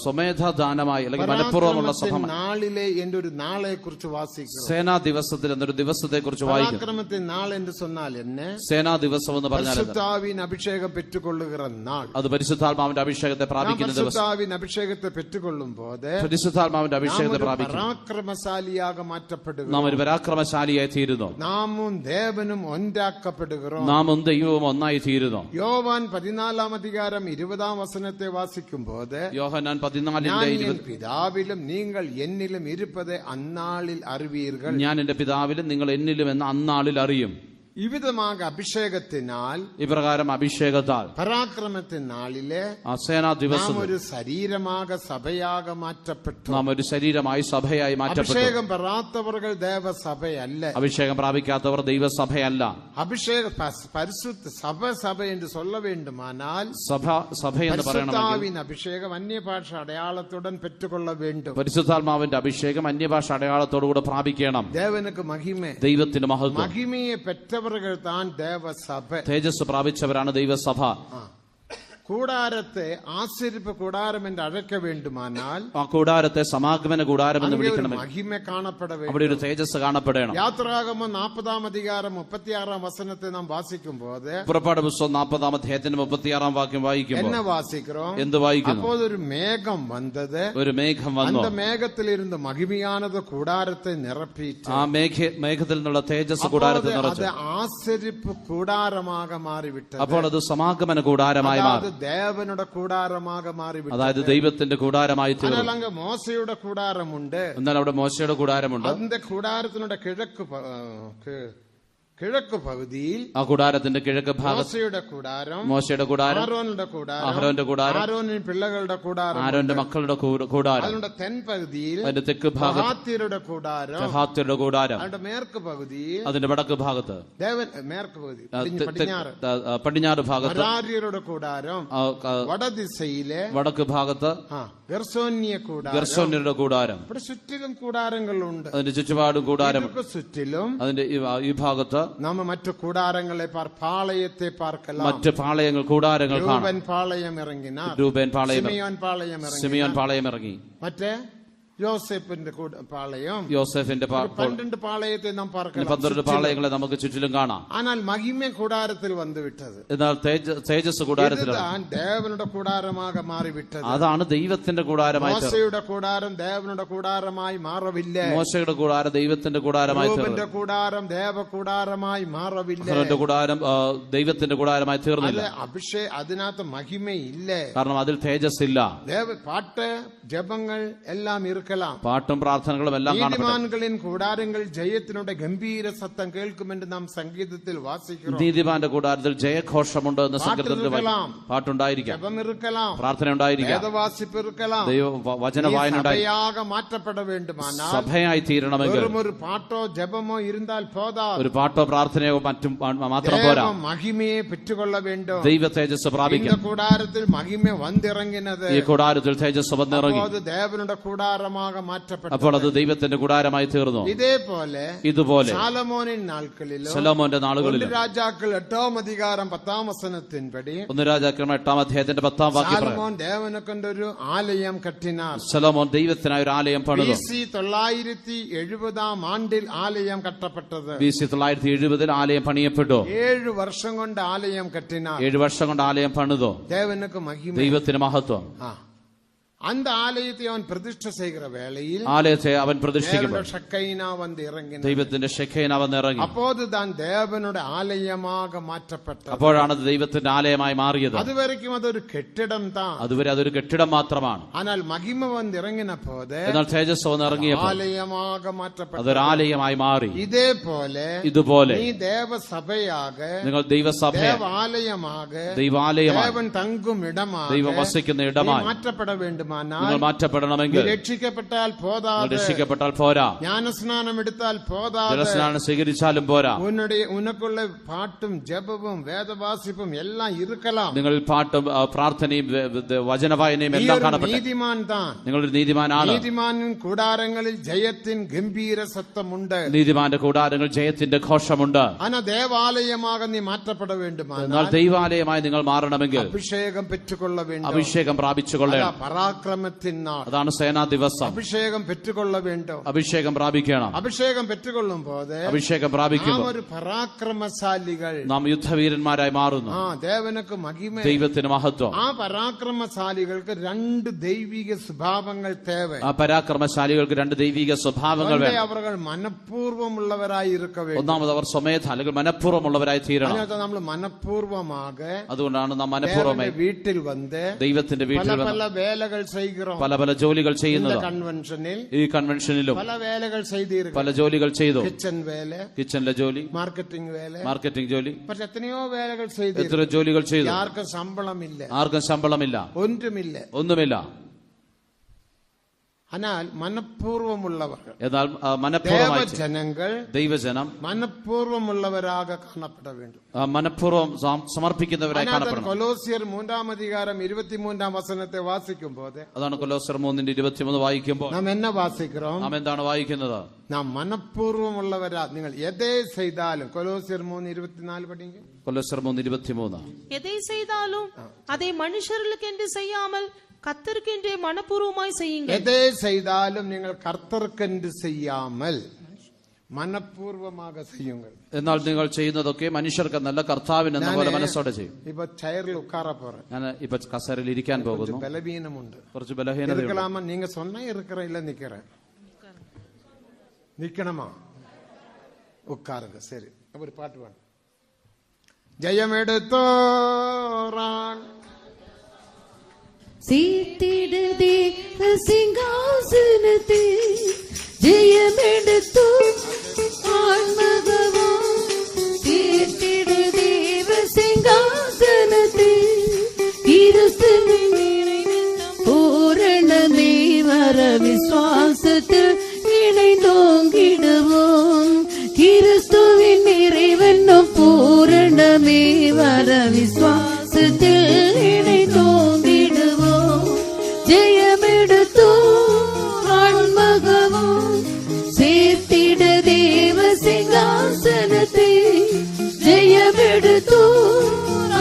സ്വമേധാദാനമായി അല്ലെങ്കിൽ മനഃപൂർവ്വമുള്ള സഭ. നാളിലെ എന്റെ ഒരു നാളെ കുറിച്ച് വാസിക്കുന്നു. സേനാ ദിവസത്തിൽ എന്നൊരു ദിവസത്തെ കുറിച്ച് വായിക്കുന്നു. പരാക്രമത്തിൻ നാൾ എന്ന് சொன்னால் என்ன? സേനാ ദിവസം എന്ന് പറഞ്ഞാൽ പരിശുദ്ധാവിൻ അഭിഷേകം പെറ്റുകൊള്ളുകിற നാൾ. അത് പരിശുദ്ധാത്മാവിന്റെ അഭിഷേകത്തെ പ്രാപിക്കുന്ന ദിവസം. പരിശുദ്ധാവിൻ അഭിഷേകത്തെ പെറ്റുകൊള്ളുമ്പോൾ പരിശുദ്ധാത്മാവിന്റെ അഭിഷേകത്തെ പ്രാപിക്കുന്നു. പരാക്രമശാലിയാക മാറ്റപ്പെടുക. നാം ഒരു പരാക്രമശാലിയായി തീരുന്നു. നാമും ദേവനും ഒന്നാക്കപ്പെടുகிறோம். നാമും ദൈവവും ഒന്നായി തീരുന്നു. യോവാൻ 14:20 വാസിക്കുമ്പോൾ യോഹന്നാൻ 14:20 പിതാവിലും നിങ്ങൾ എന്നിലും ഇരുപ്പത് അന്നാളിൽ അറിവീர்கள். ഞാൻ എന്റെ പിതാവിലും നിങ്ങൾ എന്നിലും എന്ന അന്നാളിൽ അറിയും. ഇവിധமாக അഭിഷേകത്തിനാൽ, ഇപ്രകാരം അഭിഷേകത്താൽ പരാക്രമത്തിൻ നാളിലെ സേനാ ദിവസം ഒരു ശരീരമാക സഭയാക മാറ്റപ്പെട്ടു. നാം ഒരു ശരീരമായി സഭയായി മാറ്റപ്പെട്ടു. അഭിഷേകം പെറാത്തവർ ദേവസഭയല്ല. അഭിഷേകം പ്രാപിക്കാത്തവർ ദൈവസഭയല്ല. അഭിഷേക പരിശുദ്ധ സഭ എന്ന് சொல்ல വേണ്ടുമാനാൽ സഭ എന്ന് പറയണമെങ്കിൽ അഭിഷേകം അന്യഭാഷ അടയാളത്തുടൻ പെറ്റുകൊള്ള വേണ്ടും. പരിശുദ്ധാത്മാവിന്റെ അഭിഷേകം അന്യഭാഷ അടയാളത്തോടുകൂടെ പ്രാപിക്കണം. ദേവനുക്ക് മഹിമ, ദൈവത്തിന് മഹത്വം. മഹിമയെ പെറ്റവർ താൻ ദേവസഭ. തേജസ് പ്രാപിച്ചവരാണ് ദൈവസഭ. കൂടാരത്തെ ആശീർപ്പ് കൂടാരം എന്ന് അഴക്ക വേണ്ടുമാനാൽ ആ കൂടാരത്തെ സമാഗമന കൂടാരം എന്ന് വിളിക്കണം. മഹിമ കാണപ്പെട വേണം. അവിടെ ഒരു തേജസ് കാണപ്പെടണം. യാത്രാഗമം 40:36 നാം വാസിക്കുമ്പോൾ പുറപ്പാട് പുസ്തകം 40:36 വാക്യം വായിക്കുമ്പോൾ എന്നെ വാസിக்கிறோம். എന്ത് വായിക്കുന്നു? അപ്പോൾ ഒരു മേഘം വന്നത്, ഒരു മേഘം വന്നു. அந்த മേഘത്തിലിരുന്ന് മഹിമയാനത് കൂടാരത്തെ നിറപ്പിച്ചു. ആ മേഘത്തിൽ നിന്നുള്ള തേജസ് കൂടാരത്തെ നിറച്ചു. അത് ആശീർപ്പ് കൂടാരமாக മാറിവിട്ടു. അപ്പോൾ അത് സമാഗമന കൂടാരമായി മാറി. ദേവനുടെ കൂടാരமாக മാറിവിട്ടു. അതായത് ദൈവത്തിന്റെ കൂടാരമായി തീർന്നു. അങ്ങ് മോശയുടെ കൂടാരമുണ്ട്. എന്നാൽ അവിടെ മോശയുടെ കൂടാരമുണ്ട്. അതിന്റെ കൂടാരത്തിനുടെ കിഴക്ക് പകുതിയിൽ, ആ കൂടാരത്തിന്റെ കിഴക്ക് ഭാഗത്ത് മോശയുടെ കൂടാരം, അഹരോന്റെ കൂടാരം, ആരോനിൻ പിള്ളകളുടെ കൂടാരം, ആരോന്റെ മക്കളുടെ കൂടാരം, അതിന്റെ തെൻപകുതിയിൽ അതിന്റെ തെക്ക് ഭാഗത്ത് കഹാത്യരുടെ കൂടാരം, അതിന്റെ മേற்கு പകുതിയിൽ, അതിന്റെ വടക്ക് ഭാഗത്ത് മേற்கு പകുതി പടിഞ്ഞാറ് ഭാഗത്ത് മെരാര്യരുടെ കൂടാരം, വടദിശയിലെ വടക്ക് ഭാഗത്ത് ഗെർശോന്യരുടെ കൂടാരം. ഇവിടെ ചുറ്റിലും കൂടാരങ്ങളുണ്ട്. അതിന്റെ ചുറ്റുപാടും കൂടാരം. ചുറ്റിലും അതിന്റെ ഈ ഭാഗത്ത് നാം മറ്റു കൂടാരങ്ങളെ പാളയത്തെ പാർക്കലാം. മറ്റ് പാളയങ്ങൾ കൂടാരങ്ങൾ കാണാം. രൂപൻ പാളയം ഇറങ്ങിനാർ, രൂപൻ പാളയം, സിമിയോൻ പാളയം ഇറങ്ങി, മറ്റേ യോസേഫിന്റെ പാളയം, യോസേഫിന്റെ 12 പാളയത്തെ നാം പാർக்கலாம். 12 പാളയങ്ങളെ നമുക്ക് ചുറ്റിലും കാണാം. ஆனால் മഹിമ കൂടാരത്തിൽ വന്നു വിട്ടത്. എന്നാൽ തേജസ് കൂടാരത്തിലാണ്. ദേവനുടെ കൂടാരமாக മാറിവിട്ടത്. അതാണ് ദൈവത്തിന്റെ കൂടാരമായി. മോശയുടെ കൂടാരം ദേവനുടെ കൂടാരമായി മാറവില്ല. മോശയുടെ കൂടാരം ദൈവത്തിന്റെ കൂടാരമായി. രൂപന്റെ കൂടാരം ദേവ കൂടാരമായി മാറവില്ല. അഹരോന്റെ കൂടാരം ദൈവത്തിന്റെ കൂടാരമായി തീർന്നില്ല. അതിനകത്ത് മഹിമയില്ല. കാരണം അതിൽ തേജസ് ഇല്ല. പാട്ട് ജപങ്ങൾ എല്ലാം പാട്ടും പ്രാർത്ഥനകളും എല്ലാം നീതിമാൻകളിൻ കൂടാരങ്ങൾ ജയത്തിനുടെ ഗംഭീര സത്തം കേൾക്കുമെന്ന് നാം സംഗീതത്തിൽ വാസിക്കുന്നു. നീതിമാന്റെ കൂടാരത്തിൽ ജയഘോഷമുണ്ട് എന്ന് സംഗീതത്തിൽ പാട്ടുണ്ടായിരിക്കാം, പ്രാർത്ഥന ഉണ്ടായിരിക്കാം, വചന വായന മാറ്റപ്പെട വേണ്ടുമാനാൽ സഭയായി തീരണമെങ്കിൽ ഒരു പാട്ടോ ജപമോ ഇരുന്നാൽ പോതാ. ഒരു പാട്ടോ പ്രാർത്ഥനയോ മറ്റും മാത്രം പോരാ. മഹിമയെ പെറ്റുകൊള്ള വേണ്ടും. ദൈവ തേജസ് പ്രാപിക്കും. കൂടാരത്തിൽ മഹിമ വന്നിറങ്ങിനത്. ഈ കൂടാരത്തിൽ തേജസ് വന്നിറങ്ങി. ദേവനുടെ കൂടാരமாக മാറ്റപ്പെട്ടു. അപ്പോൾ അത് ദൈവത്തിന്റെ കൂടാരമായി തീർന്നു. ഇതുപോലെ ശലോമോന്റെ നാളുകളിൽ രാജാക്കൾ 8-ാം അധികാരം 10-ാം വചനത്തിൻപടി 1 രാജാക്കന്മാർ 8-ാം അധ്യായത്തിന്റെ 10-ാം വാക്യം ശലോമോൻ ദേവനെ കൊണ്ടൊരു ആലയം കെട്ടിനാർ. ശലോമോൻ ദൈവത്തിനായി ഒരു ആലയം പണിതു. BC 970-ാം ആണ്ടിൽ ആലയം കെട്ടപ്പെട്ടത്. BC 970-ൽ ആലയം പണിയപ്പെട്ടു. 7 വർഷം കൊണ്ട് ആലയം കെട്ടിനാർ. 7 വർഷം കൊണ്ട് ആലയം പണിതു. ദേവനുക്ക് മഹിമ, ദൈവത്തിന് മഹത്വം. அந்த ஆலயத்தை அவன் பிரதிஷ்டை செய்கிற வேளையில் ആലയത്തെ അവൻ പ്രതിഷ്ഠിക്കുമ്പോൾ ഷക്കൈന വന്ന് ഇറങ്ങി, ദൈവത്തിന്റെ ഷെഖൈന വന്ന് ഇറങ്ങി. அப்போதுதான் தேவனுடைய ஆலயமாக மாற்றப்பட்டது. അപ്പോഴാണ് ദൈവത്തിന്റെ ആലയമായി മാറിയത്. അതുവരെയും അതൊരു കെട്ടിടം தான். അതുവരെ അതൊരു കെട്ടിടം മാത്രമാണ്. ஆனால் മഹിമ വന്ന് ഇറങ്ങിനപ്പോൾ എന്നാൽ തേജസ് വന്ന് ഇറങ്ങിയപ്പോൾ ആലയமாக മാറ്റപ്പെട്ടു. അതൊരു ആലയമായി മാറി. ഇതുപോലെ നീ ദേവസഭയാക, നിങ്ങൾ ദൈവസഭയാക, ദേവാലയமாக, ദൈവാലയമായി, ദേവൻ തങ്കും ഇടமாக, ദൈവം വസിക്കുന്ന ഇടമായി മാറ്റപ്പെട വേണ്ടും. വേണ്ടുമാനാൽ മാറ്റപ്പെടണമെങ്കിൽ രക്ഷിക്കപ്പെട്ടാൽ പോരാ, ജ്ഞാനസ്നാനം എടുത്താൽ പോരാ, ജലസ്നാനം സ്വീകരിച്ചാലും പോരാ. ഉനക്കുള്ള പാട്ടും ജപവും വേദവാസിപ്പും എല്ലാം ഇരിക്കലാം. നിങ്ങൾ പാട്ടും പ്രാർത്ഥനയും വചനവായനയും എല്ലാം കാണപ്പെട്ടു. നീതിമാൻ താൻ, നിങ്ങളൊരു നീതിമാനാണ്. നീതിമാനിൻ കൂടാരങ്ങളിൽ ജയത്തിൻ ഗംഭീര സത്തമുണ്ട്. നീതിമാന്റെ കൂടാരങ്ങൾ ജയത്തിന്റെ ഘോഷമുണ്ട്. ദേവാലയമാക നീ മാറ്റപ്പെട വേണ്ടുമാണ്. എന്നാൽ ദൈവാലയമായി നിങ്ങൾ മാറണമെങ്കിൽ അഭിഷേകം പെറ്റുകൊള്ള വേണ്ട, അഭിഷേകം പ്രാപിച്ചുകൊള്ളണം. പരാക്രമത്തിൻ നാൾ, അതാണ് സേനാ ദിവസം. അഭിഷേകം പെറ്റുകൊള്ള വേണ്ടോ, അഭിഷേകം പ്രാപിക്കണം. അഭിഷേകം പെറ്റുകൊള്ളും പോലെ അഭിഷേകം പ്രാപിക്കുമ്പോൾ ഒരു പരാക്രമശാലികൾ, നാം യുദ്ധവീരന്മാരായി മാറുന്നു. ദേവനക്ക് മഹിമ, ദൈവത്തിന് മഹത്വം. ആ പരാക്രമശാലികൾക്ക് രണ്ട് ദൈവിക സ്വഭാവങ്ങൾ തേവ. ആ പരാക്രമശാലികൾക്ക് രണ്ട് ദൈവിക സ്വഭാവങ്ങൾ വേണം. അവർ മനഃപൂർവ്വമുള്ളവരായി ഇരിക്ക വേണം. ഒന്നാമത് അവർ സ്വമേധ അല്ലെങ്കിൽ മനഃപൂർവ്വമുള്ളവരായി തീരണം. നമ്മൾ മനഃപൂർവ്വമാക, അതുകൊണ്ടാണ് നാം മനഃപൂർവ്വമായി വീട്ടിൽ വന്ന് ദൈവത്തിന്റെ വീട്ടിൽ പല വേലകൾ ചെയ്യുകയും പല ജോലികൾ ചെയ്യുന്നത്. ഈ കൺവെൻഷനിലും പല വേലകൾ ചെയ്തിരിക്കും, പല ജോലികൾ ചെയ്തു. കിച്ചണിലെ ജോലി, മാർക്കറ്റിംഗ് ജോലി, എത്രയോ വേലകൾ ചെയ്തു. എത്ര ജോലികൾ ചെയ്തു. ആർക്കും ശമ്പളമില്ല, ഒന്നുമില്ല. എന്നാൽ മനഃപൂർവ്വമുള്ളവർ, എന്നാൽ ജനങ്ങൾ, ദൈവജനം മനഃപൂർവ്വമുള്ളവരാക കാണപ്പെട വേണ്ടും. മനഃപൂർവ്വം സമർപ്പിക്കുന്നവരായി കാണപ്പെടണം. കൊലോസ്യർ 3:23 വാസിക്കുമ്പോൾ, അതാണ് കൊലോസ്യർ 3:23 വായിക്കുമ്പോൾ നാം എന്നെ വാസിக்கிறோம், നാം എന്താണ് വായിക്കുന്നത്? നാം മനഃപൂർവ്വമുള്ളവരാ. നിങ്ങൾ എതേ ചെയ്താലും, കൊലോസ്യർ 3:24 പഠിക്കും. കൊലോസ്യർ 3:23 எதை செய்தாலும் அதை மனுஷர்களுக்கென்று செய்யாமல் கர்த்தருக்கென்றே மனப்பூர்வமாய் செய்யுங்கள். எதை செய்தாலும் நீங்கள் கர்த்தருக்கென்று செய்யாமல் മനഃപൂർവ്വமாக ചെയ്യുങ്ങൾ. എന്നാൽ നിങ്ങൾ ചെയ്യുന്നതൊക്കെ മനുഷ്യർക്കെന്നല്ല കർത്താവിനെന്ന പോലെ മനസ്സോടെ ചെയ്യും. ഇപ്പൊ ചെയറിൽ ഉക്കാറ പോറേൻ, ഞാൻ ഇപ്പൊ കസേരയിൽ ഇരിക്കാൻ പോകുന്നു. ബലഹീനമുണ്ട്, കുറച്ച് ബലഹീനത. நீங்க சொன்னா இருக்கிறேன், இல்ல நிக்கிறேன், நிக்கணுமா? உட்காருங்க. சரி, ஒரு பாட்டு வேணும். ஜெயமெடுத்தோரான் சீர்த்திடுதே சிங்காசனத்தில், ஜெயமெடுத்தோ ஆன்மகவா. சீர்த்திடுதே சிங்காசனத்தில், கிறிஸ்துவின் பூரணமே வர விசுவாசத்தில் இணைந்தோங்கிடுவோம். கிறிஸ்துவின் நிறைவென்னும் பூரணமே வர விசுவாசத்தில் இணைந்தோங்கிடுவோம். ஜெயமெடுத்தோ ஆன்மகவா. சேர்த்திட தேவ சிங்காசனத்தை, ஜெயமெடுத்தோ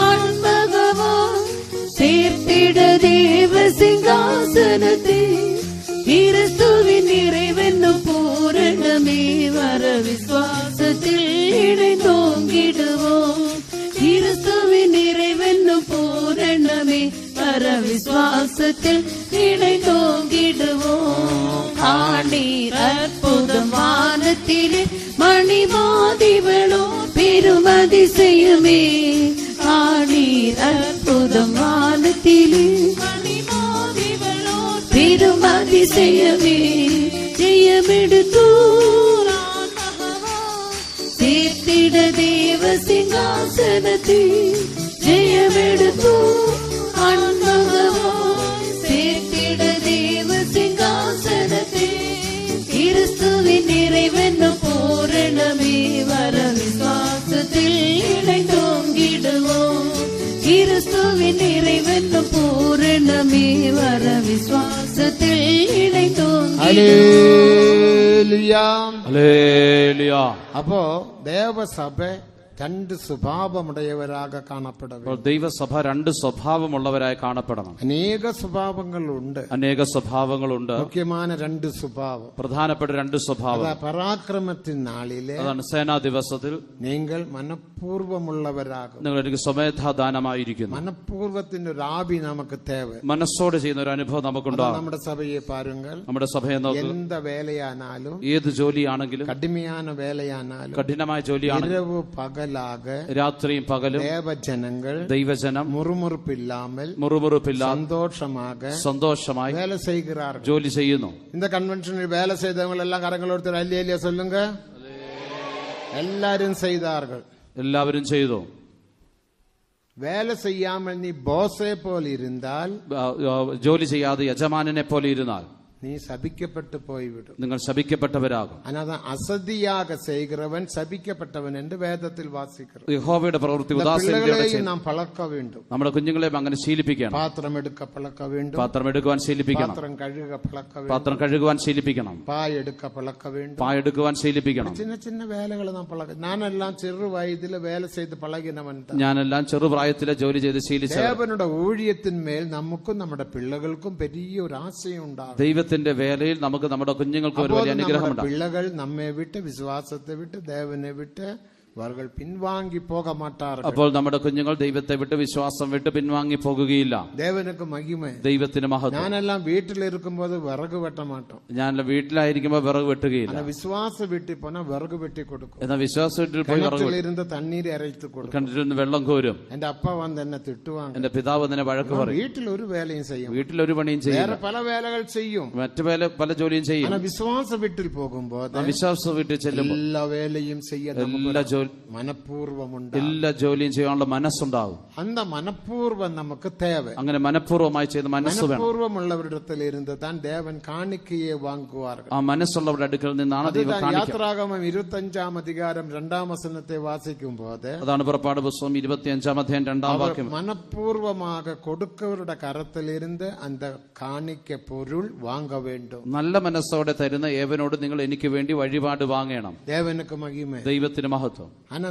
ஆன்மகவா. சேர்த்திட தேவ சிங்காசனத்தை, கிறிஸ்துவின் நிறைவென்னும் பூரணமே வர விசுவாசத்தில் இணைந்தோங்கிடுவோம். கிறிஸ்துவின் நிறைவென்னும் பூரணமே வர விசுவாசத்தில் இணைந்தோங்கிடுவோம். ஆண்டீர் அற்புதம் வானத்திலே மணிமாதிவளோ பெருமதிசயமே. ஆண்டீர் அற்புதம் வானத்திலே பெருமதிசயமே. ஜெயமெடுத்தோ சேர்த்திட தேவ சிங்காசனத்தை, ஜெயமெடுத்தோ ஆன்மகவா. சேர்த்திட தேவ சிங்காசனத்தை, கிறிஸ்துவின் நிறைவென்னும் பூரணமே வர விசுவாசத்தில் இணைந்தோங்கிடுவோம். கிறிஸ்துவின் நிறைவென்னும் பூரணமே வர விசுவாசத்தில் ഇணைந்தோங்கிடுவோம். അപ്പോ ദേവസഭ രണ്ട് സ്വഭാവമുടയവരാக കാണപ്പെടണം. ദൈവസഭ രണ്ട് സ്വഭാവമുള്ളവരായി കാണപ്പെടണം. അനേക സ്വഭാവങ്ങളുണ്ട്, മുഖ്യമായ രണ്ട് സ്വഭാവം, പ്രധാനപ്പെട്ട രണ്ട് സ്വഭാവം. പരാക്രമത്തിൻ നാളിലെ, അതാണ് സേനാ ദിവസത്തിൽ നിങ്ങൾ മനഃപൂർവ്വമുള്ളവരാകും. നിങ്ങൾ എനിക്ക് സ്വമേധാദാനമായിരിക്കുന്നു. മനഃപൂർവ്വത്തിന്റെ ഒരു ആവി നമുക്ക് തേവ, മനസ്സോടെ ചെയ്യുന്ന ഒരു അനുഭവം നമുക്കുണ്ടാകും. നമ്മുടെ സഭയെ പാരുങ്ങൾ, നമ്മുടെ സഭയെ എന്ത് വേലയാനാലും, ഏത് ജോലിയാണെങ്കിലും, കഠിനമായ വേലയാനാലും, കഠിനമായ ജോലിയാണെങ്കിലും, இரவு பகலாக, രാത്രിയും പകലും ദൈവജനം മുറുമുറുപ്പില്ലാതെ സന്തോഷമായി வேலை செய்கிறார்கள், ജോലി ചെയ്യുന്നു. இந்த கன்வென்ஷனில் வேலை செய்தவங்க எல்லாம் கரங்கள் ஒருத்தர் அல்லேலியா சொல்லுங்க. எல்லாரும் செய்தார்கள். എല്ലാവരും ചെയ്തു. വേല ചെയ്യാമൽ നീ ബോസെ പോലെ ഇരുന്നാൽ, ജോലി ചെയ്യാതെ യജമാനനെ പോലെ ഇരുന്നാൽ നീ ശപിക്കപ്പെട്ടു പോയിവിടും. നിങ്ങൾ ശപിക്കപ്പെട്ടവരാകും. അല്ലാതെ അസതിയാക ചെയ്യുகிறവൻ ശപിക്കപ്പെട്ടവൻ എന്ന് വേദത്തിൽ വാസിക്കുന്നു. യഹോവയുടെ പ്രവൃത്തി ഉദാസീനതയോടെ നാം പളക്ക വേണ്ടും. നമ്മുടെ കുഞ്ഞുങ്ങളെ അങ്ങനെ ശീലിപ്പിക്കണം. പാത്രം എടുക്ക പളക്ക വേണ്ടും. പാത്രം എടുക്കുവാൻ ശീലിപ്പിക്കണം. പാത്രം കഴുക പളക്ക വേണ്ടും. പാത്രം കഴുകുവാൻ ശീലിപ്പിക്കണം. പായ എടുക്ക പളക്ക വേണ്ടും. പായ എടുക്കുവാൻ ശീലിപ്പിക്കണം. ചിന്ന ചിന്ന വേലകൾ നാം പളക്ക. ഞാനെല്ലാം ചെറുവയതില് വേല ചെയ്ത് പളകിനവൻ. ഞാനെല്ലാം ചെറുപ്രായത്തിലെ ജോലി ചെയ്ത് ശീലിച്ച. ദേവനുടെ ഊഴിയത്തിന്മേൽ നമുക്കും നമ്മുടെ പിള്ളകൾക്കും വലിയൊരു ആശയുണ്ടാകും. ദൈവത്തിന്റെ വേലയിൽ നമുക്ക് നമ്മുടെ കുഞ്ഞുങ്ങൾക്ക് ഒരു വലിയ അനുഗ്രഹമുണ്ട്. പിള്ളകൾ നമ്മെ വിട്ട് വിശ്വാസത്തെ വിട്ട് ദേവനെ വിട്ട് അവர்கள் പിൻവാങ്ങി പോക മാട്ടാറ്. അപ്പോൾ നമ്മുടെ കുഞ്ഞുങ്ങൾ ദൈവത്തെ വിട്ട് വിശ്വാസം വിട്ട് പിൻവാങ്ങി പോകുകയില്ല. ദേവനുക്ക് മഹിമ, ദൈവത്തിന് മഹത്വം. ഞാനെല്ലാം വീട്ടിലിരിക്കുമ്പോൾ വിറക് വെട്ട മാട്ടോം. ഞാൻ വീട്ടിലായിരിക്കുമ്പോൾ വിറക് വെട്ടുകയില്ല. വിശ്വാസ വീട്ടിൽ പോനാ വിറക് വെട്ടി കൊടുക്കും. എന്നാൽ വിശ്വാസ വീട്ടിൽ പോയി ഇരുന്ന് തണ്ണീര് ഇറച്ചു കൊടുക്കും. കണ്ടിരുന്ന് വെള്ളം കോരും. എന്റെ അപ്പ വന്ന് എന്നെ തിട്ടുവാங்க. എന്റെ പിതാവ് തന്നെ വഴക്ക് പറയും. വീട്ടിൽ ഒരു വേലയും ചെയ്യും. വീട്ടിലൊരു പണിയും ചെയ്യും. വേറെ പല വേലകൾ ചെയ്യും. മറ്റു പല ജോലിയും ചെയ്യും. വിശ്വാസ വീട്ടിൽ പോകുമ്പോൾ വിശ്വാസ വീട്ടിൽ ചെല്ലുമ്പോൾ എല്ലാ വേലയും ചെയ്യാൻ എല്ലാ ജോലി എല്ലാ ജോലിയും ചെയ്യാനുള്ള മനസ്സുണ്ടാവും. അന്ത മനഃപൂർവ്വം നമുക്ക് തേവ. അങ്ങനെ മനഃപൂർവ്വമായി ചെയ്ത് മനഃപൂർവ്വമുള്ളവരിടത്തിൽ ഇരുന്ന് താൻ ദേവൻ കാണിക്കയെ വാങ്ങുവാർ. ആ മനസ്സുള്ളവരുടെ അടുക്കൽ നിന്നാണ് ദൈവം. യാത്രാഗമം 25-ാം അധികാരം 2-ാം വചനത്തെ വാസിക്കുമ്പോൾ അതാണ് പുറപ്പാട് പുസ്തകം 25-ാം അധ്യായം 2-ാം വാക്യം. മനഃപൂർവ്വமாக കൊടുക്കവരുടെ കരത്തിലിരുന്ന് അന്ത കാണിക്ക പൊരുൾ വാങ്ങ വേണ്ടും. നല്ല മനസ്സോടെ തരുന്ന ഏവനോട് നിങ്ങൾ എനിക്ക് വേണ്ടി വഴിപാട് വാങ്ങണം. ദേവനുക്ക് മഹിമ, ദൈവത്തിന് മഹത്വം.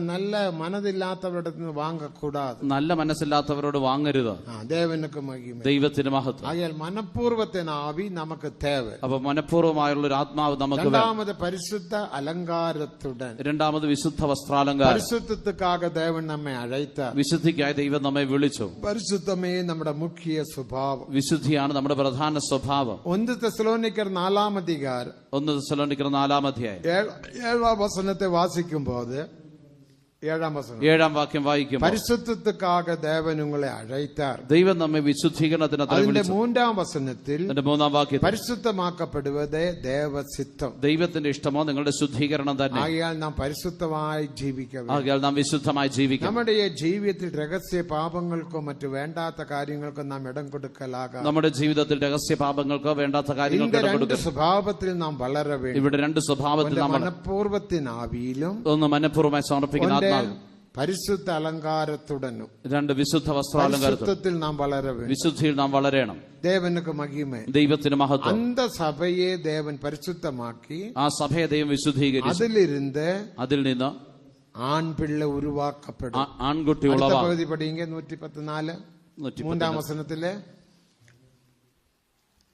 നല്ല മനതില്ലാത്തവരുടെ വാങ്ങക്കൂടാതെ. നല്ല മനസ്സില്ലാത്തവരോട് വാങ്ങരുത്. ദേവനുക്ക് മഹിമ, ദൈവത്തിന് മഹത്വം. ആയാൽ മനഃപൂർവ്വത്തിന് ആവി നമുക്ക് തേവ. അപ്പൊ മനഃപൂർവ്വമായുള്ള ഒരു ആത്മാവ് നമുക്ക്. രണ്ടാമത് പരിശുദ്ധ അലങ്കാരത്തുടൻ. രണ്ടാമത് വിശുദ്ധ വസ്ത്രാലങ്കാരം. പരിശുദ്ധத்துக்காக ദേവൻ നമ്മെ അഴൈത്ത. വിശുദ്ധിക്കായി ദൈവം നമ്മെ വിളിച്ചു. പരിശുദ്ധമേ നമ്മുടെ മുഖ്യ സ്വഭാവം. വിശുദ്ധിയാണ് നമ്മുടെ പ്രധാന സ്വഭാവം. 1 തെസ്സലോനിക്കർ 4-ാം അധികാരം 1 തെസ്സലോനിക്കർ 4-ാം അധ്യായം 7-ാം വചനത്തെ വാസിക്കുമ്പോൾ 7-ാം വചനം 7-ാം വാക്യം വായിക്കും. പരിശുദ്ധத்துக்காக ദേവൻ നിങ്ങളെ അഴൈത്താർ. ദൈവം നമ്മെ വിശുദ്ധീകരണത്തിന്. അതിന്റെ 3-ാം വചനത്തിൽ 3-ാം വാക്യം പരിശുദ്ധമാക്കപ്പെടുവതേ ദേവസിദ്ധം. ദൈവത്തിന്റെ ഇഷ്ടമോ നിങ്ങളുടെ ശുദ്ധീകരണം തന്നെ. ആകയാൽ നാം പരിശുദ്ധമായി ജീവിക്കണം. ആകയാൽ നാം വിശുദ്ധമായി ജീവിക്കണം. നമ്മുടെ ഈ ജീവിതത്തിൽ രഹസ്യ പാപങ്ങൾക്കോ മറ്റു വേണ്ടാത്ത കാര്യങ്ങൾക്കോ നാം ഇടം കൊടുക്കലാകാം. നമ്മുടെ ജീവിതത്തിൽ രഹസ്യ പാപങ്ങൾക്കോ വേണ്ടാത്ത കാര്യങ്ങൾക്ക് ഇടം കൊടുക്കുക. സ്വഭാവത്തിൽ നാം വളരെ ഇവിടെ 2 സ്വഭാവത്തിൽ നാം മനഃപൂർവ്വത്തിനാവിയിലും ഒന്ന് മനഃപൂർവ്വമായി സമർപ്പിക്കുന്ന പരിശുദ്ധ അലങ്കാരത്തുടനും 2 വിശുദ്ധ വസ്ത്രാലങ്കാരത്തിൽ നാം വളരെ വിശുദ്ധിയിൽ നാം വളരണം. ദേവനുക്ക് മഹിമ, ദൈവത്തിന് മഹത്വം. അന്ത സഭയെ ദേവൻ പരിശുദ്ധമാക്കി ആ സഭയെ ദൈവം വിശുദ്ധീകരിച്ചു. അതിൽ നിന്ന് ആൺപിള്ള ഉരുവാക്കപ്പെടും. ആൺകുട്ടി പകുതി പഠിയെങ്കിൽ 114 3-ാം വചനത്തിലെ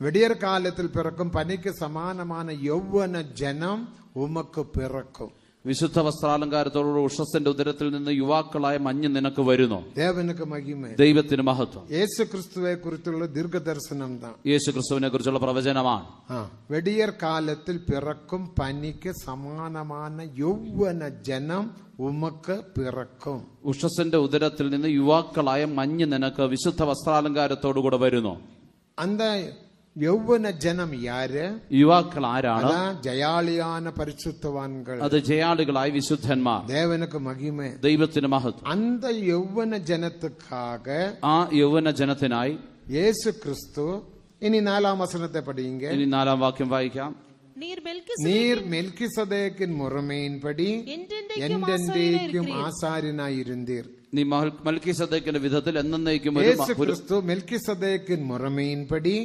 വെടിയർ കാലത്തിൽ പിറക്കും പനിക്ക് സമാനமான യൗവന ജനം ഉമക്ക് പിറക്കും. വിശുദ്ധ വസ്ത്രാലങ്കാരത്തോടുള്ള ഉഷസ്സിന്റെ ഉദരത്തിൽ നിന്ന് യുവാക്കളായ മഞ്ഞ് നിനക്ക് വരുന്നു. ദേവനുക്ക് മഹിമ, ദൈവത്തിന് മഹത്വം. യേശുക്രിസ്തുവെ കുറിച്ചുള്ള ദീർഘദർശനം യേശുക്രിസ്തുവിനെ കുറിച്ചുള്ള പ്രവചനമാണ്. വെടിയർ കാലത്തിൽ പിറക്കും പനിക്ക് സമാനமான യൗവന ജനം ഉമക്ക് പിറക്കും. ഉഷസ്സിന്റെ ഉദരത്തിൽ നിന്ന് യുവാക്കളായ മഞ്ഞ് നിനക്ക് വിശുദ്ധ വസ്ത്രാലങ്കാരത്തോടുകൂടെ വരുന്നു. അന്ത യൗവന ജനം യാര്? യുവാക്കൾ ആരാണ്? ജയാളിயான പരിശുദ്ധവാൻകൾ. അത് ജയാളികളായ വിശുദ്ധന്മാർ. ദേവനുക്ക് മഹിമ, ദൈവത്തിന് മഹത്വം. അന്ത യൗവന ജനത്തുക്കാക ആ യൗവന ജനത്തിനായി യേശു ക്രിസ്തു. ഇനി 4-ാം വചനത്തെ പഠിയുക. ഇനി 4-ാം വാക്യം വായിക്കാം. നീർ മെൽക്കിസദേക്കിൻ മുറമയിൻപടി എന്റെന്റേക്കും ആസാര്യനായിരുന്നീർ. നീ മൽക്കീസദേക്കിന്റെ വിധത്തിൽ എന്നേക്കും. യേശു ക്രിസ്തു മെൽക്കിസദേക്കിൻ മുറമയിൻപടി,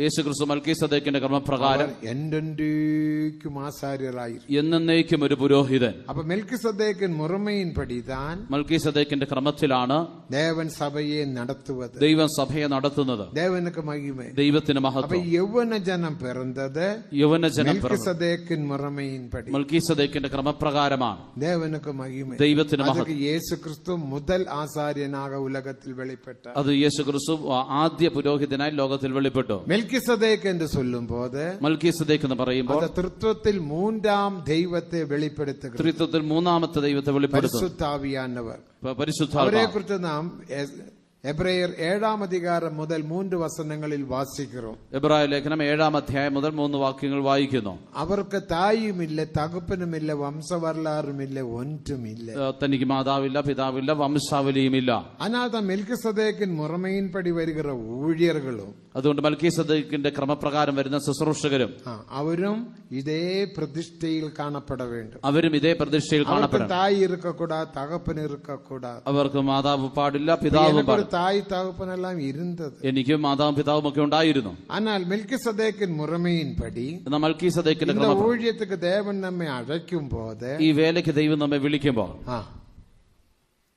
യേശുക്രിസ്തു മൽക്കീസദേക്കിന്റെ ക്രമപ്രകാരം എന്റെന്റേക്കും ആസാര്യരായി എന്നേക്കും ഒരു പുരോഹിതൻ. അപ്പൊ മെൽക്കിസദേക്കിൻ മുറമയിൻപടി താൻ മൽക്കീസദേക്കിന്റെ ക്രമത്തിലാണ് ദേവൻ സഭയെ നടത്തുന്നത്. ദൈവം സഭയെ നടത്തുന്നത്. ദേവനുക്ക് മഹിമ, ദൈവത്തിന് മഹത്വം. അപ്പൊ യൗവന ജനം പിറന്നത് മെൽക്കിസദേക്കിൻ മുറമയിൻപടി, മൽക്കീസദേക്കിന്റെ ക്രമപ്രകാരമാണ്. ദേവനുക്ക് മഹിമ, ദൈവത്തിന് മഹത്വം. യേശുക്രിസ്തു മുതൽ ആസാര്യനാക ഉലകത്തിൽ വെളിപ്പെട്ട. അത് യേശുക്രിസ്തു ആദ്യ പുരോഹിതനായി ലോകത്തിൽ വെളിപ്പെട്ടു. മെൽക്കിസദേക്ക് എന്ന് ചൊല്ലുമ്പോൾ മൽക്കീസദേക്ക് എന്ന് പറയുമ്പോൾ തൃത്വത്തിൽ 3-ാം ദൈവത്തെ വെളിപ്പെടുത്തുക. തൃത്വത്തിൽ 3-ാമത്തെ ദൈവത്തെ വെളിപ്പെടുത്തുന്നു. പരിശുദ്ധാവിയാനവർ. പരിശുദ്ധാവിനെ കുറിച്ച് നാം എബ്രായർ 7-ാം അധികാരം മുതൽ 3 വസനങ്ങളിൽ വാസിக்கிறோம். എബ്രായ ലേഖനം 7-ാം അധ്യായം മുതൽ 3 വാക്യങ്ങൾ വായിക്കുന്നു. അവർക്ക് തായുമില്ല, തകപ്പനുമില്ല, വംശവരലാറുമില്ല, ഒന്നുമില്ല. തനിക്ക് മാതാവില്ല, പിതാവില്ല, വംശാവലിയുമില്ല. അനാഥ മെൽക്കിസദേക്കിൻ മുറമയിൻപടി വരുകിற ഊഴിയர்களுം, അതുകൊണ്ട് മൽക്കീസദേക്കിന്റെ ക്രമപ്രകാരം വരുന്ന ശുശ്രൂഷകരും അവരും ഇതേ പ്രതിഷ്ഠയിൽ കാണപ്പെട വേണ്ടും. അവരും ഇതേ പ്രതിഷ്ഠയിൽ കാണപ്പെടണം. തായ് ഇരിക്കക്കൂടാ, തകപ്പൻ ഇരിക്കക്കൂടാ. അവർക്ക് മാതാവ് പാടില്ല, പിതാവും പാടില്ല. തായ് തകപ്പനെല്ലാം ഇരുന്നത്. എനിക്കും മാതാവും പിതാവും ഒക്കെ ഉണ്ടായിരുന്നു. എന്നാൽ മെൽക്കിസദേക്കിൻ മുറമയിൻപടി മൽക്കീസദേക്കിന്റെ ഊഴിയத்துக்கு ദേവൻ നമ്മെ അഴയ്ക്കുമ്പോൾ, ഈ വേലയ്ക്ക് ദൈവം നമ്മെ വിളിക്കുമ്പോൾ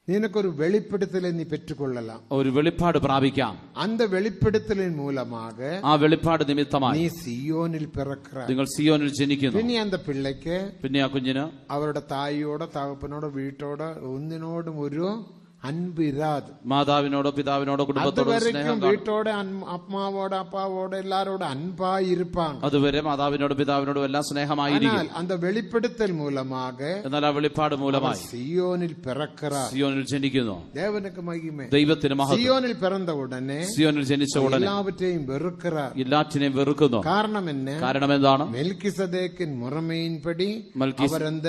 നിനക്കൊരു വെളിപ്പെടുത്തലെ നീ പെറ്റുകൊള്ളലാം, ഒരു വെളിപ്പാട് പ്രാപിക്കാം. அந்த വെളിപ്പെടുത്തലിൻ മൂലமாக, ആ വെളിപ്പാട് നിമിത്തമായി നീ സിയോനിൽ പിറക്കുക, നിങ്ങൾ സിയോനിൽ ജനിക്കുന്നു. പിന്നെ அந்த പിള്ളയ്ക്ക്, പിന്നെ ആ കുഞ്ഞിന് അവരുടെ തായിയോടോ തകപ്പനോടോ വീട്ടോടോ ഒന്നിനോടും ഒരു അൻപ് ഇരാത്. മാതാവിനോടോ പിതാവിനോടോ കുടുംബത്തോടോ സ്നേഹം, വീട്ടോടെ അമ്മാവോട് അപ്പാവോട് എല്ലാരോടും അൻപായിരിപ്പാങ്ക. അതുവരെ മാതാവിനോടും പിതാവിനോടും എല്ലാം സ്നേഹമായിരിക്കും. அந்த വെളിപ്പെടുത്തൽ മൂലமாக, എന്നാൽ ആ വെളിപ്പാട് മൂലമായി സിയോനിൽ പിറക്കുക, സിയോനിൽ ജനിക്കുന്നു. ദേവനുക്ക് മഹിമ, ദൈവത്തിന് മഹത്വം. സിയോനിൽ പിറന്ന ഉടനെ, സിയോനിൽ ജനിച്ച ഉടനെ എല്ലാവരെയും വെറുക്கிறார், എല്ലാറ്റിനെയും വെറുക്കുന്നു. കാരണം എന്താണ്? മെൽക്കിസദേക്കിൻ മുറമയിൻപടി അവരന്ത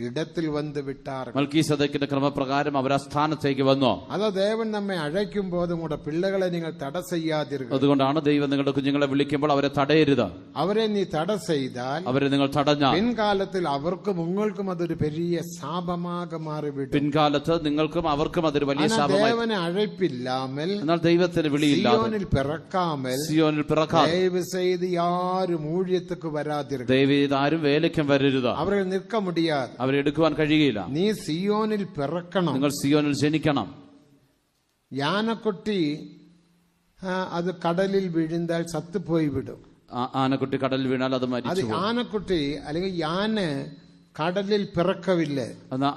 ഇടത്തിൽ വന്ന് വിട്ടാർ. മൽക്കീസദേക്കിന്റെ ക്രമപ്രകാരം അവർ ആ സ്ഥാനത്തേക്ക് വന്നു. അത് ദേവൻ നമ്മെ അഴയ്ക്കുമ്പോൾ നിങ്ങളുടെ പിള്ളകളെ നിങ്ങൾ തട ചെയ്യാതിരിക്കുക. അതുകൊണ്ടാണ് ദൈവം നിങ്ങളുടെ കുഞ്ഞുങ്ങളെ വിളിക്കുമ്പോൾ അവരെ തടയരുത്. അവരെ നീ തട ചെയ്താൽ, അവരെ നിങ്ങൾ തടഞ്ഞാൽ പിൻകാലത്തിൽ അവർക്കും നിങ്ങൾക്കും അതൊരു വലിയ ശാപമാകെ മാറിവിടും. പിൻകാലത്ത് നിങ്ങൾക്കും അവർക്കും അതൊരു വലിയ ശാപമായി. ദേവനെ അഴപ്പില്ലാമൽ, എന്നാൽ ദൈവത്തിന് വിളിയില്ലാതെ സിയോനിൽ പിറക്കാമൽ, സിയോനിൽ പിറക്കാതെ ദയവ് ചെയ്ത് യാരും ഊഴിയத்துக்கு വരാതിരിക്കുക. ദയവ് ചെയ്ത് ആരും വേലയ്ക്കും വരരുത്. അവരെ നിൽക്ക മുടിയാതെ, അവരെടുക്കുവാൻ കഴിയില്ല. നീ സിയോനിൽ പിറക്കണം, നിങ്ങൾ സിയോനിൽ ജനിക്കണം. യാനക്കുട്ടി അത് കടലിൽ വീഴുന്നാൽ ചത്തുപോയി വിടും. ആനക്കുട്ടി കടലിൽ വീണാൽ അത് മരിച്ചു. ആനക്കുട്ടി അല്ലെങ്കിൽ യാന് കടലിൽ പിറക്കവില്ല.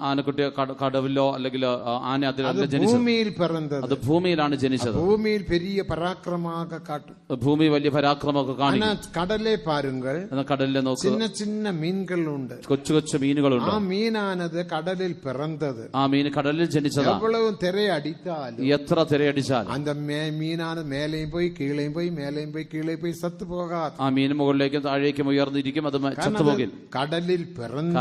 ആനക്കുട്ടി കടവിലോ അല്ലെങ്കിൽ ആന അതിലല്ല ജനിച്ചത്, ഭൂമിയിൽ പിറന്നത്. അത് ഭൂമിയിലാണ് ജനിച്ചത്. ഭൂമിയിൽ പെരിയ പരാക്രമமாக കാട്ടും, ഭൂമി വലിയ പരാക്രമമൊക്കെ കാണിക്കും. കടലെ പാരുങ്ങൾ, കടലിലെ നോക്ക്, ചിന്ന ചിന്ന മീനുകളുണ്ട്, കൊച്ചു കൊച്ചു മീനുകളുണ്ട്. ആ മീനാനത് കടലിൽ പിറന്നത്. ആ മീൻ കടലിൽ ജനിച്ചതാണ്. എவ்வளவு തിരയടിച്ചാലും, എത്ര തിരയടിച്ചാൽ அந்த മീനാനത് മേലെയും പോയി കീഴേയും പോയി മേലെയും പോയി കീഴേ പോയി സത്തു പോകാതെ, ആ മീൻ മുകളിലേക്കും താഴേക്കും ഉയർന്നിരിക്കും, അത് ചത്തുപോകിൽ. കടലിൽ പിറന്ന,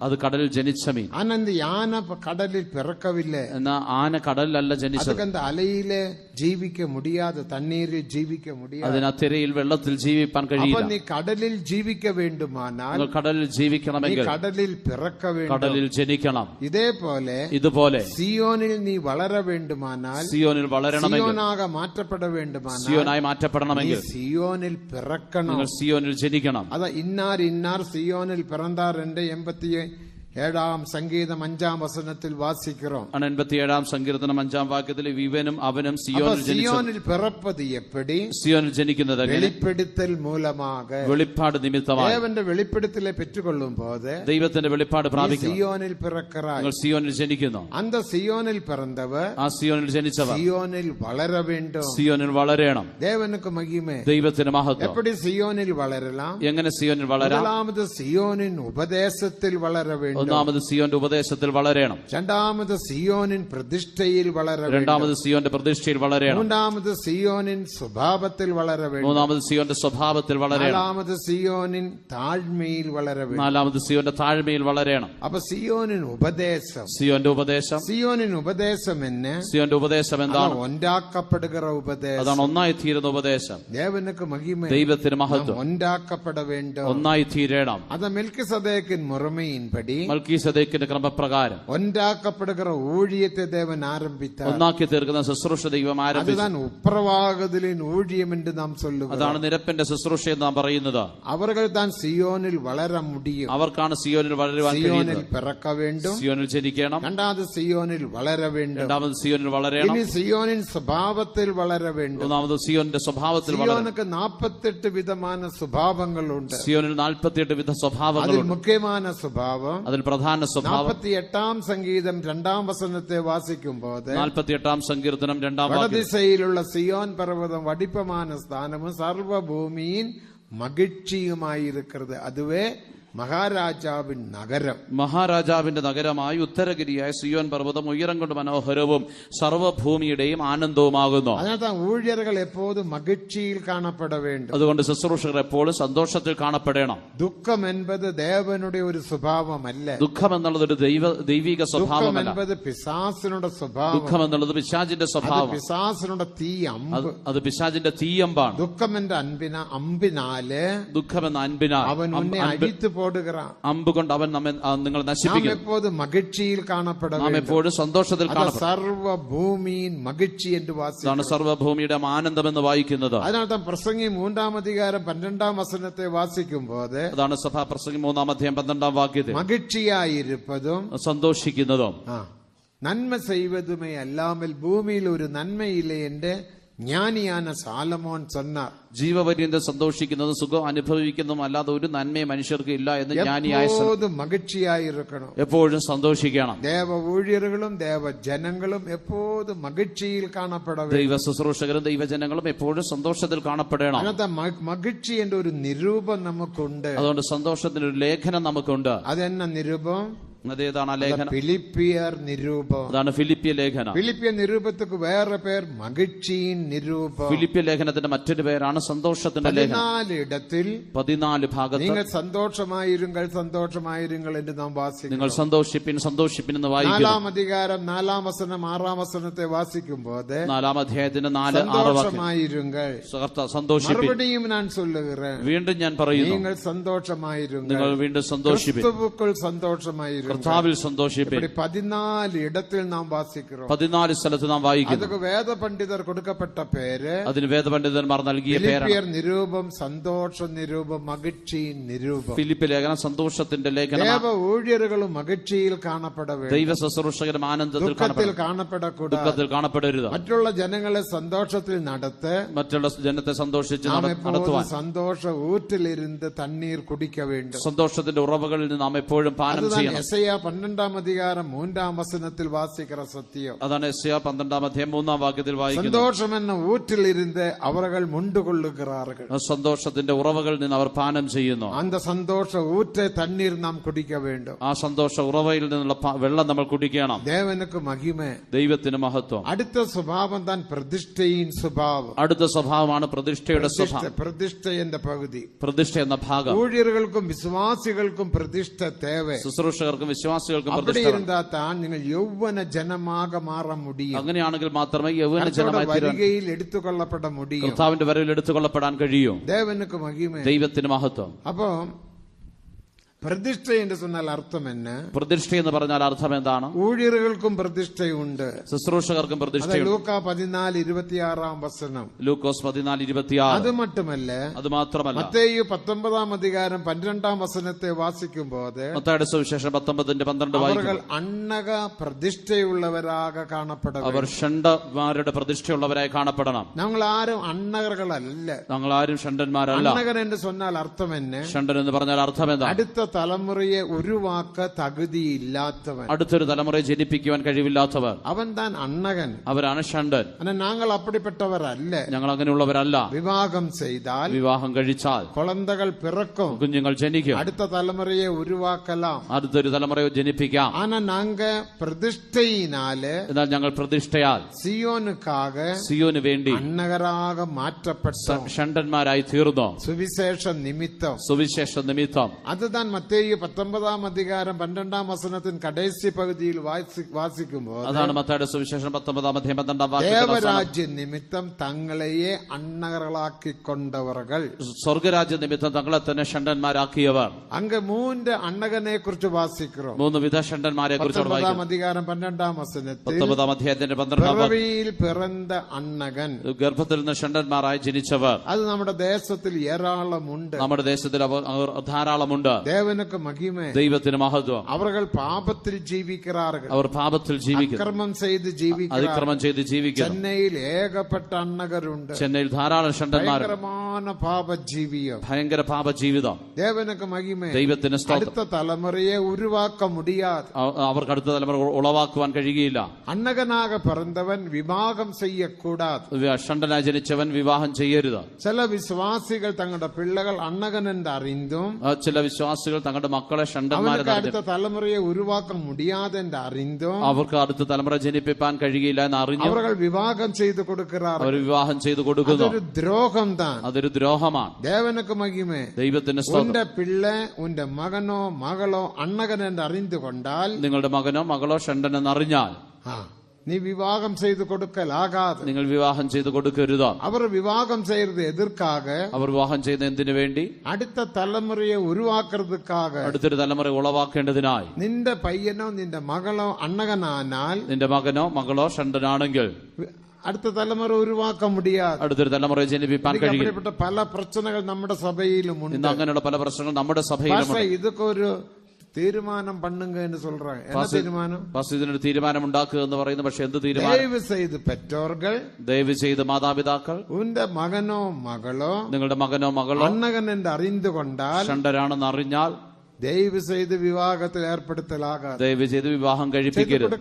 അത് കടലിൽ ജനിച്ച മീൻ. ആനന്ദ് യാന കടലിൽ പിറക്കവില്ല. എന്നാ ആന കടലിലല്ല ജനിച്ചത്. അലയില് ജീവിക്ക മുടിയാതെ, തണ്ണീരിൽ ജീവിക്ക മുടിയാതെ, അതിന് തിരയിൽ വെള്ളത്തിൽ ജീവിക്കാൻ കഴിയില്ല. നീ കടലിൽ ജീവിക്ക വേണ്ടുമാനാൽ, കടലിൽ ജീവിക്കണമെങ്കിൽ കടലിൽ പിറക്ക വേണം, കടലിൽ ജനിക്കണം. ഇതുപോലെ സിയോനിൽ നീ വളര വേണ്ടുമാനാൽ, സിയോനിൽ വളരണമെങ്കിൽ, സിയോനാക മാറ്റപ്പെട വേണ്ടുമാനാൽ, സിയോനായി മാറ്റപ്പെടണമെങ്കിൽ സിയോനിൽ പിറക്കണം, സിയോനിൽ ജനിക്കണം. അതാ ഇന്നാർ സിയോനിൽ പിറந்தார் என்று 87-ാം സംഗീതം 5-ാം വസനത്തിൽ വാസിக்கிறோം. 87-ാം സങ്കീർത്തനം 5-ാം വാക്യത്തിൽ ഇവനും അവനും സിയോനിൽ പിറപ്പത് എപ്പടി, സിയോനിൽ ജനിക്കുന്നത് വെളിപ്പെടുത്തൽ മൂലமாக, വെളിപ്പാട് നിമിത്തമായി. ദേവന്റെ വെളിപ്പെടുത്തലെ പെറ്റുകൊള്ളുമ്പോൾ, ദൈവത്തിന്റെ വെളിപ്പാട് പ്രാപിക്കും. സിയോനിൽ പിറക്കറായി, നിങ്ങൾ സിയോനിൽ ജനിക്കുന്നു. அந்த സിയോനിൽ പിറന്നവർ, ആ സിയോനിൽ ജനിച്ചവർ സിയോനിൽ വളര വേണ്ടും, സിയോനിൽ വളരണം. ദേവനുക്ക് മഹിമ, ദൈവത്തിന് മഹത്വം. എപ്പടി സിയോനിൽ വളരലാം, എങ്ങനെ സിയോനിൽ വളരാം? ഒന്നാമത് സിയോനിൻ ഉപദേശത്തിൽ വളര വേണ്ടും, ഒന്നാമത് സിയോന്റെ ഉപദേശത്തിൽ വളരണം. രണ്ടാമത് സിയോനിൻ പ്രതിഷ്ഠയിൽ വളര വേണ്ടും, രണ്ടാമത് സിയോന്റെ പ്രതിഷ്ഠയിൽ വളരണം. മൂന്നാമത് സിയോനിൻ സ്വഭാവത്തിൽ വളര വേണ്ടും, മൂന്നാമത് സിയോന്റെ സ്വഭാവത്തിൽ വളരണം. നാലാമത് സിയോനിൻ താഴ്മയിൽ വളര വേണ്ടും, നാലാമത് സിയോന്റെ താഴ്മയിൽ വളരണം. അപ്പൊ സിയോനിൻ ഉപദേശം, സിയോന്റെ ഉപദേശം, സിയോനിൻ ഉപദേശം എന്ന്, സിയോന്റെ ഉപദേശം എന്താണ്? ഒണ്ടാക്കപ്പെടുകിற ഉപദേശം, അതാണ് ഒന്നായി തീരുന്ന ഉപദേശം. ദേവനുക്ക് മഹിമ, ദൈവത്തിന് മഹത്വം. ഒണ്ടാക്കപ്പെട വേണ്ടും, ഒന്നായി തീരണം. അത് മെൽക്കിസദേക്കിൻ മുറമയിൻപടി, മൽക്കീസദേക്കിന്റെ ക്രമപ്രകാരം ഒണ്ടാക്കപ്പെടുകിற ഊഴിയത്തെ ദേവൻ ആരംഭിത്താർ, ഒന്നാക്കി തീർക്കുന്ന ശുശ്രൂഷ ദൈവം ആരംഭിച്ചു. அதுதான் உப்புரவாகுதலின் ஊழியம் என்று நாம் சொல்லுவோம். അതാണ് നിരപ്പിന്റെ ശുശ്രൂഷ എന്ന് നാം പറയുന്നത്. அவர்கள் தான் സിയോനിൽ വളര முடியும், അവർക്കാണ് സിയോനിൽ വളരുവാൻ കഴിയുന്നത്. പിറക്ക വേണ്ടും, സിയോനിൽ ജനിക്കണം. രണ്ടാമത് സിയോനിൽ വളര വേണ്ടും, രണ്ടാമത് സിയോനിൽ വളരണം. ഇനി സിയോനിൻ സ്വഭാവത്തിൽ വളര വേണ്ടും, മൂന്നാമത് സിയോന്റെ സ്വഭാവത്തിൽ വളരണം. സിയോനുക്ക് 48 വിധமான സ്വഭാവങ്ങളുണ്ട്. സിയോനിൽ 48 വിധ അതിൽ സ്വഭാവങ്ങളുണ്ട്. മുഖ്യமான സ്വഭാവം, അതിൽ പ്രധാന സ്വഭാവം 48-ാം സംഗീതം 2-ാം വസനത്തെ വാസിക്കുമ്പോൾ, 48-ാം സങ്കീർത്തനം 2-ാം വാക്യം, വടദിശയിലുള്ള സിയോൻ പർവ്വതം വടിപ്പமான സ്ഥാനവും സർവഭൂമിயின் மகிழ்ச்சியுமாயிருக்கிறது, அதுவே മഹാരാജാവിൻ നഗരം, മഹാരാജാവിന്റെ നഗരമായി ഉത്തരഗിരിയായ സിയോൻ പർവ്വതം ഉയരം കൊണ്ട് മനോഹരവും സർവ്വഭൂമിയുടെയും ആനന്ദവുമാകുന്നു. അതിനകത്ത് ഊഴിയர்கள் എപ്പോഴും മகிழ்ச்சிയിൽ കാണപ്പെട വേണ്ടും. അതുകൊണ്ട് ശുശ്രൂഷകർ എപ്പോഴും സന്തോഷത്തിൽ കാണപ്പെടണം. ദുഃഖം എന്നത് ദേവനുടെ ഒരു സ്വഭാവമല്ല. ദുഃഖം എന്നുള്ളത് ഒരു ദൈവിക സ്വഭാവമല്ല. എന്നത് പിശാചിനുടെ സ്വഭാവം. ദുഃഖം എന്നുള്ളത് പിശാചിന്റെ സ്വഭാവം. പിശാചിനുടെ തീ അമ്പ്. അത് പിശാചിന്റെ തീയമ്പാണ്. ദുഃഖമെന്ന അമ്പിനാല് ദുഃഖമെന്ന അൻപിനാൽ അവൻ ഉന്നെ അഴിത്ത് പോടുகிறாൻ. അമ്പ് കൊണ്ട് അവൻ നിങ്ങൾ നശിപ്പിക്കും. എപ്പോഴും മகிழ்ச்சிയിൽ കാണപ്പെട നാം എപ്പോഴും സന്തോഷത്തിൽ കാണപ്പെടും. സർവഭൂമിயின் മகிழ்ச்சி എന്ന് വായിക്കുന്നു. സർവഭൂമിയുടെ ആനന്ദം എന്ന് വായിക്കുന്നത്. അതിനർത്ഥം പ്രസംഗി 3-12 വാസിക്കുമ്പോൾ അതാണ് സഭാപ്രസംഗി 3-12 മகிழ்ச்சிയായിരിപ്പതും സന്തോഷിക്കുന്നതും നന്മ ചെയ്വതുമേ അല്ലാമൽ ഭൂമിയിൽ ഒരു നന്മയില്ലേ എന്റെ ജ്ഞാനിயான സാലമോൻ சொன்னார். ജീവപര്യന്തം സന്തോഷിക്കുന്നതും സുഖം അനുഭവിക്കുന്നതും അല്ലാതെ ഒരു നന്മയും മനുഷ്യർക്ക് ഇല്ല എന്ന് ജ്ഞാനിയായ മகிழ்ச்சிയായിരിക്കണം, എപ്പോഴും സന്തോഷിക്കണം. ദേവ ഊഴിയர்களுം ദേവ ജനങ്ങളും എപ്പോഴും മகிழ்ச்சிയിൽ കാണപ്പെടണം. ദൈവ ശുശ്രൂഷകരും ദൈവജനങ്ങളും എപ്പോഴും സന്തോഷത്തിൽ കാണപ്പെടണം. അങ്ങനത്തെ മகிழ்ச்சி എன்ற ഒരു നിരൂപം നമുക്കുണ്ട്. അതുകൊണ്ട് സന്തോഷത്തിന്റെ ഒരു ലേഖനം നമുക്കുണ്ട്. അതെന്ന നിരൂപം? അതേതാണ് ആ ലേഖനം? ഫിലിപ്പിയർ നിരൂപം. അതാണ് ഫിലിപ്പിയ ലേഖനം. ഫിലിപ്പിയ നിരൂപത്തിക്ക് വേറെ പേർ മகிழ்ச்சியின் നിരൂപം. ഫിലിപ്പിയ ലേഖനത്തിന്റെ മറ്റൊരു പേരാണ് സന്തോഷത്തിന്റെ ലേഖനം. 14 ഭാഗത്ത് നിങ്ങൾ സന്തോഷമായിരുങ്ങൾ എന്ന് നാം വാസിക്കുന്നു. നിങ്ങൾ സന്തോഷിപ്പിൻ എന്ന് വായിക്കുന്നു. 4-ാം അധികാരം 4-ാം വചനം 6-ാം വചനത്തെ വാസിക്കുമ്പോൾ 4-ാം അധ്യായത്തിന്റെ 4-6 സന്തോഷിപ്പിൻ. മറുപടിയും ഞാൻ ചൊല്ലുகிறேன், വീണ്ടും ഞാൻ പറയുന്നു, നിങ്ങൾ സന്തോഷമായിരുങ്ങൾ. നിങ്ങൾ വീണ്ടും സന്തോഷിപ്പിൻ. ക്രിസ്തുവുക്കുൾ സന്തോഷമായിരുങ്ങൾ. കർത്താവിൽ സന്തോഷിപ്പിൻ. 14 ഇടത്തിൽ നാം വാസിக்கிறோம். 14 സ്ഥലത്ത് നാം വായിക്കുന്നു. അതൊക്കെ വേദപണ്ഡിതർ കൊടുക്കപ്പെട്ട പേര്. അതിന് വേദപണ്ഡിതന്മാർ നൽകിയ പേരാണ് നിരൂപം, സന്തോഷ നിരൂപം, മகிழ்ச்சியின் നിരൂപം. ഫിലിപ്പി ലേഖനം സന്തോഷത്തിന്റെ ലേഖനം. ദേവ ഊഴിയர்களுം മகிழ்ச்சிയിൽ കാണപ്പെട വേണം. ദൈവ ശുശ്രൂഷകരും ആനന്ദത്തിൽ കാണപ്പെടക്കൂടാ. ദുഃഖത്തിൽ കാണപ്പെടരുത്. മറ്റുള്ള ജനങ്ങളെ സന്തോഷത്തിൽ നടത്ത്, മറ്റുള്ള ജനത്തെ സന്തോഷിച്ച് നടത്തുവാൻ സന്തോഷ ഊറ്റിലിരുന്ന് തണ്ണീർ കുടിക്ക വേണ്ടും. സന്തോഷത്തിന്റെ ഉറവുകളിൽ നിന്ന് നാം എപ്പോഴും പാനം ചെയ്യണം. യെശയ്യാ 12-ാം അധികാരം 3-ാം വചനത്തിൽ വാസിക്കുന്ന സത്യം അതാണ്. യെശയ്യാ 12-ാം അധ്യായം 3-ാം വാക്യത്തിൽ വായിക്കുന്നത്, സന്തോഷം എന്ന ഊറ്റിലിരുന്ന് അവர்கள் മുണ്ടുകൊള്ളുகிறார்கள். സന്തോഷത്തിന്റെ ഉറവകളിൽ നിന്ന് അവർ പാനം ചെയ്യുന്നു. அந்த സന്തോഷ ഊറ്റ് തണ്ണീർ നാം കുടിക്ക വേണ്ടും. ആ സന്തോഷ ഉറവയിൽ നിന്നുള്ള വെള്ളം നമ്മൾ കുടിക്കണം. ദേവനുക്ക് മഹിമ, ദൈവത്തിന് മഹത്വം. അടുത്ത സ്വഭാവം താൻ പ്രതിഷ്ഠയിൻ സ്വഭാവം. അടുത്ത സ്വഭാവമാണ് പ്രതിഷ്ഠയുടെ സ്വഭാവം. പ്രതിഷ്ഠ എന്ന പകുതി, പ്രതിഷ്ഠ എന്ന ഭാഗം. ഊഴിയർക്കും വിശ്വാസികൾക്കും പ്രതിഷ്ഠ തേവ. ശുശ്രൂഷകർക്കും വിശ്വാസികൾക്കും പ്രതിഷ്ഠ இருந்தா தான் നിങ്ങൾ യൗവന ജനமாக മാറ முடியும். അങ്ങനെയാണെങ്കിൽ മാത്രമേ യൗവന ജനമായി വരികയിൽ എടുത്തുകൊള്ളപ്പെട முடியும். കർത്താവിന്റെ വരവിൽ എടുത്തുകൊള്ളപ്പെടാൻ കഴിയും. ദേവനുക്ക് മഹിമ, ദൈവത്തിന് മഹത്വം. അപ്പോ പ്രതിഷ്ഠ എന്ന് சொன்னால் അർത്ഥം എന്ന? പ്രതിഷ്ഠ എന്ന് പറഞ്ഞാൽ അർത്ഥം എന്താണ്? ഊഴിയർക്കും പ്രതിഷ്ഠയുണ്ട്, ശുശ്രൂഷകർക്കും പ്രതിഷ്ഠയുണ്ട്. ലൂക്കാ 14:26 വചനം. ലൂക്കോസ് 14:26. അത് മാത്രമല്ല മത്തേയു 19-ാം അധികാരം 12-ാം വചനത്തെ വാസിക്കുമ്പോൾ മത്തായിയുടെ സുവിശേഷം 19:12 അവർ അന്നക പ്രതിഷ്ഠയുള്ളവരാக കാണപ്പെടണം. അവർ ഷണ്ഡന്മാരുടെ പ്രതിഷ്ഠയുള്ളവരായി കാണപ്പെടണം. ഞങ്ങൾ ആരും അന്നകர்களല്ല. ഞങ്ങൾ ആരും ഷണ്ഡന്മാരല്ല. അന്നകൻ എന്ന് சொன்னால் അർത്ഥം എന്നെ? ഷണ്ഡൻ എന്ന് പറഞ്ഞാൽ അർത്ഥം എന്താ? അടുത്ത തലമുറയെ ഉരുവാക്ക തകുതിയില്ലാത്തവൻ. അടുത്തൊരു തലമുറയെ ജനിപ്പിക്കുവാൻ കഴിവില്ലാത്തവർ. അവൻ താൻ അന്നകൻ, അവരാണ് ഷണ്ഡൻ. ഞങ്ങൾ അപ്പടിപ്പെട്ടവരല്ല. ഞങ്ങൾ അങ്ങനെയുള്ളവരല്ല. വിവാഹം ചെയ്താൽ, വിവാഹം കഴിച്ചാൽ കുളന്തകൾ പിറക്കും, കുഞ്ഞുങ്ങൾ ജനിക്കും. അടുത്ത തലമുറയെ ഉരുവാക്കലാം, അടുത്തൊരു തലമുറയെ ജനിപ്പിക്കാം. പ്രതിഷ്ഠയിനാല്, എന്നാൽ ഞങ്ങൾ പ്രതിഷ്ഠയാൽ സിയോന് വേണ്ടി അന്നകരാക മാറ്റപ്പെട്ട ഷണ്ഡന്മാരായി തീർന്നു. സുവിശേഷ നിമിത്തം. അതുതാൻ മത്തേയു 19-ാം അധികാരം 12-ാം വചനത്തിന് കടേസി പകുതിയിൽ വാസിക്കുമ്പോൾ അതാണ് മത്തായിയുടെ സുവിശേഷം 19-ാം അധ്യായം 12-ാം വാക്യം. ദേവരാജ്യ നിമിത്തം തങ്ങളെയെ അന്നകരാക്കിക്കൊണ്ടവர்கள், സ്വർഗരാജ്യ നിമിത്തം തങ്ങളെ തന്നെ ഷണ്ഡന്മാരാക്കിയവർ. അങ്ങ് 3 അന്നകനെ കുറിച്ച് വാസിக்கிறோം. 3 വിധ ഷണ്ഡന്മാരെ കുറിച്ച് 19-ാം അധികാരം 12-ാം വചനത്തിൽ 19-ാം അധ്യായത്തിന്റെ 12-ാം പിറവിയിൽ പിറന്ന അന്നകൻ, ഗർഭത്തിൽ നിന്ന് ഷണ്ഡന്മാരായി ജനിച്ചവർ. അത് നമ്മുടെ ദേശത്തിൽ ഏറാളമുണ്ട്. നമ്മുടെ ദേശത്തിൽ അവർ ധാരാളമുണ്ട്. ദേവനുക്ക് മഹിമ, ദൈവത്തിന് മഹത്വം. അവർ പാപത്തിൽ ജീവിക്കാറുകൾ, അവർ പാപത്തിൽ ജീവിക്കുന്നു, അക്രമം ചെയ്ത് ജീവിക്കുന്നു, അതിക്രമം ചെയ്ത് ജീവിക്കുന്നു. ചെന്നൈയിൽ ഏകപ്പെട്ട അണ്ണകരുണ്ട്. ചെന്നൈയിൽ ധാരാളം ഷണ്ഡന്മാർ. ഭയങ്കര പാപജീവിതം. ദേവനുക്ക് മഹിമ, ദൈവത്തിന് സ്തോത്രം. അടുത്ത തലമുറയെ ഉരുവാക്ക മുടിയാതെ, അവർക്ക് അടുത്ത തലമുറ ഉളവാക്കുവാൻ കഴിയുകയില്ല. അന്നകനാക പിറന്നവൻ വിവാഹം ചെയ്യക്കൂടാതെ, ഷണ്ഡനായി ജനിച്ചവൻ വിവാഹം ചെയ്യരുത്. ചില വിശ്വാസികൾ തങ്ങളുടെ പിള്ളകൾ അന്നകനെന്ന് അറിഞ്ഞും, ചില വിശ്വാസികൾ വിശ്വാസികൾ തങ്ങളുടെ മക്കളെ ഷണ്ടന്മാരെ അടുത്ത തലമുറയെ ഉരുവാക്കാൻ മുടിയാതെ അറിഞ്ഞും അവർക്ക് അടുത്ത തലമുറ ജനിപ്പിക്കാൻ കഴിയില്ല എന്ന് അറിഞ്ഞു അവർ വിവാഹം ചെയ്തു കൊടുക്കാറ്. അവർ വിവാഹം ചെയ്തു കൊടുക്കുന്നു. അതൊരു ദ്രോഹം താൻ. അതൊരു ദ്രോഹമാണ്. ദേവനക്ക് മഹിമേ. ദൈവത്തിന്റെ ഉന്റെ പിള്ളെ ഉന്റെ മകനോ മകളോ അണ്ണകനെന്ന് അറിഞ്ഞുകൊണ്ടാൽ നിങ്ങളുടെ മകനോ മകളോ ഷണ്ടനെന്ന് അറിഞ്ഞാൽ നീ വിവാഹം ചെയ്തു കൊടുക്കലാകാതെ നിങ്ങൾ വിവാഹം ചെയ്തു കൊടുക്കരുത്. അവർ വിവാഹം ചെയ്തത് എതിർക്കാക അവർ വിവാഹം ചെയ്ത എന്തിനു വേണ്ടി? അടുത്ത തലമുറയെ ഉരുവാക്കുന്നതുക്കാക അടുത്തൊരു തലമുറ ഉളവാക്കേണ്ടതിനായി. നിന്റെ പയ്യനോ നിന്റെ മകളോ അണ്ണകനാനാൽ നിന്റെ മകനോ മകളോ ഷണ്ടനാണെങ്കിൽ അടുത്ത തലമുറ ഉരുവാക്കാൻ മുടിയാതെ അടുത്തൊരു തലമുറയെ ജനിപ്പിക്കാൻ കഴിയും. പല പ്രശ്നങ്ങൾ നമ്മുടെ സഭയിലും ഉണ്ട്. അങ്ങനെയുള്ള പല പ്രശ്നങ്ങൾ നമ്മുടെ സഭയിലും. ഇതൊക്കെ ഒരു തീരുമാനം പണ്ണുങ്ക എന്ന് சொல்றாங்க. என்ன തീരുമാനം? ഇതിനൊരു തീരുമാനം ഉണ്ടാക്കുക എന്ന് പറയുന്നു. പക്ഷെ എന്ത് തീരുമാനം? ദയവ് ചെയ്ത് പെറ്റോർകൾ, ദയവ് ചെയ്ത് മാതാപിതാക്കൾ, ഉന്റെ മകനോ മകളോ നിങ്ങളുടെ മകനോ മകളോ അണ്ണകൻ എന്ന് അറിഞ്ഞുകൊണ്ടാൽ ഷണ്ടരാണെന്ന് അറിഞ്ഞാൽ ദയവ് ചെയ്ത് വിവാഹത്തിൽ ഏർപ്പെടുത്തലാകാതെ, ദയവ് ചെയ്ത് വിവാഹം കഴിപ്പിക്കരുത്,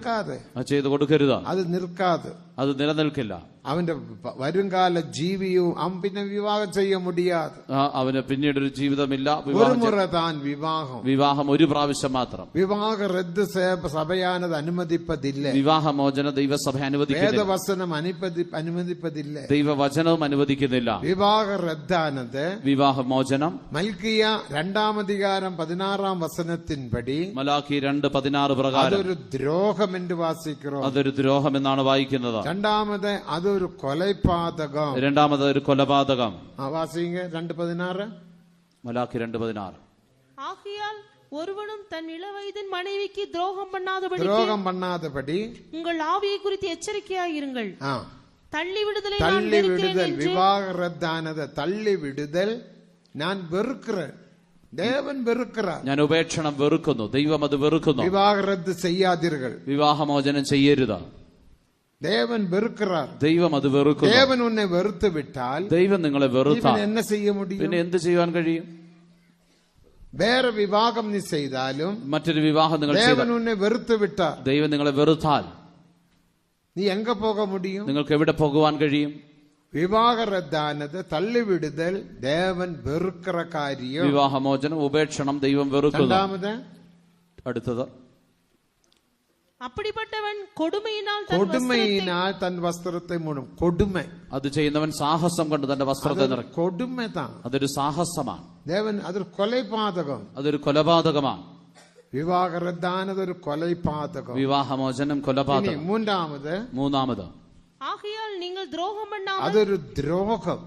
ചെയ്ത് കൊടുക്കരുത്. അത് നിൽക്കാതെ, അത് നിലനിൽക്കില്ല. അവന്റെ വരുംകാല ജീവിയും അവൻ പിന്നെ വിവാഹം ചെയ്യാൻ മുടിയാതെ, അവന് പിന്നീടൊരു ജീവിതമില്ല. ഒരു മുറ താൻ വിവാഹം ഒരു പ്രാവശ്യം മാത്രം. വിവാഹ റദ്ദ് സഭയാനത് അനുമതിപ്പതില്ല. വിവാഹമോചന ദൈവസഭ അനുവദിക്കുന്നില്ല. വേദവസനം അനുമതിപ്പതില്ല. ദൈവവചനവും അനുവദിക്കുന്നില്ല. വിവാഹ റദ്ദാനത് വിവാഹമോചനം മൽക്കിയ 2-ാം 16-ാം വസനത്തിൻപടി മലാഖി 2:16 പ്രകാരം അതൊരു ദ്രോഹം എന്ന് വാസിக்கிறோம். അതൊരു ദ്രോഹം എന്നാണ് വായിക്കുന്നത്. രണ്ടാമത് അതൊരു കൊലപാതകം. രണ്ടാമത് ഒരു കൊലപാതകം. വാസിங்க 2:16 മലാഖി 2:16. ஆகையால் ஒருவனும் தன் இளவயதின் மனைவிக்கு துரோகம் பண்ணாதபடி உங்கள் ஆவியை குறித்து எச்சரிக்கையாயிருங்கள். தள்ளிவிடுதலை விவாக ரத்தானது தள்ளிவிடுதல் நான் வெறுக்கிறேன். ദേവൻ വെറുക്கிறார். ഞാൻ ഉപേക്ഷണം വെറുക്കുന്നു. ദൈവം അത് വെറുക്കുന്നു. വിവാഹ റദ്ദ് ചെയ്യാതിരുകൾ. വിവാഹമോചനം ചെയ്യരുത്. ദേവൻ വെറുക്கிறார். ദൈവം അത് വെറുക്കുന്നു. ദേവൻ ഉന്നെ വെറുത്തു വിട്ടാൽ, ദൈവം നിങ്ങളെ വെറുത്താൽ എന്നെ ചെയ്യ മുടിയും? പിന്നെ എന്ത് ചെയ്യാൻ കഴിയും? വേറെ വിവാഹം നീ ചെയ്താലും, മറ്റൊരു വിവാഹം നിങ്ങൾ ദേവൻ ഉന്നെ വെറുത്തു വിട്ടാൽ, ദൈവം നിങ്ങളെ വെറുത്താൽ നീ എങ്ക പോക മുടിയും? നിങ്ങൾക്ക് എവിടെ പോകുവാൻ കഴിയും? വിവാഹ റദ്ദാനത് തള്ളിവിടുതൽ ദേവൻ വെറുക്കിற കാര്യം. വിവാഹമോചനം ഉപേക്ഷണം ദൈവം വെറുക്കുന്നു. രണ്ടാമത് അടുത്തത് அப்படிப்பட்டவன் கொடுமையினால் തൻ വസ്ത്രത്തെ മൂടും. കൊടുമ അത് ചെയ്യുന്നവൻ സാഹസം കൊണ്ട് തന്റെ വസ്ത്രത്തെ നിറയ്ക്കും. കൊടുമതാണ്. അതൊരു സാഹസമാണ്. ദേവൻ അതൊരു കൊലപാതകം. അതൊരു കൊലപാതകമാണ്. വിവാഹ റദ്ദാനത് ഒരു കൊലപാതകം. വിവാഹമോചനം കൊലപാതകം. മൂന്നാമത് ஆகையால் நீங்கள் துரோகம் பண்ணாமல், അതൊരു ദ്രോഹം.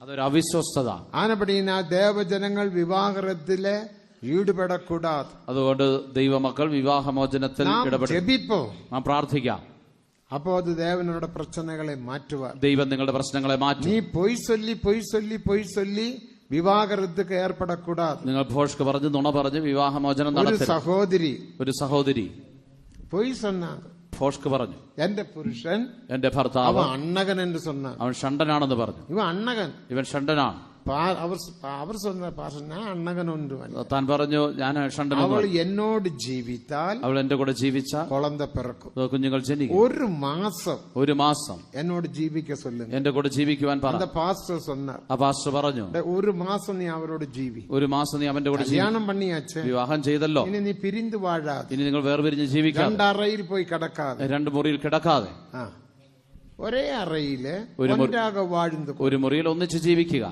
അതൊരു അവിശ്വസ്തത. ആനപ്പടിനാ ദേവജനങ്ങൾ വിവാഹത്തിലെ ഈടുപെടക്കൂടാതെ. അതുകൊണ്ട് ദൈവമക്കൾ വിവാഹമോചനത്തിൽ ജപിപ്പോ, നാം പ്രാർത്ഥിക്കാം. അപ്പോ അത് ദേവനോട് പ്രശ്നങ്ങളെ മാറ്റുക. ദൈവം നിങ്ങളുടെ പ്രശ്നങ്ങളെ മാറ്റും. നീ പൊയ് ചൊല്ലി വിവാഹത്തിന് ഏർപ്പെടക്കൂടാതെ. നിങ്ങൾ ഭോഷ്ക് പറഞ്ഞ് നുണ പറഞ്ഞ് വിവാഹമോചനം നടത്തരുത്. ഒരു സഹോദരി പൊയ് സൊന്നാ, ഭോഷ്ക് പറഞ്ഞു, എന്റെ പുരുഷൻ, എന്റെ ഭർത്താവ് അവൻ അണ്ണകൻ എന്ന് സൊന്നാ. അവൻ ഷണ്ടനാണെന്ന് പറഞ്ഞു. ഇവൻ ഷണ്ടനാണ്. അവർ അണ്ണകനുണ്ട്. താൻ പറഞ്ഞു, ഞാൻ ഷണ്ടനാണ്. അവൾ എന്നോട് ജീവിത്താൽ, അവൾ എന്റെ കൂടെ ജീവിച്ചാൽ കുളന്ത പിറക്കും, കുഞ്ഞുങ്ങൾ ജനിക്കും. ഒരു മാസം എന്നോട് ജീവിക്ക ചൊല്ലുക, എന്റെ കൂടെ ജീവിക്കുവാൻ പറഞ്ഞു. ആ പാസ്റ്റർ പറഞ്ഞു, ഒരു മാസം നീ അവരോട് ജീവി. ഒരു മാസം നീ അവന്റെ കൂടെ കല്യാണം പണിയാച്ച്, വിവാഹം ചെയ്തല്ലോ, ഇനി നീ പിരിந்து വാഴാതെ, ഇനി നിങ്ങൾ വേർപിരിഞ്ഞ് ജീവിക്കാം. 2 അറയിൽ പോയി കിടക്കാതെ, 2 മുറിയിൽ കിടക്കാതെ, ഒരേ അറയില് ഒരു മുറിയിൽ ഒന്നിച്ച് ജീവിക്കുക.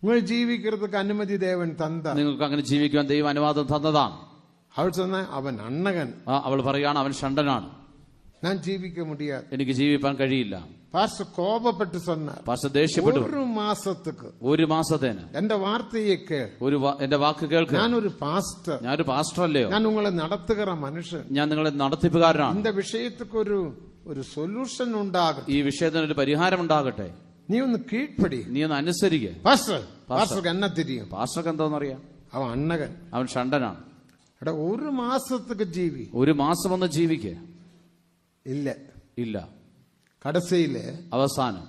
നിങ്ങൾ ജീവിക്കുന്നതിന് അനുമതി ദേവൻ തന്ന, നിങ്ങൾക്ക് അങ്ങനെ ജീവിക്കുവാൻ ദൈവം അനുവാദം തന്നതാണ്. അവൾ சொன்ன അവൻ അണ്ണകൻ. അവൾ പറയാണ്, അവൻ ഷണ്ടനാണ്, ഞാൻ ജീവിക്ക മുടിയാതെ, എനിക്ക് ജീവിക്കാൻ കഴിയില്ല. പാസ്റ്റർ കോപപ്പെട്ട് சொன்னார். പാസ്റ്റർ ദേഷ്യപ്പെട്ടു. ഒരു മാസത്തേന് എന്റെ വാർത്തയെ കേൾ, എന്റെ വാക്ക് കേൾക്കുക. ഞാനൊരു പാസ്റ്റർ അല്ലയോ? ഞാൻ നിങ്ങളെ നടത്തുകിற മനുഷ്യൻ, ഞാൻ നിങ്ങളെ നടത്തിപ്പുകാരനാണ്. இந்த விஷயத்துக்கு ഒരു സൊല്യൂഷൻ ഉണ്ടാകട്ടെ, ഈ വിഷയത്തിന് ഒരു പരിഹാരം ഉണ്ടാകട്ടെ. നീ ഒന്ന് കീഴ്പടി, നീ ഒന്ന് അനുസരിക്കുക. പാസ്റ്റർക്ക് എന്നെ തിരിയും. പാസ്റ്റർക്ക് എന്തോന്നറിയാം? അവൻ അണ്ണകൻ, അവൻ ഷണ്ടനാണ്. എടാ, ഒരു മാസത്തേക്ക് ജീവി. ഒരു മാസം ഒന്ന് ജീവിക്കുക. ഇല്ല കടസയില് അവസാനം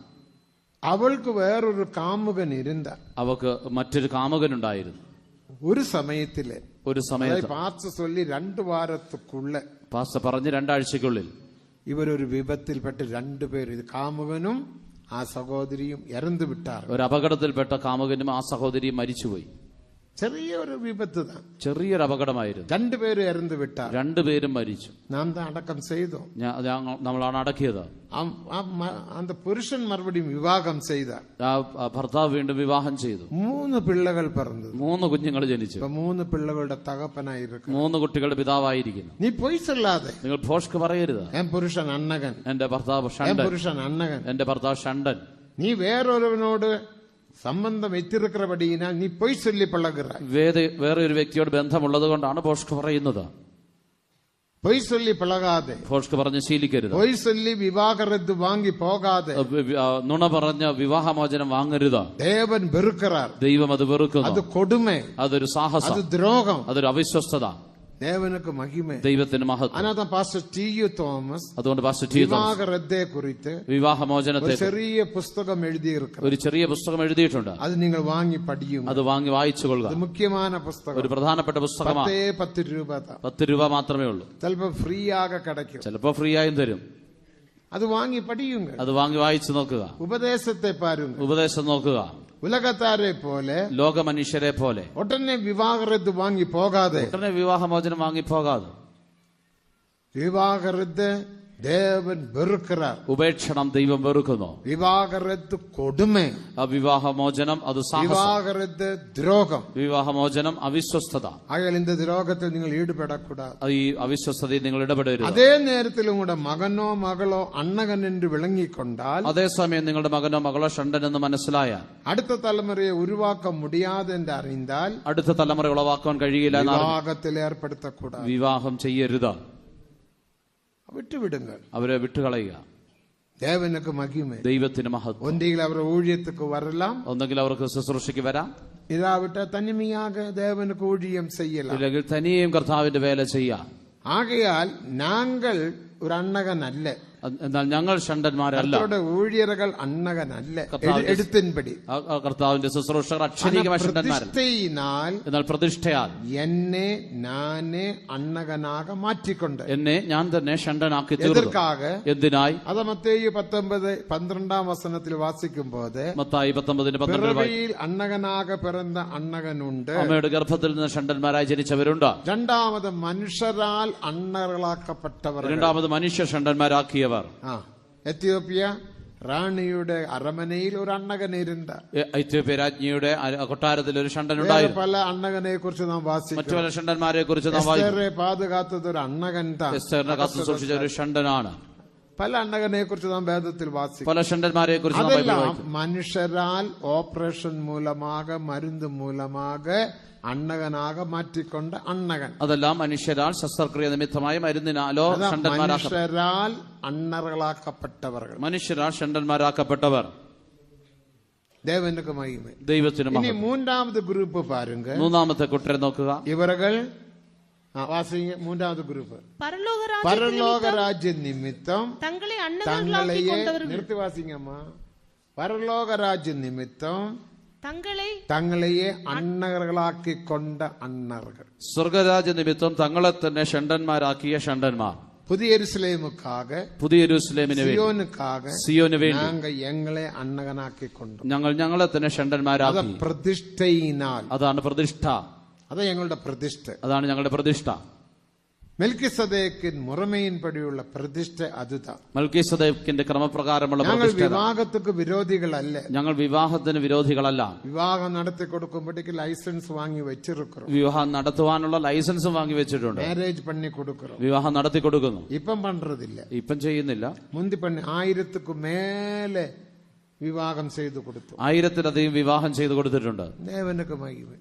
അവൾക്ക് വേറൊരു കാമുകൻ ഇരുന്ന, അവക്ക് മറ്റൊരു കാമുകൻ ഉണ്ടായിരുന്നു. ഒരു സമയത്ത് പാസ്റ്റർ ചൊല്ലി 2 വാരത്തുക്കുള്ള, പാസ്റ്റർ പറഞ്ഞ് 2 ആഴ്ചക്കുള്ളിൽ ഇവരൊരു വിപത്തിൽപ്പെട്ട് 2 പേര്, ഇത് കാമുകനും ആ സഹോദരിയും ഇറന്നു വിട്ടാർ. ഒരു അപകടത്തിൽപ്പെട്ട കാമുകനും ആ സഹോദരിയും മരിച്ചുപോയി. ചെറിയൊരു വിപത്ത് താൻ. ചെറിയൊരു അപകടമായിരുന്നു. രണ്ടുപേരും ഇറந்து വിട്ടാർ. രണ്ടുപേരും മരിച്ചു. നാം தான் അടക്കം ചെയ്തു. നമ്മളാണ് അടക്കിയത്. அந்த പുരുഷൻ മറുപടിയും വിവാഹം ചെയ്താർ. ഭർത്താവ് വീണ്ടും വിവാഹം ചെയ്തു. 3 പിള്ളകൾ പിറന്നു. 3 കുഞ്ഞുങ്ങൾ ജനിച്ചു. 3 പിള്ളകളുടെ തകപ്പനായിരിക്കും. 3 കുട്ടികളുടെ പിതാവായിരിക്കുന്നു. നീ പൊയ് சொல்லாതെ. നിങ്ങൾ ഭോഷ്ക് പറയരുത്. എൻ പുരുഷൻ അണ്ണകൻ. എന്റെ ഭർത്താവ് ഷണ്ടൻ. പുരുഷൻ അണ്ണകൻ. എന്റെ ഭർത്താവ് ഷണ്ടൻ. നീ വേറൊരുവനോട് സംബന്ധം വെച്ചിരിക്കുന്നപടിയിനാൽ നീ പൊയ് ചൊല്ലി പഴകുറാய். വേറെ ഒരു വ്യക്തിയോട് ബന്ധമുള്ളത് കൊണ്ടാണ് ഭോഷ്ക് പറയുന്നത്. പൊയ് ചൊല്ലി പഴകാതെ. ഭോഷ്ക് പറഞ്ഞ് ശീലിക്കരുത്. പൊയ് ചൊല്ലി വിവാഹറത്ത് വാങ്ങി പോകാതെ. നുണ പറഞ്ഞ വിവാഹമോചനം വാങ്ങരുത്. ദേവൻ വെറുക്കറാർ. ദൈവം അത് വെറുക്കുന്നു. അത് കൊടുമ. അതൊരു സാഹസം. അത് ദ്രോഹം. അതൊരു അവിശ്വസ്തത. ദേവനക്ക് മഹിമ. ദൈവത്തിന് മഹത്വം. അനാഥ പാസ്റ്റർ ടി.യു. തോമസ് അതുകൊണ്ട് പാസ്റ്റർ ടി.യു. തോമസ് വിവാഹറത്തെ കുറിച്ച് വിവാഹമോചനത്തെ ചെറിയ പുസ്തകം എഴുതിയിരിക്കുന്നു. ഒരു ചെറിയ പുസ്തകം എഴുതിയിട്ടുണ്ട്. അത് നിങ്ങൾ വാങ്ങി പഠിക്കും. അത് വാങ്ങി വായിച്ചുകൊള്ളുക. അത് മുഖ്യമായ പുസ്തകം. ഒരു പ്രധാനപ്പെട്ട പുസ്തകമാണ്. 10 രൂപ. 10 രൂപ മാത്രമേ ഉള്ളൂ. ചിലപ്പോ ഫ്രീ ആകെ കിടക്കും. ചിലപ്പോ ഫ്രീ ആയും തരും. അത് വാങ്ങി പഠിയുക. അത് വാങ്ങി വായിച്ചു നോക്കുക. ഉപദേശത്തെ പാരുക. ഉപദേശം നോക്കുക. ഉലകത്താരെ പോലെ, ലോക മനുഷ്യരെ പോലെ ഉടനെ വിവാഹറത്ത് വാങ്ങി പോകാതെ. ഉടനെ വിവാഹമോചനം വാങ്ങി പോകാതെ. വിവാഹറത്ത് ദേവൻ വെറുക്കറാർ. ഉപേക്ഷണം ദൈവം വെറുക്കുന്നു. വിവാഹറത്ത് കൊടുമ. വിവാഹമോചനം അത് വിവാഹറത്ത് ദ്രോഹം. വിവാഹമോചനം അവിശ്വസ്തത. ആയാൽ இந்த ദ്രോഹത്തിൽ നിങ്ങൾ ഈടുപെടക്കൂടാതെ. ഈ അവിശ്വസ്തതയിൽ നിങ്ങൾ ഇടപെടരുത്. അതേ നേരത്തിലും കൂടെ മകനോ മകളോ അണ്ണകൻ എന്ന് വിളങ്ങിക്കൊണ്ടാൽ, അതേസമയം നിങ്ങളുടെ മകനോ മകളോ ഷണ്ടൻ എന്ന് മനസ്സിലായാൽ, അടുത്ത തലമുറയെ ഉരുവാക്കാൻ മുടിയാതെ എന്ന് അറിഞ്ഞാൽ, അടുത്ത തലമുറ ഉളവാക്കാൻ കഴിയില്ല. വിവാഹത്തിൽ ഏർപ്പെടുത്തക്കൂടാതെ. വിവാഹം ചെയ്യരുത്. വിട്ടുവിടുങ്ങൾ. അവരെ വിട്ടുകളയുക. ദേവനക്ക് മഹിമ. ദൈവത്തിന് മഹത്വം. ഒന്നെങ്കിൽ അവർ ഊഴിയத்துக்கு വരലാം. ഒന്നെങ്കിൽ അവർക്ക് ശുശ്രൂഷയ്ക്ക് വരാം. ഇതാവിട്ട തനിമയാക ദേവനക്ക് ഊഴിയം ചെയ്യലാം. ഇല്ലെങ്കിൽ തനിയും കർത്താവിന്റെ വേല ചെയ്യാം. ആകയാൽ ഞങ്ങൾ ഒരു അണ്ണകനല്ല. എന്നാൽ ഞങ്ങൾ ഷണ്ടന്മാരല്ല. ഊഴിയറുകൾ അണ്ണകനല്ല. എഴുത്തിൻപടി കർത്താവിന്റെ ശുശ്രൂഷകർ അക്ഷരീകമായ ഷണ്ടന്മാരല്ല. എന്നാൽ പ്രതിഷ്ഠയാൽ എന്നെ ഞാനേ അണ്ണകനാക മാറ്റിക്കൊണ്ട് എന്നെ ഞാൻ തന്നെ ഷണ്ടനാക്കി തീർക്കാക. എന്തിനായി? അത് മത്തേയു 19:12 വസനത്തിൽ വാസിക്കുമ്പോൾ, മത്തായി 19:12 അണ്ണകനാക പിറന്ന അണ്ണകനുണ്ട്. അമ്മയുടെ ഗർഭത്തിൽ നിന്ന് ഷണ്ടന്മാരായി ജനിച്ചവരുണ്ട്. രണ്ടാമത് മനുഷ്യരാൽ അണ്ണകളാക്കപ്പെട്ടവർ. രണ്ടാമത് മനുഷ്യ ഷണ്ടന്മാരാക്കിയവർ. എത്യോപ്യ റാണിയുടെ അരമനയിൽ ഒരു അണ്ണകനിരുണ്ട്. എത്യോപ്യ രാജ്ഞിയുടെ കൊട്ടാരത്തിൽ ഒരു ഷണ്ടനുണ്ടായിരുന്നു. പല അണ്ണകനെ കുറിച്ച് നാം വാസിക്കും. മറ്റു പല ഷണ്ടന്മാരെ കുറിച്ച് നാം വായിക്കും. പാതുകാത്തത് ഒരു അണ്ണകൻ. എസ്തേറിനെ കാത്തു സൂക്ഷിച്ച ഒരു ഷണ്ടനാണ്. പല അണ്ണകനെ കുറിച്ച് നാം വേദത്തിൽ വാസിക്കും. പല ഷണ്ടന്മാരെ കുറിച്ച് അതെല്ലാം മനുഷ്യരാൽ ഓപ്പറേഷൻ മൂലമാക മരുന്ന് മൂലമാക അണ്ണകനാക മാറ്റിക്കൊണ്ട് അണ്ണകൻ. അതെല്ലാം മനുഷ്യരാൽ ശസ്ത്രക്രിയ നിമിത്തമായി മരുന്നിനാലോ മനുഷ്യരാൽ അണ്ണകളാക്കപ്പെട്ടവർ. മനുഷ്യരാൽ ഷണ്ടന്മാരാക്കപ്പെട്ടവർ. ദേവനക്ക് മഹിമ. ദൈവത്തിന് മഹിമ. ഇനി മൂന്നാമത് ഗ്രൂപ്പ് പാരുങ്ക. മൂന്നാമത്തെ കൂട്ടരെ നോക്കുക. ഇവர்கள் മൂന്നാമത് ഗ്രൂപ്പ് പരലോകരാജ്യ നിമിത്തം തങ്ങളെയെ നിർത്തിവാസിങ്ങമ്മ. പരലോകരാജ്യ നിമിത്തം തങ്ങളെയെ അണ്ണകളാക്കിക്കൊണ്ട അണ്ണകൾ. സ്വർഗരാജ്യ നിമിത്തം തങ്ങളെ തന്നെ ഷണ്ടന്മാരാക്കിയ ഷണ്ടന്മാർ. പുതിയ യെരുസലേമുക്കാക, പുതിയ യെരുസലേമിന് സിയോന് വേണ്ടി ഞങ്ങളെ അണ്ണകനാക്കിക്കൊണ്ടു. ഞങ്ങളെ തന്നെ ഷണ്ടന്മാരാക്കി. പ്രതിഷ്ഠയിനാൽ. അതാണ് പ്രതിഷ്ഠ. അത് ഞങ്ങളുടെ പ്രതിഷ്ഠ. അതാണ് ഞങ്ങളുടെ പ്രതിഷ്ഠ. മെൽക്കിസദേക്കിൻ മുറമയിൻപടിയുള്ള പ്രതിഷ്ഠ അതുതാ. മെൽക്കിസദേക്കിന്റെ ക്രമപ്രകാരമുള്ള ഞങ്ങൾ വിവാഹത്തിക്ക് വിരോധികളല്ല. ഞങ്ങൾ വിവാഹത്തിന് വിരോധികളല്ല. വിവാഹം നടത്തി കൊടുക്കുമ്പോഴേക്ക് ലൈസൻസ് വാങ്ങി വെച്ചിരിക്കും. വിവാഹം നടത്തുവാനുള്ള ലൈസൻസും വാങ്ങി വെച്ചിട്ടുണ്ട്. മാരേജ് പണി കൊടുക്കണം. വിവാഹം നടത്തി കൊടുക്കുന്നു. ഇപ്പം പண்றതില്ല. ഇപ്പം ചെയ്യുന്നില്ല. മുന്തി പണി 1000ക്ക് മേലെ വിവാഹം ചെയ്തു കൊടുത്തു. 1000-ലധികം വിവാഹം ചെയ്തു കൊടുത്തിട്ടുണ്ട്.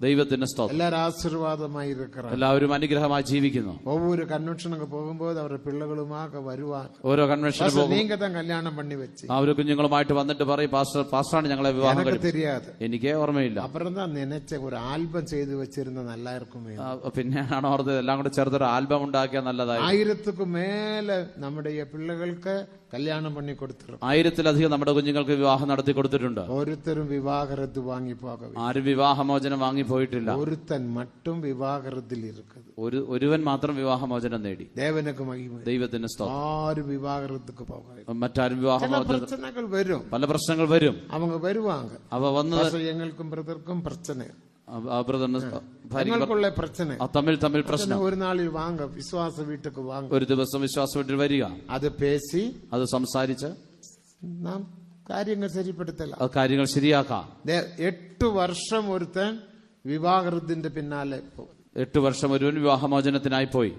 ദൈവത്തിന്റെ സ്തോത്രം. എല്ലാവരും ആശീർവാദമായി എല്ലാവരും അനുഗ്രഹമായി ജീവിക്കുന്നു. ഒവ്വൊരു കൺവെൻഷനൊക്കെ പോകുമ്പോൾ അവരുടെ പിള്ളകളുമാകെ വരുവാൻ. ഓരോ കൺവെൻഷനും കല്യാണം പണി വെച്ച് അവര് കുഞ്ഞുങ്ങളുമായിട്ട് വന്നിട്ട് പറയും, പാസ്റ്ററാണ് ഞങ്ങളെ വിവാഹം தெரியாது. എനിക്ക് ഓർമ്മയില്ല. അപ്പുറം താ നനച്ച ഒരു ആൽബം ചെയ്തു വെച്ചിരുന്ന നല്ലായിരിക്കും. പിന്നെയാണ് ഓർത്തത് എല്ലാം കൂടെ ചേർത്തൊരു ആൽബം ഉണ്ടാക്കിയാൽ നല്ലതായി. 1000ക്ക് മേലെ നമ്മുടെ പിള്ളകൾക്ക് കല്യാണം പണി കൊടുത്തിട്ടുണ്ട്. 1000-ലധികം നമ്മുടെ കുഞ്ഞുങ്ങൾക്ക് വിവാഹം നടത്തി കൊടുത്തിട്ടുണ്ട്. ഓരോരുത്തരും വിവാഹറത്ത് വാങ്ങി പോകവേ. ആരും വിവാഹമോചനം വാങ്ങി പോയിട്ടില്ല. ഒരുത്തൻ മറ്റും വിവാഹറത്തിൽ ഒരുവൻ മാത്രം വിവാഹമോചനം നേടി. ദേവനക്ക് മഹിമ. ദൈവത്തിന് സ്തോത്രം. ആരും വിവാഹറത്തുക്ക് പോകവേ. മറ്റാരും വിവാഹമോചനം. പ്രശ്നങ്ങൾ വരും. പല പ്രശ്നങ്ങൾ വരും. அவங்க வருவாங்க. അവ വന്നത് എങ്ങൾക്കും ബ്രദർക്കും പ്രശ്നം. തങ്ങൾക്കുള്ള പ്രശ്നം തമ്മിൽ പ്രശ്നം. ഒരു നാളിൽ വാങ്ങ വിശ്വാസ വീട്ടിക്ക് വാങ്ങ, ഒരു ദിവസം വിശ്വാസ വീട്ടിൽ വരിക, അത് പേശി അത് സംസാരിച്ച് നാം കാര്യങ്ങൾ ശരിപ്പെടുത്തല, കാര്യങ്ങൾ ശരിയാക്കാം. 8 വർഷം ഒരുത്തൻ വിവാഹത്തിന്റെ പിന്നാലെ 8 വർഷം ഒരുവൻ വിവാഹമോചനത്തിനായി പോയി.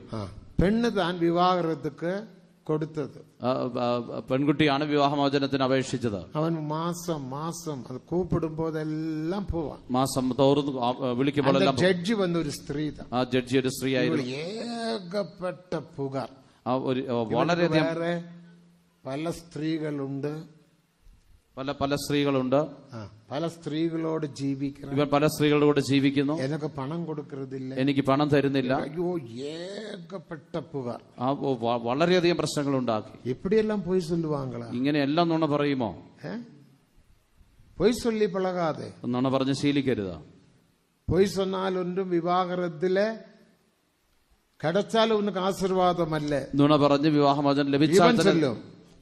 പെണ്ണ് താൻ വിവാഹത്തിന് കൊടുത്തത്, പെൺകുട്ടിയാണ് വിവാഹമോചനത്തിന് അപേക്ഷിച്ചത്. അവൻ മാസം അത് കൂപ്പിടുമ്പോഴെല്ലാം പോവാ, മാസം തോറും വിളിക്കുമ്പോഴെല്ലാം. ജഡ്ജി വന്ന ഒരു സ്ത്രീ, ആ ജഡ്ജി ഒരു സ്ത്രീ ആയിരുന്നു. ഏകപ്പെട്ട പുകാർ, വളരെയധികം വേറെ പല സ്ത്രീകളുണ്ട്, പല സ്ത്രീകളുണ്ട്, പല സ്ത്രീകളോട് ജീവിക്കണം, ഇവൻ പല സ്ത്രീകളോട് ജീവിക്കുന്നു. എനിക്ക് പണം കൊടുക്കരുതില്ല, എനിക്ക് പണം തരുന്നില്ല. അയ്യോ, ഏകപ്പെട്ട പുകാർ, വളരെയധികം പ്രശ്നങ്ങൾ ഉണ്ടാക്കി. എപ്പിടിയെല്ലാം പൊയ് ചൊല്ലുവാങ്കളാ, ഇങ്ങനെയെല്ലാം നുണ പറയുമോ? പൊയ് ചൊല്ലി പഴകാതെ, നുണ പറഞ്ഞ് ശീലിക്കരുത്. പൊയ് சொன்னால் ഒന്നും വിവാഹത്തിലെ கிடைச்சாலும் உனக்கு ആശീർവാദമല്ലേ. നുണ പറഞ്ഞ് വിവാഹമോചനം ലഭിച്ചാൽ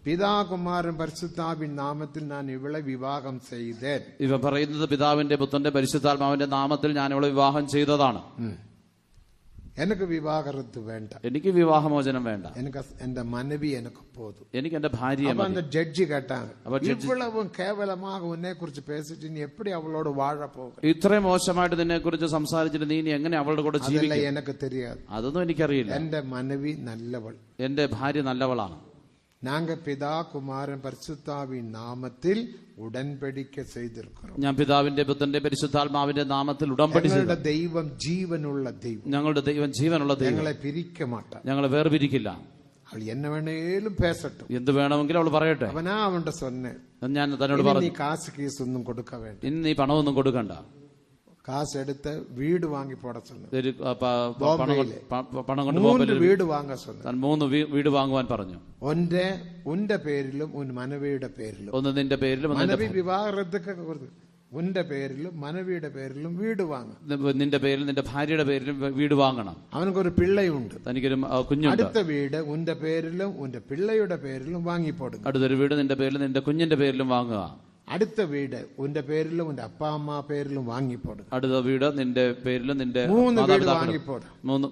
പിതാകുമാരൻ പരിശുദ്ധാവിൻ നാമത്തിൽ ഞാൻ ഇവളെ വിവാഹം ചെയ്തേൻ. ഇവ പറയുന്നത് പിതാവിന്റെ പുത്രന്റെ പരിശുദ്ധാത്മാവിന്റെ നാമത്തിൽ ഞാൻ ഇവളെ വിവാഹം ചെയ്തതാണ്. എനിക്ക് വിവാഹത്ത് വേണ്ട, എനിക്ക് വിവാഹമോചനം വേണ്ട, എനിക്ക് എന്റെ മനവി എനിക്ക് പോതും, എനിക്ക് എന്റെ ഭാര്യ. ജഡ്ജി കേട്ടാണ്, ഇവളവും കേവലமாக ഉന്നെ കുറിച്ച് പേസിട്ട് നീ എപ്പടി അവളോട് വാഴ പോകും, ഇത്രയും മോശമായിട്ട് നിന്നെ കുറിച്ച് സംസാരിച്ചിട്ട് നീ എങ്ങനെ അവളുടെ കൂടെ ജീവിക്കും? എനിക്ക് தெரியாது, അതൊന്നും എനിക്കറിയില്ല. എന്റെ മനവി നല്ലവൾ, എന്റെ ഭാര്യ നല്ലവളാണ്. நாங்க பிதா குமாரன் பரிசுத்தாவின் நாமத்தில் ഉടൻപടിക്ക ചെയ്തിരിക്കുന്നു. ഞാൻ പിതാവിന്റെ പുത്രന്റെ പരിശുദ്ധാത്മാവിന്റെ നാമത്തിൽ ഉടമ്പടി ചെയ്തു. ഞങ്ങളുടെ ദൈവം ജീവനുള്ള ദൈവം, ഞങ്ങളുടെ ദൈവം ജീവനുള്ള ദൈവം, ഞങ്ങളെ പിരിക്ക മാട്ടാ, ഞങ്ങളെ വേർപിരിക്കില്ല. അവൾ എന്നെ വേണേലും പേസട്ടെ, എന്ത് വേണമെങ്കിലും അവൾ പറയട്ടെ. അവനാ അവന്റെ സ്വന്നെ, ഞാൻ തന്നോട് പറഞ്ഞു, നീ കാശ് കേസ് ഒന്നും കൊടുക്ക വേണ്ട, ഇനി നീ പണമൊന്നും കൊടുക്കണ്ട, കാശ് എടുത്ത് വീട് വാങ്ങി പോട സ്വന്നെ, പണം കൊണ്ട് 3 വീട് വാങ്ങ സ്വന്നെ, 3 വീട് വാങ്ങുവാൻ പറഞ്ഞു. ഉന്റെ പേരിലും മനവിയുടെ പേരിലും, ഒന്ന് നിന്റെ പേരിലും, മനവി വിവാഹത്തൊക്കെ ഉന്റെ പേരിലും മനവിയുടെ പേരിലും വീട് വാങ്ങും. നിന്റെ പേരിലും നിന്റെ ഭാര്യയുടെ പേരിലും വീട് വാങ്ങണം. അവനക്കൊരു പിള്ളയുണ്ട്, തനിക്കൊരു കുഞ്ഞുണ്ട്. അടുത്ത വീട് ഉന്റെ പേരിലും ഉന്റെ പിള്ളയുടെ പേരിലും വാങ്ങിപ്പോടും. അടുത്തൊരു വീട് നിന്റെ പേരിലും നിന്റെ കുഞ്ഞിന്റെ പേരിലും വാങ്ങുക. അടുത്ത വീട് ഉന്റെ പേരിലും ഉന്റെ അപ്പ അമ്മ പേരിലും വാങ്ങിപ്പോടും. അടുത്ത വീട് നിന്റെ പേരിലും നിന്റെ 3 വീട് വാങ്ങിപ്പോടും.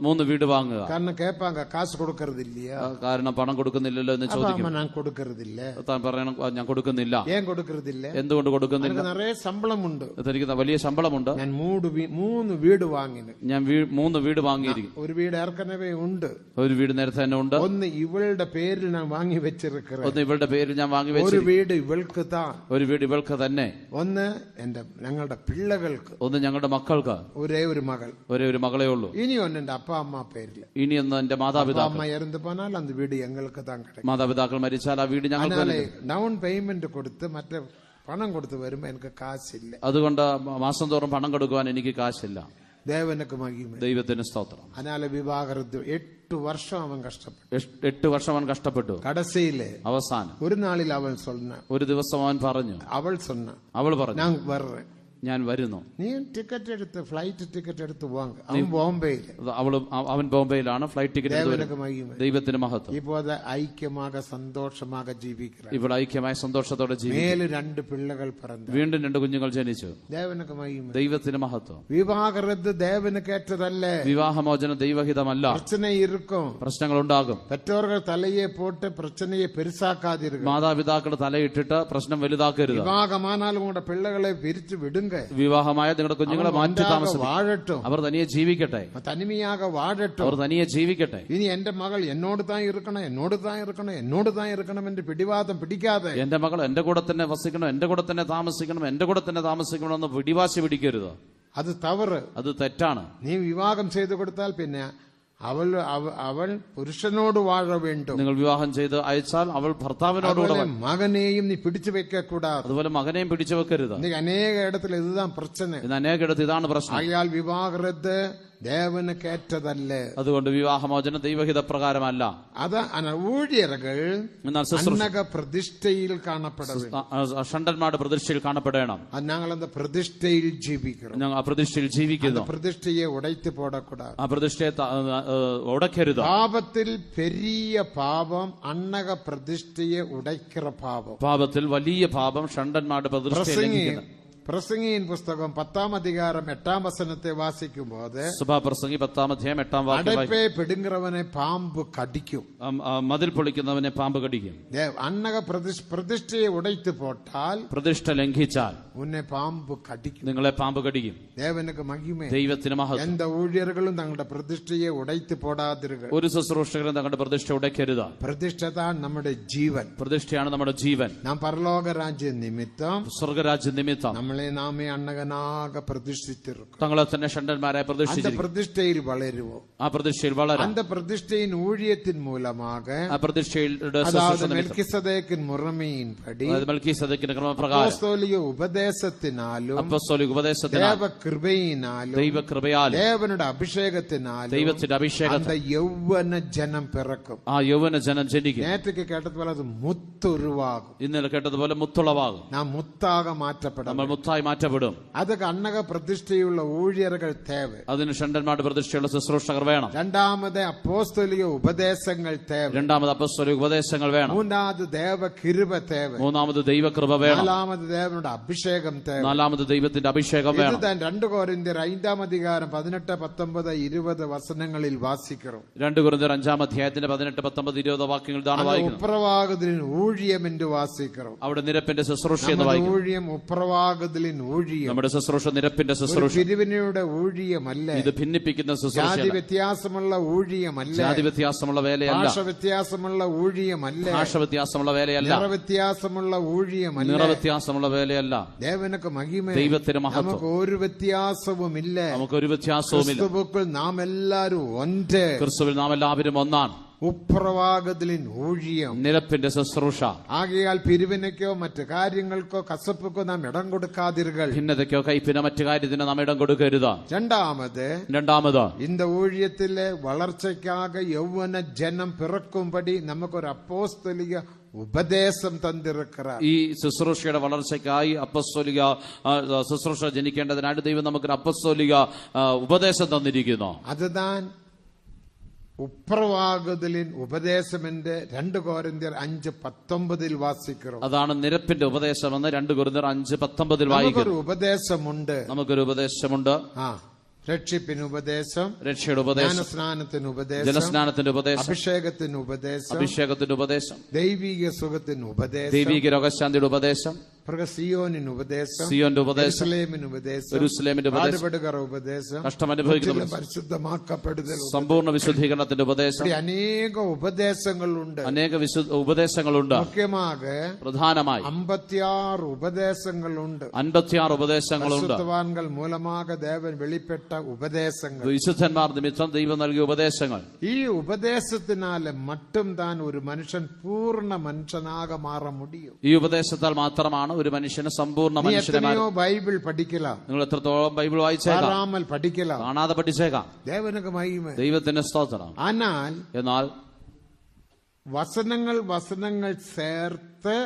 3 വീട് വാങ്ങുക. കാരണം കേപ്പാങ്ക കാശ് കൊടുക്കരുതില്ല, കാരണം പണം കൊടുക്കുന്നില്ലല്ലോ എന്ന് ചോദിക്കും. ഞാൻ കൊടുക്കരുതില്ല, താൻ പറയണം ഞാൻ കൊടുക്കുന്നില്ല. ഏൻ കൊടുക്കരുതില്ല? എന്തുകൊണ്ട് കൊടുക്കുന്നില്ല? നിറയെ ശമ്പളമുണ്ട്, എനിക്ക് വലിയ ശമ്പളമുണ്ട്, ഞാൻ 3 വീട് വാങ്ങിന്, ഞാൻ 3 വീട് വാങ്ങിയിരിക്കും. ഒരു വീട് ഏർക്കനവേ ഉണ്ട്, ഒരു വീട് നേരത്തെ തന്നെ ഉണ്ട്. ഒന്ന് ഇവളുടെ പേരിൽ ഞാൻ വാങ്ങി വെച്ചിരിക്കുന്നത്, ഒന്ന് ഇവളുടെ പേരിൽ ഞാൻ വാങ്ങി വെച്ചു. ഒരു വീട് ഇവൾക്ക് താൻ, ഒരു വീട് ഇവൾക്ക് തന്നെ, ഒന്ന് ഞങ്ങളുടെ പിള്ളകൾക്ക്, ഒന്ന് ഞങ്ങളുടെ മക്കൾക്ക്, ഒരേ ഒരു മകൾ, ഒരേ ഒരു മകളെ ഉള്ളൂ. ഇനി ഒന്ന് എന്റെ അപ്പ അമ്മ പേരില്, ഇനി ഒന്ന് എന്റെ മാതാപിതാക്കൾ, അമ്മ ഇറந்து പോനാൽ അത് വീട് ഞങ്ങൾക്ക് താൻ കിട്ടും. മാതാപിതാക്കൾ മരിച്ചാൽ ആ വീട് ഞങ്ങൾക്ക്. ഡൗൺ പേയ്മെന്റ് കൊടുത്ത് മറ്റേ പണം കൊടുത്ത് വരുമ്പോ എനിക്ക് കാശില്ല, അതുകൊണ്ട് മാസം തോറും പണം കൊടുക്കുവാൻ എനിക്ക് കാശില്ല. ദേവനക്ക് മഹിമ, ദൈവത്തിന് സ്തോത്രം. അതിനാല് വിവാഹത്ത് 8 വർഷം അവൻ കഷ്ടപ്പെട്ടു. 8 വർഷം അവൻ കഷ്ടപ്പെട്ടു. കടസയിലെ അവസാനം ഒരു നാളിൽ അവൻ சொன்ன, ഒരു ദിവസം അവൻ പറഞ്ഞു, അവൾ പറഞ്ഞു, ഞാൻ വരേൻ, ഞാൻ വരുന്നു, നീ ടിക്കറ്റ് എടുത്ത് ഫ്ലൈറ്റ് ടിക്കറ്റ് എടുത്ത് വാങ്ങ. അവൻ ബോംബെയിൽ, അവൻ ബോംബെയിലാണ് ഫ്ലൈറ്റ് ടിക്കറ്റ്. ദൈവത്തിന് മഹത്വം. ഇപ്പോൾ ഐക്യமாக സന്തോഷமாக ജീവിക്കുക, ഇപ്പോൾ ഐക്യമായ സന്തോഷത്തോടെ ജീവിക്കും. മേലെ 2 പിള്ളകൾ പിറന്നു, വീണ്ടും 2 കുഞ്ഞുങ്ങൾ ജനിച്ചു. ദേവനക്ക് മഹിമ, ദൈവത്തിന് മഹത്വം. വിവാഹത്ത് ദേവന് കേട്ടതല്ലേ, വിവാഹമോചനം ദൈവഹിതമല്ല. പ്രശ്നം ഇരിക്കും, പ്രശ്നങ്ങൾ ഉണ്ടാകും. പെറ്റോർകൾ തലയെ പോട്ട് പ്രശ്നയെ പെരുസാക്കാതിരിക്കും, മാതാപിതാക്കൾ തലയിട്ടിട്ട് പ്രശ്നം വലുതാക്കരുത്. വിവാഹമാനാലും കൂടെ പിള്ളകളെ പിരിച്ചു വിടും. വിവാഹമായ നിങ്ങളുടെ കുഞ്ഞുങ്ങളെ മാറ്റി വാഴട്ടും, അവർ തനിയെ ജീവിക്കട്ടെ, തനിമയാക വാഴട്ടും, അവർ തനിയെ ജീവിക്കട്ടെ. ഇനി എന്റെ മകൾ എന്നോട് താൻ ഇരിക്കണം, എന്നോട് താൻ ഇരിക്കണം, എന്നോട് താൻ ഇരിക്കണം എന്റെ പിടിവാദം പിടിക്കാതെ, എന്റെ മകൾ എന്റെ കൂടെ തന്നെ വസിക്കണം, എന്റെ കൂടെ തന്നെ താമസിക്കണം, എന്റെ കൂടെ തന്നെ താമസിക്കണം എന്ന് പിടിവാശി പിടിക്കരുത്. അത് തവറ്, അത് തെറ്റാണ്. നീ വിവാഹം ചെയ്തു കൊടുത്താൽ പിന്നെ അവൾ പുരുഷനോട് വാഴ വേണ്ടും. നിങ്ങൾ വിവാഹം ചെയ്ത് അയച്ചാൽ അവൾ ഭർത്താവിനോട്, മകനെയും നീ പിടിച്ചു വെക്കൂടാതെ, അതുപോലെ മകനെയും പിടിച്ചു വെക്കരുത്. അനേക ഇടത്തിൽ ഇതാണ് പ്രശ്നം, അനേകിടത്ത് ഇതാണ് പ്രശ്നം. അയാൾ വിവാഹത്ത് ദേവന് കേറ്റതല്ലേ, അതുകൊണ്ട് വിവാഹമോചനം ദൈവഹിത പ്രകാരമല്ല. അത് ഊഴിയറുകൾ പ്രതിഷ്ഠയിൽ കാണപ്പെടണം, ഷണ്ടന്മാരുടെ പ്രതിഷ്ഠയിൽ കാണപ്പെടണം. ഞങ്ങൾ அந்த പ്രതിഷ്ഠയിൽ ജീവിക്കണം, ഞങ്ങൾ ആ പ്രതിഷ്ഠയിൽ ജീവിക്കുന്നു. പ്രതിഷ്ഠയെ ഉടയ്ത്തു പോടക്കൂടാ, ആ പ്രതിഷ്ഠയെ ഉടയ്ക്കരുത്. പാപത്തിൽ പെരിയ പാപം അന്നക പ്രതിഷ്ഠയെ ഉടയ്ക്കിற പാപം, പാപത്തിൽ വലിയ പാപം ഷണ്ടന്മാരുടെ പ്രതിഷ്ഠയെ പ്രസംഗിயின் പുസ്തകം 10-ാം അധികാരം 8-ാം വചനത്തെ വാസിക്കുമ്പോൾ സഭാപ്രസംഗി 10-ാം അധ്യായം 8-ാം വാക്യം അടപ്പെ പിടുങ്ങുന്നവനെ പാമ്പ് കടിക്കും, മതിൽ പൊളിക്കുന്നവനെ പാമ്പ് കടിക്കും. അന്നക പ്രതിഷ്ഠയെ ഉടയ്ത്തു പോട്ടാൽ, പ്രതിഷ്ഠ ലംഘിച്ചാൽ ഉന്നെ പാമ്പ് കടിക്കും, നിങ്ങളെ പാമ്പ് കടിക്കും. ദേവനക്ക് മഹിമ. ദൈവത്തിന് മഹത്വം. എന്ത ഊഴിയர்களுം തങ്ങളുടെ പ്രതിഷ്ഠയെ ഉടയ്ത്തു പോടാതിരുക. ഒരു ശുശ്രൂഷകരും തങ്ങളുടെ പ്രതിഷ്ഠ ഉടയ്ക്കരുത്. പ്രതിഷ്ഠ താൻ നമ്മുടെ ജീവൻ. പ്രതിഷ്ഠയാണ് നമ്മുടെ ജീവൻ. നാം പരലോക രാജ്യ നിമിത്തം, സ്വർഗരാജ്യ നിമിത്തം നാമേ അണ്ണകനാക പ്രതിഷ്ഠിച്ചിരിക്കും. തങ്ങളെ തന്നെ ഷണ്ടന്മാരെ പ്രതിഷ്ഠിച്ചിരിക്കും. പ്രതിഷ്ഠയിൽ വളരുവോ, ആ പ്രതിഷ്ഠയിൽ വളരാം. அந்த പ്രതിഷ്ഠயின் ஊழியத்தின் மூலமாக, ആ പ്രതിഷ്ഠയുടെ മെൽക്കിസദേക്കിൻ മുറമയിൻപടി, മെൽക്കിസദേക്കിന്റെ ക്രമപ്രകാരം അപ്പോസ്തോലിക ഉപദേശത്തിനാലും, അപ്പോസ്തോലിക ഉപദേശത്തിനാലും, ദൈവകൃപയിനാലും, ദൈവകൃപയാലും, ദേവനുടെ അഭിഷേകത്തിനാലും, ദൈവത്തിന്റെ അഭിഷേകത്താൽ യൗവന ജനം പിറക്കും. ആ യൗവന ജനം ജനിക്കും. നേരത്തെ കേട്ടതുപോലെ അത് മുത്തുരുവാകും. ഇന്നലെ കേട്ടതുപോലെ മുത്തുളവാകും. നാം മുത്താക മാറ്റപ്പെടും. നമ്മൾ മുത്തായി മാറ്റപ്പെടും. അത് കണ്ണക പ്രതിഷ്ഠയുള്ള ഊഴിയറുകൾ തേവ. അതിന് ഷണ്ടന്മാരുടെ പ്രതിഷ്ഠയുള്ള ശുശ്രൂഷകർ വേണം. രണ്ടാമത് അപ്പോസ്തോലിക ഉപദേശങ്ങൾ തേവ. രണ്ടാമത് അപ്പോസ്തോലിക ഉപദേശങ്ങൾ വേണം. മൂന്നാമത് ദേവകൃപ തേവ. മൂന്നാമത് ദൈവകൃപ വേണം. നാലാമത് ദേവനുടെ അഭിഷേകം തേവ. നാലാമത് ദൈവത്തിന്റെ അഭിഷേകം വേണം. ഇത് 2 കൊരിന്ത്യർ 5-ാം അധികാരം 18, 19, 20 വചനങ്ങളിൽ വാസിക്കണം. 2 കൊരിന്ത്യർ 5-ാം അധ്യായത്തിന്റെ 18, 19, 20 വാക്യങ്ങൾ ഇതാണ് വായിക്കുന്നത്. ഉപ്രവാഗതിലിൻ ഊഴിയം എന്ന് വാസിക്കണം. അവിടെ നിരപ്പിന്റെ ശുശ്രൂഷ എന്ന് വായിക്കും. ഊഴിയം ഉപ്രവാഗതിലിൻ ഊഴിയം. നമ്മുടെ ശുശ്രൂഷ നിരപ്പിന്റെ ശുശ്രൂഷ. പിരിവിനയുടെ ഊഴിയമല്ല. ഇത് ഭിന്നിപ്പിക്കുന്ന ശുശ്രൂഷ. ജാതി വ്യത്യാസമുള്ള ഊഴിയമല്ല. ജാതി വ്യത്യാസമുള്ള വേലയല്ല. ഭാഷ വ്യത്യാസമുള്ള ഊഴിയമല്ല. ഭാഷ വ്യത്യാസമുള്ള വേലയല്ല. നിറ വ്യത്യാസമുള്ള ഊഴിയമല്ല. നിറ വ്യത്യാസമുള്ള വേലയല്ല. ദേവനക്ക് മഹിമ. ദൈവത്തിന് മഹത്വം. നമുക്ക് ഒരു വ്യത്യാസവുമില്ല. നമുക്കൊരു വ്യത്യാസവുമില്ല. ക്രിസ്തുവിൽ നാം എല്ലാവരും ഒന്നേ. ക്രിസ്തുവിൽ നാം എല്ലാവരും ഒന്നാണ്. ഉപ്രവാഗതിലിൻ ഊഴിയം, നിരപ്പിന്റെ ശുശ്രൂഷ. ആകയാൽ പിരിവിനയ്ക്കോ മറ്റു കാര്യങ്ങൾക്കോ കസപ്പുക്കോ നാം ഇടം കൊടുക്കാതിരുകൾ. ഭിന്നതയ്ക്കോ കൈപ്പിനോ മറ്റു കാര്യത്തിനോ നാം ഇടം കൊടുക്കരുത്. രണ്ടാമത് இந்த ஊழியத்திலே വളർച്ചയ്ക്കാக യൗവന ജനം പിറക്കുംപടി നമുക്കൊരു അപ്പോസ്തലിക ഉപദേശം തന്നിരിക്கிறார். ഈ ശുശ്രൂഷയുടെ വളർച്ചയ്ക്കായി അപ്പസ്തോലിക ശുശ്രൂഷ ജനിക്കേണ്ടതിനായിട്ട് ദൈവം നമുക്കൊരു അപ്പസ്തോലിക ഉപദേശം തന്നിരിക്കുന്നു. അതുതാൻ ഉപ്രവാഗതലിൻ ഉപദേശമെന്ന് 2 കൊരിന്ത്യർ 5:19 വാസിக்கிறோம். അതാണ് നിരപ്പിന്റെ ഉപദേശമെന്ന് 2 കൊരിന്ത്യർ 5:19 വായിക്കുന്നു. നമുക്കൊരു ഉപദേശമുണ്ട്. രക്ഷിപ്പിന് ഉപദേശം, രക്ഷയുടെ ഉപദേശം, ജ്ഞാനസ്നാനത്തിന് ഉപദേശം, ജലസ്നാനത്തിന്റെ ഉപദേശം, അഭിഷേകത്തിന് ഉപദേശം, അഭിഷേകത്തിന്റെ ഉപദേശം, ദൈവിക സുഖത്തിന് ഉപദേശം, ദൈവിക രോഗശാന്തിയുടെ ഉപദേശം, സിയോനിന് ഉപദേശം, സിയോന്റെ ഉപദേശം, യെരൂശലേമിന് ഉപദേശം, യെരൂശലേമിന്റെ ഉപദേശം, ഉപദേശം, കഷ്ടമനുഭവിക്കുന്ന പരിശുദ്ധമാക്കപ്പെടുതൽ, സമ്പൂർണ്ണ വിശുദ്ധീകരണത്തിന്റെ ഉപദേശം. അനേക ഉപദേശങ്ങളുണ്ട്. അനേക ഉപദേശങ്ങളുണ്ട്. പ്രധാനമായി 56 ഉപദേശങ്ങളുണ്ട്. 56 ഉപദേശങ്ങളുണ്ട്. പരിശുദ്ധവാൻകൾ മൂലமாக ദേവൻ വെളിപ്പെട്ട ഉപദേശങ്ങൾ, വിശുദ്ധന്മാർ നിമിത്തം ദൈവം നൽകിയ ഉപദേശങ്ങൾ. ഈ ഉപദേശത്തിനാല് മറ്റും താൻ ഒരു മനുഷ്യൻ പൂർണ്ണ മനുഷ്യനാക മാറ മുടിയും. ഈ ഉപദേശത്താൽ മാത്രമാണ് ഒരു മനുഷ്യന് സമ്പൂർണ്ണ മനുഷ്യനായി. ബൈബിൾ പഠിക്കലാം. നിങ്ങൾ എത്രത്തോളം ബൈബിൾ വായിച്ചേക്കാം, പഠിക്കലാം, കാണാതെ പഠിച്ചേക്കാം. ദേവനക്ക് മഹിമ, ദൈവത്തിന്റെ സ്തോത്രം. എന്നാൽ വചനങ്ങൾ ചേർത്ത്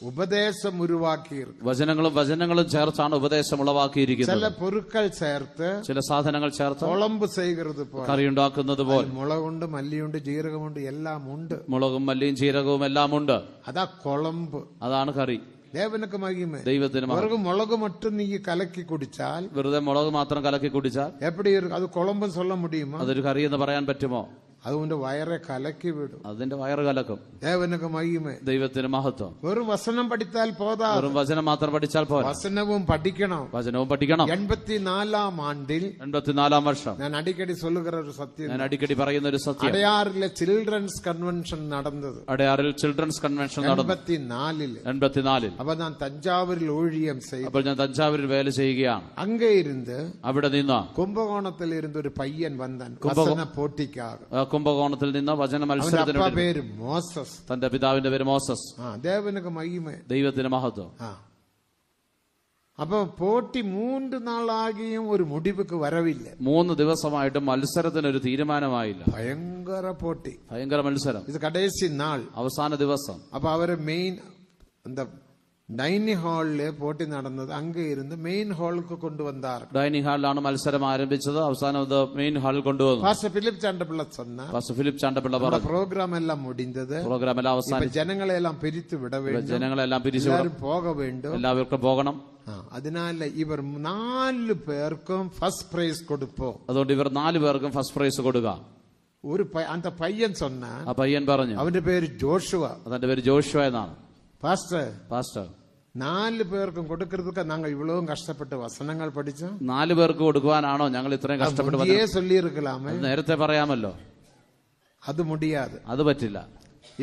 ഉപദേശം ഉരുവാക്കിയിരിക്കും. വചനങ്ങളും ചേർത്താണ് ഉപദേശം ഉളവാക്കിയിരിക്കുന്നത്. ചില പൊരുക്കൾ ചേർത്ത്, ചില സാധനങ്ങൾ ചേർത്ത് കുളമ്പ് ചെയ്യുന്നത് പോലെ, കറി ഉണ്ടാക്കുന്നത് പോലെ. മുളകുണ്ട്, മല്ലിയുണ്ട്, ജീരകമുണ്ട്, എല്ലാം ഉണ്ട്. മുളകും മല്ലിയും ജീരകവും എല്ലാം ഉണ്ട്. അതാ കുളമ്പ്, അതാണ് കറി. ദേവനക്ക് മഹിമ. ദൈവത്തിന് മുളക് മറ്റും നീ കലക്കി കുടിച്ചാൽ, വെറുതെ മുളക് മാത്രം കലക്കി കുടിച്ചാൽ എപ്പടി അത് കുളമ്പ് சொல்ல முடியுமா? അതൊരു കറി എന്ന് പറയാൻ പറ്റുമോ? അതുകൊണ്ട് വയറെ കലക്കി വിടും. അതിന്റെ വയറ് കലക്കും. ദേവനക്ക് മഹിമ, ദൈവത്തിന് മഹത്വം. വെറും വചനം പഠിച്ചാൽ പോതാ, വെറും വചനം മാത്രം പഠിച്ചാൽ പോരാ, വചനവും പഠിക്കണം. വചനവും പഠിക്കണം. 84-ാം ആണ്ടിൽ, 84-ാം വർഷം, ഞാൻ അടിക്കടി சொல்லுகிற ഒരു സത്യം, ഞാൻ അടിക്കടി പറയുന്ന ഒരു സത്യം, അടയാറിലെ ചിൽഡ്രൻസ് കൺവെൻഷൻ നടന്നത്. അടയാറിൽ ചിൽഡ്രൻസ് കൺവെൻഷൻ നടന്നു 84-ൽ. അപ്പൊ ഞാൻ തഞ്ചാവൂരിൽ ഊഴിയം ചെയ്തു. അപ്പോൾ ഞാൻ തഞ്ചാവൂരിൽ വേല ചെയ്യുകയാണ്. അങ്ങേ ഇരുന്ന്, അവിടെ നിന്ന് കുംഭകോണത്തിൽ ഇരുന്ന് ഒരു പയ്യൻ വന്നാൻ വചന പോട്ടിക്കാക. കുംഭകോണത്തിൽ നിന്ന് വചന മത്സരത്തിന് പേര് മോസസ്, തന്റെ പിതാവിന്റെ പേര് മോസസ്. ദേവനക്ക് മഹിമ, ദൈവത്തിന് മഹത്വം. അപ്പൊ പോട്ടി 3 നാളാകിയും ഒരു മുടിവുക്ക് വരവില്ല. 3 ദിവസമായിട്ട് മത്സരത്തിനൊരു തീരുമാനമായില്ല. ഭയങ്കര പോട്ടി, ഭയങ്കര മത്സരം. ഇത് കടേശി നാൾ, അവസാന ദിവസം. അപ്പൊ അവര് മെയിൻ എന്താ ഡൈനിങ് ഹാളില് പോട്ടി നടന്നത് അങ്ങ് ഇരുന്ന് മെയിൻ ഹാളിലേക്ക് കൊണ്ടുവന്നാർ. ഡൈനിങ് ഹാളിലാണ് മത്സരം ആരംഭിച്ചത്. അവസാനം അത് മെയിൻ ഹാളിൽ കൊണ്ടുവന്നു. പാസ്റ്റർ ഫിലിപ്പ് ചാണ്ടപിള്ള சொன்னார். പാസ്റ്റർ ഫിലിപ്പ് ചാണ്ടപിള്ള പറഞ്ഞു, പ്രോഗ്രാം എല്ലാം മുടിഞ്ഞത്, പ്രോഗ്രാം എല്ലാം അവസാനിച്ചു, ജനങ്ങളെല്ലാം പിരിച്ചു വിട വേണ്ടും, ജനങ്ങളെല്ലാം പിരിച്ചു പോക വേണ്ടും, എല്ലാവർക്കും പോകണം. അതിനാൽ ഇവർ 4 പേർക്കും ഫസ്റ്റ് പ്രൈസ് കൊടുപ്പോ. അതുകൊണ്ട് ഇവർ 4 പേർക്കും ഫസ്റ്റ് പ്രൈസ് കൊടുക്കുക. ഒരു അന്ത പയ്യൻ சொன்னா, ആ പയ്യൻ പറഞ്ഞു, അവന്റെ പേര് ജോഷുവ, അവന്റെ പേര് ജോഷുവ എന്നാണ്. പാസ്റ്റർ 4 പേർക്കും കൊടുക്കുന്നതൊക്കെ ഞങ്ങൾ ഇവളവും കഷ്ടപ്പെട്ട് വസനങ്ങൾ പഠിച്ചു. 4 പേർക്ക് കൊടുക്കുവാനാണോ ഞങ്ങൾ ഇത്രയും കഷ്ടപ്പെട്ട്? ചൊല്ലിയിരിക്കലാമേ, നേരത്തെ പറയാമല്ലോ. അത് മുടിയാതെ, അത് പറ്റില്ല.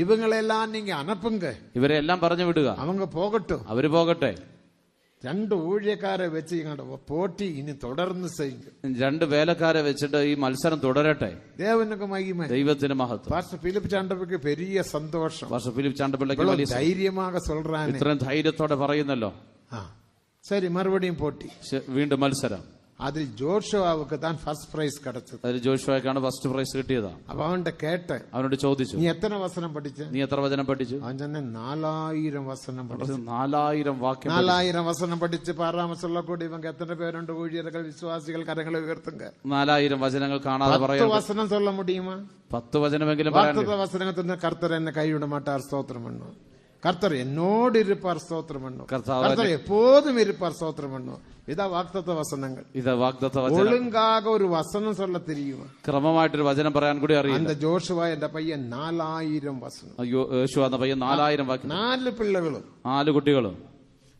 ഇവങ്ങളെല്ലാം നീங்க അനപ്പുങ്ക, ഇവരെ എല്ലാം പറഞ്ഞു വിടുക, அவங்க പോകട്ടെ, അവര് പോകട്ടെ. 2 ഊഴിയക്കാരെ വെച്ച് ഇങ്ങോട്ട് പോട്ടി ഇനി തുടർന്ന് ചെയ്യും. 2 വേലക്കാരെ വെച്ചിട്ട് ഈ മത്സരം തുടരട്ടെ. ദേവനുക്ക് മഹിമ, ദൈവത്തിന് മഹത്വം. പാസ്റ്റർ ഫിലിപ്പ് ചാണ്ടപിള്ളക്ക് പെരിയ സന്തോഷം. പാസ്റ്റർ ഫിലിപ്പ് ചാണ്ടപിള്ളക്ക് വലിയ ധൈര്യமாக சொல்றானே, ഇത്രയും ധൈര്യത്തോടെ പറയുന്നല്ലോ. ശരി, മറുപടിയും പോട്ടി, വീണ്ടും മത്സരം. അതിൽ ജോഷുവാവുക്ക് താൻ ഫസ്റ്റ് പ്രൈസ് കിടച്ചത്. അതിൽ ജോഷുവാക്കാണ് ഫസ്റ്റ് പ്രൈസ് കിട്ടിയത്. അപ്പൊ അവനോട് ചോദിച്ചു, നീ എത്ര വസനം പഠിച്ചു? നീ എത്ര വചനം പഠിച്ചു? അവൻ 4000 വസനം പഠിച്ചു. 4000 വാക്യം, 4000 വസനം പഠിച്ച് പാറാമസുള്ള കൂടി ഇവங்க എത്ര പേരുണ്ട് ഊഴിയர்கள் വിശ്വാസികൾ കരങ്ങളെ ഉയർത്തുക. 4000 വചനങ്ങൾ കാണാതെ പറയാം. 10 വസനം சொல்ல முடியுமா? 10 വചനമെങ്കിലും പറയാൻ. 10 വസനത്തിൽ കർത്തർ എന്നെ കൈവിട മാട്ടാർ, സ്തോത്രം എണ്ണു. கர்த்தர் என்னோடு இருப்பார், ஸ்தோத்திரம் பண்ணும். கர்த்தர் எப்போதும் இருப்பார், ஸ்தோத்திரம் பண்ணும். ഇതാ വാഗ്ദത്ത വസനങ്ങൾ. ഒഴുങ്കാക ഒരു വസനം சொல்ல தெரியுமா? ക്രമമായിട്ടൊരു വചനം പറയാൻ കൂടി അറിയാം. அந்த ஜோஷுவா என்ற பையன் 4000 വസനം. യോശുവ എന്ന പയ്യൻ 4000 വാക്യം. 4 പിള്ളകളും, 4 കുട്ടികളും.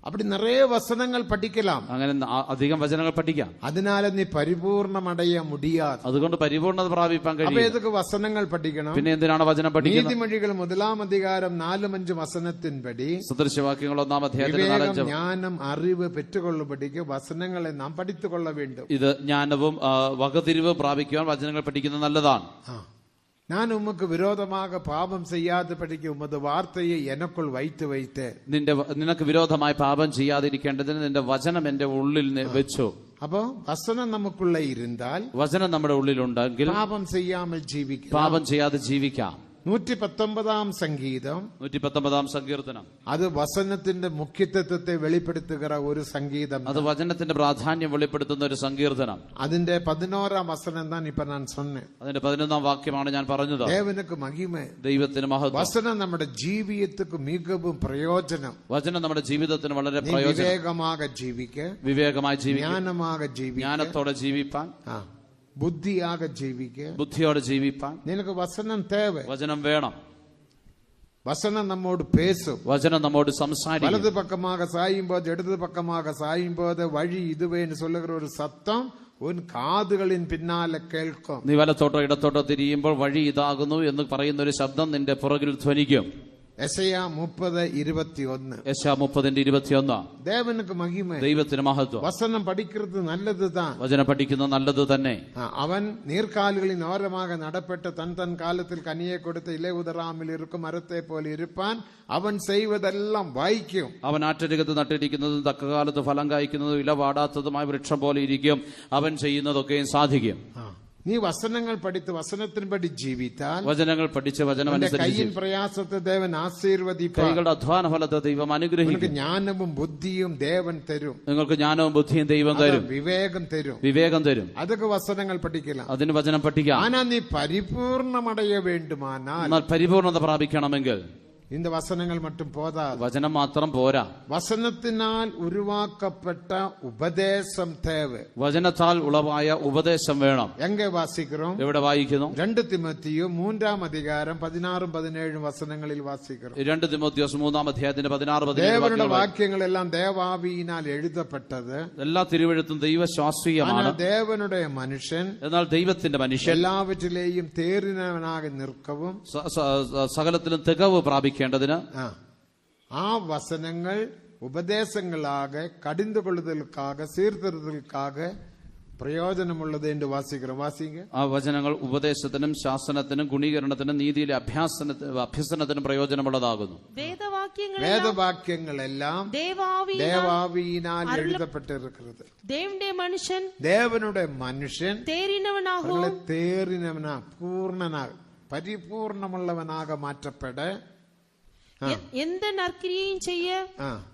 அப்படி நிறைய வசனங்கள் படிக்கலாம். അങ്ങനെ അധികം വചനങ്ങൾ പഠിക്കാം. അതിനാൽ നീ പരിപൂർണമടയ മുടിയാതെ, അതുകൊണ്ട് പരിപൂർണത പ്രാപിക്കാൻ കഴിയും. അപ്പോൾ ഏതൊക്കെ വസനങ്ങൾ പഠിക്കണം? പിന്നെ എന്തിനാണ് വചനം പഠിക്കുന്നത്? നീതിമൊഴികൾ 1-ാം അധികാരം 4-5 വസനത്തിൻപടി സദൃശവാക്യങ്ങൾ 1-ാം അധ്യായത്തിൽ 4-5 ജ്ഞാനം അറിവ് പെറ്റുകൊള്ളുപടിക്ക് വസനങ്ങളെ നാം പഠിത്തുകൊള്ള വേണ്ടും. ഇത് ജ്ഞാനവും വകതിരിവ് പ്രാപിക്കുവാൻ വചനങ്ങൾ പഠിക്കുന്നത് നല്ലതാണ്. ഞാൻ ഉമ്മക്ക് വിരോധமாக പാപം ചെയ്യാതെ പഠിക്കും ഉമ്മത് വാർത്തയെ എനക്കുൾ വൈറ്റ് വൈറ്റ്. നിനക്ക് വിരോധമായി പാപം ചെയ്യാതിരിക്കേണ്ടതിന് നിന്റെ വചനം എന്റെ ഉള്ളിൽ വെച്ചു. അപ്പോ വസനം നമുക്കുള്ള ഇരുന്നാൽ, വചനം നമ്മുടെ ഉള്ളിലുണ്ടെങ്കിൽ പാപം ചെയ്യാமல் ജീവിക്കാം, പാപം ചെയ്യാതെ ജീവിക്കാം. 119-ാം സംഗീതം, 119-ാം സങ്കീർത്തനം, അത് വസനത്തിന്റെ മുഖ്യത്വത്തെ വെളിപ്പെടുത്തുന്ന ഒരു സംഗീതം. അത് വചനത്തിന്റെ പ്രാധാന്യം വെളിപ്പെടുത്തുന്ന ഒരു സങ്കീർത്തനം. അതിന്റെ 11-ാം വസനം தான் இப்ப நான் சொன்னேன். അതിന്റെ 11-ാം വാക്യമാണ് ഞാൻ പറഞ്ഞത്. ദേവനുക്ക് മഹിമ, ദൈവത്തിന് മഹത്വം. വസനം നമ്മുടെ ജീവിതത്തിക്ക് മികവും പ്രയോജനം. വചനം നമ്മുടെ ജീവിതത്തിന് വളരെ പ്രയോജനം. വിവേകமாக ജീവിക്ക, വിവേകമായി ജീവിക്കുക, ജ്ഞാനமாக ജീവിക്ക, ജ്ഞാനത്തോടെ ജീവിപ്പാൻ, ബുദ്ധിയാക ജീവിക്ക, ബുദ്ധിയോടെ ജീവിപ്പാൻ നിനക്ക് വസനം തേവ. വചനം വേണം. വസനം നമ്മോട് പേസും, വചനം നമ്മോട് സംസാരിക്കും. വലത് പക്കமாக சாயும்போது இடது பக்கமாக சாயும்போது വഴി ഇതുവേന്ന് சொல்லுகிற ഒരു സത്തം ഉൻ കാതുകളിൻ പിന്നാലെ കേൾക്കും. നീ വലത്തോട്ടോ ഇടത്തോട്ടോ തിരിയുമ്പോൾ വഴി ഇതാകുന്നു എന്ന് പറയുന്ന ഒരു ശബ്ദം നിന്റെ പുറകിൽ ധ്വനിക്കും. യെശയ്യാ 30:21. യെശയ്യാ 30:21. ദേവനുക്ക് മഹിമ, ദൈവത്തിന് മഹത്വം. വസനം പഠിക്കുന്നത് നല്ലതുതാൻ, വചനം പഠിക്കുന്നത് നല്ലത് തന്നെ. അവൻ നീർക്കാലുകളിൽ ഓരமாக നടപ്പെട്ട് തൻ കാലത്തിൽ കനിയെ കൊടുത്ത് ഇല ഉദറാമിൽ ഇരിക്കും മരത്തെ പോലെ ഇരുപ്പാൻ. അവൻ ചെയ്വതെല്ലാം വായിക്കും. അവൻ ആറ്റരികത്ത് നട്ടിരിക്കുന്നതും തക്കകാലത്ത് ഫലം കായ്ക്കുന്നതും ഇല വാടാത്തതുമായ വൃക്ഷം പോലെ ഇരിക്കും. അവൻ ചെയ്യുന്നതൊക്കെയും സാധിക്കും. നീ വസനങ്ങൾ പഠിത്ത് വസനത്തിൻപടി ജീവിത്താൽ, വചനങ്ങൾ പഠിച്ച് വചനം അനുസരിച്ച് പ്രയാസത്തെ ദേവൻ ആശീർവദിക്കും. കൈകളുടെ അധ്വാന ഫലത്തെ ദൈവം അനുഗ്രഹിക്കും. ജ്ഞാനവും ബുദ്ധിയും ദേവൻ തരും. നിങ്ങൾക്ക് ജ്ഞാനവും ബുദ്ധിയും ദൈവം തരും. വിവേകം തരും, വിവേകം തരും. അതൊക്കെ വസനങ്ങൾ പഠിക്കണം. അതിന് വചനം പഠിക്കാം. ആനാ നീ പരിപൂർണമടയ വേണ്ടുമാനാൽ, എന്നാൽ പരിപൂർണത പ്രാപിക്കണമെങ്കിൽ இந்த வசனங்கள் மட்டும் போதாது, വചനം മാത്രം പോരാ. വസനത്തിനാൽ ഉരുവാക്കപ്പെട്ട ഉപദേശം தேவை. വചനത്താൽ ഉളവായ ഉപദേശം വേണം. എங்கே വാസിக்கிறோம்? എവിടെ വായിക്കുന്നു? 2 തിമോത്തിയോ 3-ാം അധികാരം 16-17 വസനങ്ങളിൽ വാസിக்கிறோം. 2 തിമോത്തിയോസ് 3-ാം അധ്യായത്തിന്റെ 16-17 ദേവനുടെ വാക്യങ്ങളെല്ലാം ദേവാവിയിനാൽ എഴുതപ്പെട്ടത്. എല്ലാ തിരുവെഴുത്തും ദൈവശാസ്ത്രീയമാണ്. ദേവനുടെ മനുഷ്യൻ, എന്നാൽ ദൈവത്തിന്റെ മനുഷ്യൻ എല്ലാവറ്റിലെയും തേറിനവനാകെ നിൽക്കവും സകലത്തിലും തികവ് പ്രാപിക്കേണ്ടതിന് ആ വസനങ്ങൾ ഉപദേശങ്ങളാകെ കടിந்துകൊള്ളുതൽക്കാക സീർതിരുത്തൽക്കാക പ്രയോജനമുള്ളത് എന്ന് വാസിக்கிறோம். വാസിക്ക. ആ വചനങ്ങൾ ഉപദേശത്തിനും ശാസനത്തിനും ഗുണീകരണത്തിനും നീതിയിലെ അഭ്യസനത്തിനും പ്രയോജനമുള്ളതാകുന്നു. വേദവാക്യങ്ങളെല്ലാം ദേവാവിയിനാൽ എഴുതപ്പെട്ടിരിക്കുന്നത്. ദേവനുടെ മനുഷ്യൻ തേറിനവനാ പൂർണ്ണനാ പരിപൂർണമുള്ളവനാക മാറ്റപ്പെട. எந்த நற்கிரியையும் செய்ய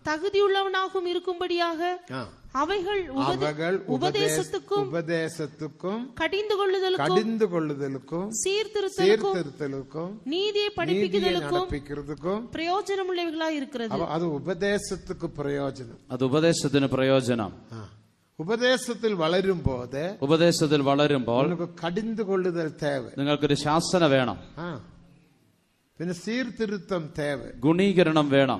தகுதியுள்ளவனாகவும் இருக்கும்படியாக அவைகள் உபதேசத்துக்கும் கடிந்து கொள்ளுதலுக்கும் சீர்திருத்தலுக்கும் நீதியை படிப்பிக்கிறதுக்கும் பிரயோஜனமுள்ளவைகளா இருக்கிறது. அது உபதேசத்துக்கு பிரயோஜனம். അത് ഉപദേശത്തിന് പ്രയോജനം. ഉപദേശത്തിൽ വളരുമ്പോൾ കടിந்து കൊള്ളുതൽ തേവ. നിങ്ങൾക്കൊരു ശാസന വേണം. പിന്നെ സീർതിരുത്തം തേവ. ഗുണീകരണം വേണം.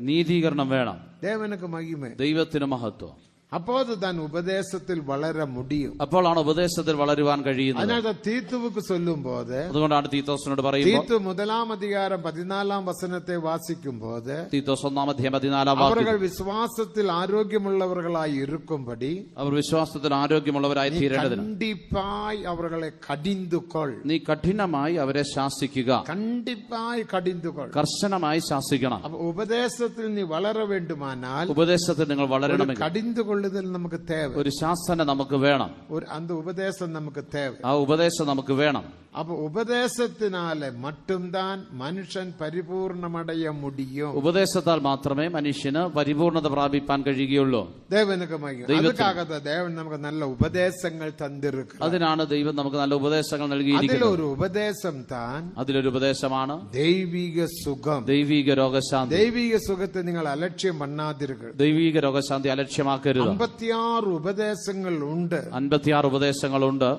നീതീകരണം വേണം. ദേവനക്ക് മഹിമ. ദൈവത്തിന് മഹത്വം. அப்போதுதான் உபதேசத்தில் வளர முடியும். അപ്പോഴാണ് ഉപദേശത്തിൽ വളരുവാൻ കഴിയുന്നത്. അതിനാൽ തീത്തുവുക്ക് ചൊല്ലുമ്പോൾ, അതുകൊണ്ടാണ് തീത്തോസിനോട് പറയുമ്പോൾ, തീത്തു 1-14 വചനത്തെ വാസിക്കുമ്പോൾ, തീത്തോസ് 1-14 അവர்கள் വിശ്വാസത്തിൽ ആരോഗ്യമുള്ളവர்களாய் இருக்கும்படி, അവർ വിശ്വാസത്തിൽ ആരോഗ്യമുള്ളവരായി തീരേണ്ടതിന് കണ്ടിപ്പായി അവരെ കടിந்துകൊൾ. നീ കഠിനമായി അവരെ ശാസിക്കുക. കണ്ടിപ്പായി കടിந்துകൊൾ, കർശനമായി ശാസിക്കണം. അപ്പോൾ ഉപദേശത്തിൽ നീ വളര വേണ്ടുമാനാൽ, ഉപദേശത്തിൽ നിങ്ങൾ വളരണമെങ്കിൽ കടിந்துകൊള്ളുതൽ നമുക്ക് തേവ. ഒരു ശാസന നമുക്ക് വേണം. அந்த ഉപദേശം നമുക്ക് തേവ. ആ ഉപദേശം നമുക്ക് വേണം. அப்ப ഉപദേശത്തിനാലെ மட்டும்தான் മനുഷ്യൻ പരിപൂർണമടയ മുടിയും. ഉപദേശത്താൽ മാത്രമേ മനുഷ്യന് പരിപൂർണത പ്രാപിപ്പാൻ കഴിയുകയുള്ളൂ. ദേവനക്ക് മഹിമ. അതുകാകത ദേവൻ നമുക്ക് നല്ല ഉപദേശങ്ങൾ തന്നിരിക്കുന്നു. അതിനാണ് ദൈവം നമുക്ക് നല്ല ഉപദേശങ്ങൾ നൽകിയിരിക്കുന്നത്. അതിലൊരു ഉപദേശം താൻ, അതിലൊരു ഉപദേശമാണ് ദൈവിക സുഖം. ദൈവിക രോഗശാന്തി. ദൈവിക സുഖത്തെ നിങ്ങൾ അലക്ഷ്യം പണ്ണാതിരിക്കുക. ദൈവിക രോഗശാന്തി അലക്ഷ്യമാക്കരുത്. 56 ഉപദേശങ്ങൾ ഉണ്ട്. 56 ഉപദേശങ്ങളുണ്ട്.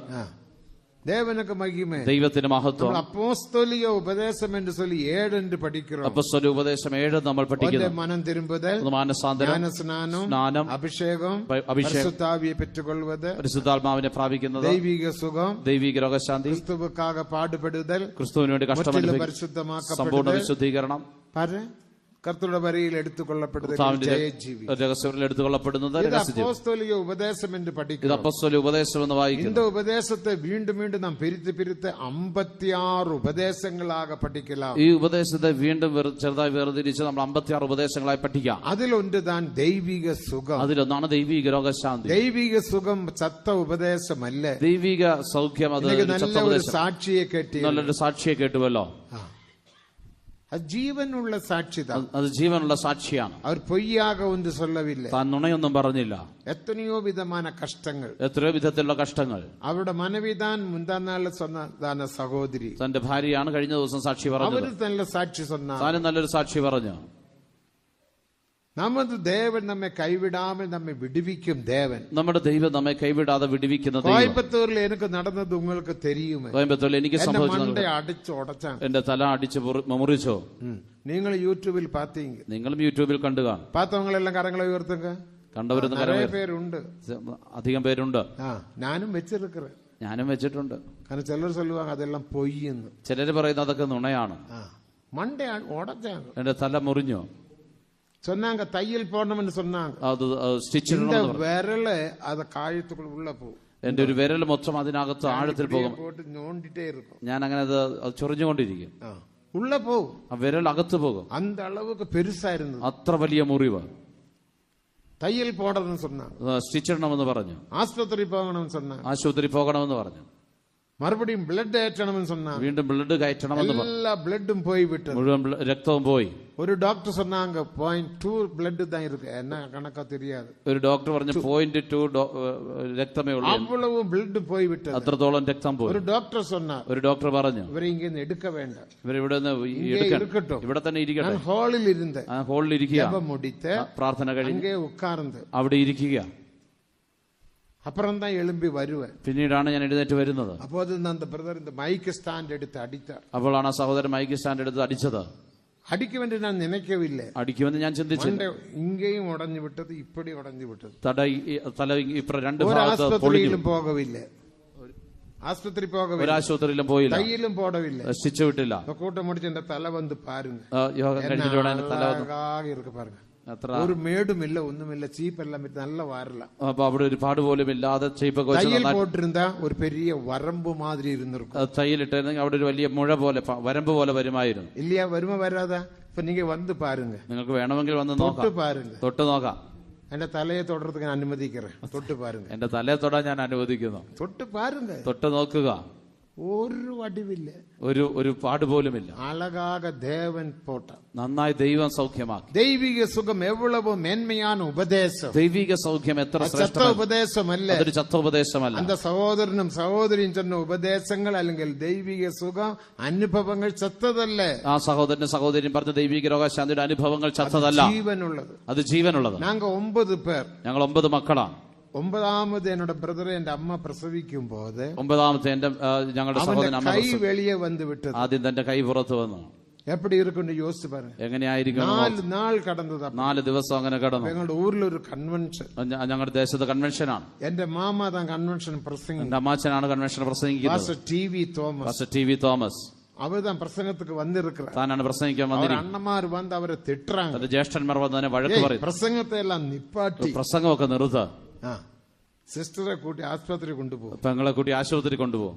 ദേവനക്ക് മഹിമ. ദൈവത്തിന് മഹത്വം. അപ്പോസ്തോലിക ഉപദേശം എന്ന് ചൊല്ലി 7 എന്ന് പഠിக்கிறோம். അപ്പോസ്തോലിക ഉപദേശം 7 നമ്മൾ പഠിക്കുന്നു. മനം തിരുമ്പുതൽ, മാനസാന്തരം, സ്നാനം, അഭിഷേകം, പരിശുദ്ധാവിയെ പെറ്റുകൊള്ളുന്നത്, പരിശുദ്ധാത്മാവിനെ പ്രാപിക്കുന്നത്, ദൈവിക സുഖം, ദൈവിക രോഗശാന്തി, ക്രിസ്തുവുക്കാக പാടുപെടുതൽ, ക്രിസ്തുവിന് വേണ്ടി കഷ്ടപ്പെടുന്നത്, പരിശുദ്ധമാക്കപ്പെടുന്നത്, സമ്പൂർണ്ണ വിശുദ്ധീകരണം, കർത്തരുടെ വരിയിൽ എടുത്തുകൊള്ളപ്പെടുന്നത്, അപ്പോസ്തോലിക ഉപദേശം എന്ന് പഠിക്കുന്നു. അപ്പോസ്തോലിക ഉപദേശം എന്ന് വായിക്കുന്നു. இந்த ഉപദേശത്തെ വീണ്ടും വീണ്ടും നാം പിരിത്ത് 56 ഉപദേശങ്ങളാக പഠിக்கலாம். ഈ ഉപദേശത്തെ വീണ്ടും ചെറുതായി വേർതിരിച്ച് നമ്മൾ 56 ഉപദേശങ്ങളായി പഠിക്കാം. അതിലൊന്നാൻ ദൈവിക സുഖം. അതിലൊന്നാണ് ദൈവിക രോഗശാന്തി. ദൈവിക സുഖം ചത്ത ഉപദേശമല്ല. ദൈവിക സൗഖ്യം അത് നല്ലൊരു സാക്ഷിയെ കേട്ടി, നല്ലൊരു സാക്ഷിയെ കേട്ടുവല്ലോ. അത് ജീവനുള്ള സാക്ഷി. അത് ജീവനുള്ള സാക്ഷിയാണ്. അവർ പൊയ്യാക ഒന്ന് ചൊല്ലവില്ല. താൻ നുണയൊന്നും പറഞ്ഞില്ല. എത്രയോ വിധமான കഷ്ടങ്ങൾ, എത്രയോ വിധത്തിലുള്ള കഷ്ടങ്ങൾ. അവരുടെ മനവിധാൻ മുന്താനാൾ சொன்னதான സഹോദരി, തന്റെ ഭാര്യയാണ് കഴിഞ്ഞ ദിവസം സാക്ഷി പറഞ്ഞത്. അവർ നല്ല സാക്ഷി சொன்னார். താനും നല്ലൊരു സാക്ഷി പറഞ്ഞു. നമ്മുടെ ദേവൻ നമ്മെ കൈവിടാமல் നമ്മെ വിടുവിക്കും. ദേവൻ, നമ്മുടെ ദൈവം നമ്മെ കൈവിടാതെ വിടുവിക്കുന്ന ദൈവം. കോയമ്പത്തൂരിൽ എനിക്ക് നടന്നത് നിങ്ങൾക്ക് தெரியுമേ. കോയമ്പത്തൂരിൽ എനിക്ക് സംഭവിച്ചത് അടിച്ചു ഉടച്ചാണ്. എന്റെ തല അടിച്ച് മുറിച്ചോ. നിങ്ങൾ യൂട്യൂബിൽ പാത്തീങ്ക, നിങ്ങളും യൂട്യൂബിൽ കണ്ടു കാണും. പാത്തവങ്ങളെല്ലാം കരങ്ങളെ ഉയർത്തുക. കണ്ടവരൊന്നും പേരുണ്ട്, അധികം പേരുണ്ട്. ഞാനും വെച്ചിരിக்கிறேன். ഞാനും വെച്ചിട്ടുണ്ട്. കാരണം ചിലർ ചൊല്ലുവാங்க അതെല്ലാം പൊയ്യെന്ന്. ചിലര് പറയുന്നത് അതൊക്കെ നുണയാണ്. മണ്ടേ ഉടച്ചാണ്. എന്റെ തല മുറിഞ്ഞോ. சொன்னாங்க தையல் போடணும்னு சொன்னாங்க. അത് സ്റ്റിച്ച് വിരല് അത് കാഴ്ചക്കുള്ള ഉള്ള പോകും. എന്റെ ഒരു വിരൽ മൊത്തം അതിനകത്ത് ആഴത്തിൽ പോകും. നോണ്ടിട്ടേ ഇരിക്കും. ഞാൻ അങ്ങനെ അത് ചൊറിഞ്ഞുകൊണ്ടിരിക്കും. ഉള്ള പോകും, ആ വിരൽ അകത്ത് പോകും. അന്ത അളവുക്ക് പെരുസായിരുന്നു. അത്ര വലിയ മുറിവ്. തയ്യൽ പോടണമെന്ന് சொன்னாங்க. സ്റ്റിച്ച് ഇടണമെന്ന് പറഞ്ഞു. ആശുപത്രി പോകണമെന്ന് சொன்னாங்க. ആശുപത്രി പോകണമെന്ന് പറഞ്ഞു. മറുപടിയും ബ്ലഡ് കയറ്റണമെന്ന് சொன்னாங்க. വീണ്ടും ബ്ലഡ് കയറ്റണമെന്ന് പറഞ്ഞു. എല്ലാ ബ്ലഡും പോയി വിട്ടു, മുഴുവൻ രക്തവും പോയി. ഒരു ഡോക്ടർ சொன்னாங்க 0.2 ബ്ലഡ് தான் இருக்கு. என்ன കണക്കാ தெரியாது. ഒരു ഡോക്ടർ പറഞ്ഞു 0.2 രക്തമേ ഉള്ളൂ. അவ்வளவு ബ്ലഡ് പോയി വിട്ടു, അത്രത്തോളം രക്തം പോയി. ഒരു ഡോക്ടർ சொன்னார். ഒരു ഡോക്ടർ പറഞ്ഞു ഇവരെ ഇങ്ങനെ എടുക്ക വേണ്ട, ഇവരിവിടെ എടുക്കട്ടോ, ഇവിടെ തന്നെ ഇരിക്കട്ടെ. ഹാളിൽ ഇരുന്ന് ഹോളിൽ ഇരിക്കുക, മുടിത്ത് പ്രാർത്ഥന കഴിഞ്ഞ് ഉட்கார்ந்து അവിടെ ഇരിക്കുക. அப்புறம் தான் எழும்பி வருவேன். പിന്നീടാണ് ഞാൻ എഴുന്നേറ്റ് വരുന്നത്. அப்போது அந்த பிரதர் இந்த மைக் ஸ்டாண்ட் எடுத்து அடித்தார். അപ്പോഴാണ് ആ സഹോദരൻ മൈക്ക് സ്റ്റാൻഡ് എടുത്ത് അടിച്ചത്. അടിക്കും വേണ്ടി ഞാൻ നിനക്കവില്ല. അടിക്കുമെന്ന് ഞാൻ ചിന്തിച്ചില്ല. ഇങ്ങേയും ഉടഞ്ഞു വിട്ടത്, ഇപ്പടി ഉടഞ്ഞു വിട്ടത്. തല രണ്ട് ആസ്പത്രിയിലും പോകവില്ല, ആസ്പത്രി പോകവില്ല, ഒരാശുപത്രിയിലും പോയില്ല, തയ്യലും പോടവില്ല, സ്റ്റിച്ച് വിട്ടില്ല. കൂട്ടം മുടിച്ച് എന്റെ തല വന്ന് പാരുங்க. യോഗം കഴിഞ്ഞിട്ട് പാരുங்க. ഒരു മേടുമില്ല, ഒന്നുമില്ല, ചീപ്പെല്ലാം നല്ല വാരല. അപ്പൊ അവിടെ ഒരു പാട് പോലും ഇല്ലാതെ തയ്യൽ പോട്ടിരുന്ന ഒരു പെരിയ വരമ്പ് മാതിരി ഇരുന്നിരിക്കും. തയ്യലിട്ടിരുന്നെങ്കിൽ അവിടെ ഒരു വലിയ മുഴ പോലെ വരമ്പ് പോലെ വരുമായിരുന്നു. ഇല്ല, വരുമ വരാതെ. ഇപ്പൊ നീங்க വന്ന് പാരുங்க, നിങ്ങൾക്ക് വേണമെങ്കിൽ വന്ന് നോക്കാം, പാരുங்க, തൊട്ട് നോക്കാം. എന്റെ തലയെ തൊടുறதுக்கு ഞാൻ അനുവദിக்கிறேன். തൊട്ട് പാരുங்க. എന്റെ തലയെ തൊടാൻ ഞാൻ അനുവദിക്കുന്നു. തൊട്ട് പാരുங்க, തൊട്ട് നോക്കുക. ഒരു വടിവില്ല, ഒരു പാടുപോലുമില്ല. അഴകാക ദേവൻ പോട്ട, നന്നായി ദൈവം സൗഖ്യമാക്കി. ദൈവിക സുഖം എവ്വളവ് മേന്മയാണ് ഉപദേശം. ദൈവിക സൗഖ്യം എത്ര ചത്ത ഉപദേശമല്ല, അതൊരു ചത്ത ഉപദേശമല്ല. അന്ത സഹോദരനും സഹോദരിയും ചെന്ന ഉപദേശങ്ങൾ അല്ലെങ്കിൽ ദൈവിക സുഖം അനുഭവങ്ങൾ ചത്തതല്ലേ. ആ സഹോദരനും സഹോദരിയും പറഞ്ഞ ദൈവിക രോഗശാന്തിയുടെ അനുഭവങ്ങൾ ചത്തതല്ല, ജീവനുള്ളത്. അത് ജീവനുള്ളത്. ഞങ്ങൾ 9 പേർ, ഞങ്ങൾ 9 മക്കളാണ്. 9ാമത് എന്നോട് ബ്രദറെ എന്റെ അമ്മ പ്രസവിക്കുമ്പോൾ 9ാമത്തെ ഞങ്ങളുടെ സഹോദരൻ കൈ വെളിയെ വന്ന് വിട്ടത്. ആദ്യം തന്റെ കൈ പുറത്ത് വന്നു. എപ്പടി ഇരിക്കുന്നു യോസിച്ച് പറഞ്ഞു. എങ്ങനെയായിരിക്കും? 4 നാൾ കടന്നത്. 4 ദിവസം അങ്ങനെ കടന്നു. ഞങ്ങളുടെ ഊരിലൊരു കൺവെൻഷൻ, ഞങ്ങളുടെ ദേശത്ത് കൺവെൻഷനാണ്. എന്റെ മാമ താൻ കൺവെൻഷൻ പ്രസംഗിക്കും. എന്റെ അമ്മാച്ചനാണ് കൺവെൻഷൻ പ്രസംഗിക്കുന്നത്. ടി വി തോമസ് அவர்தான் பிரசங்கத்துக்கு வந்திருக்கிறார். தானான பிரசங்கிக்க வந்திருக்கிறார். அண்ணமார் வந்து அவரை திட்டுறாங்க. அந்த ஜேஷ்டன்மார் வந்து அவனை வழக்கு പറയും. പ്രസംഗത്തെ എല്ലാം നിപ്പാട്ടി, പ്രസംഗമൊക്കെ നിർത്ത. സിസ്റ്ററെ കൂട്ടി ആശുപത്രി കൊണ്ടുപോകും, പെങ്ങളെ കൂട്ടി ആശുപത്രി കൊണ്ടുപോകും.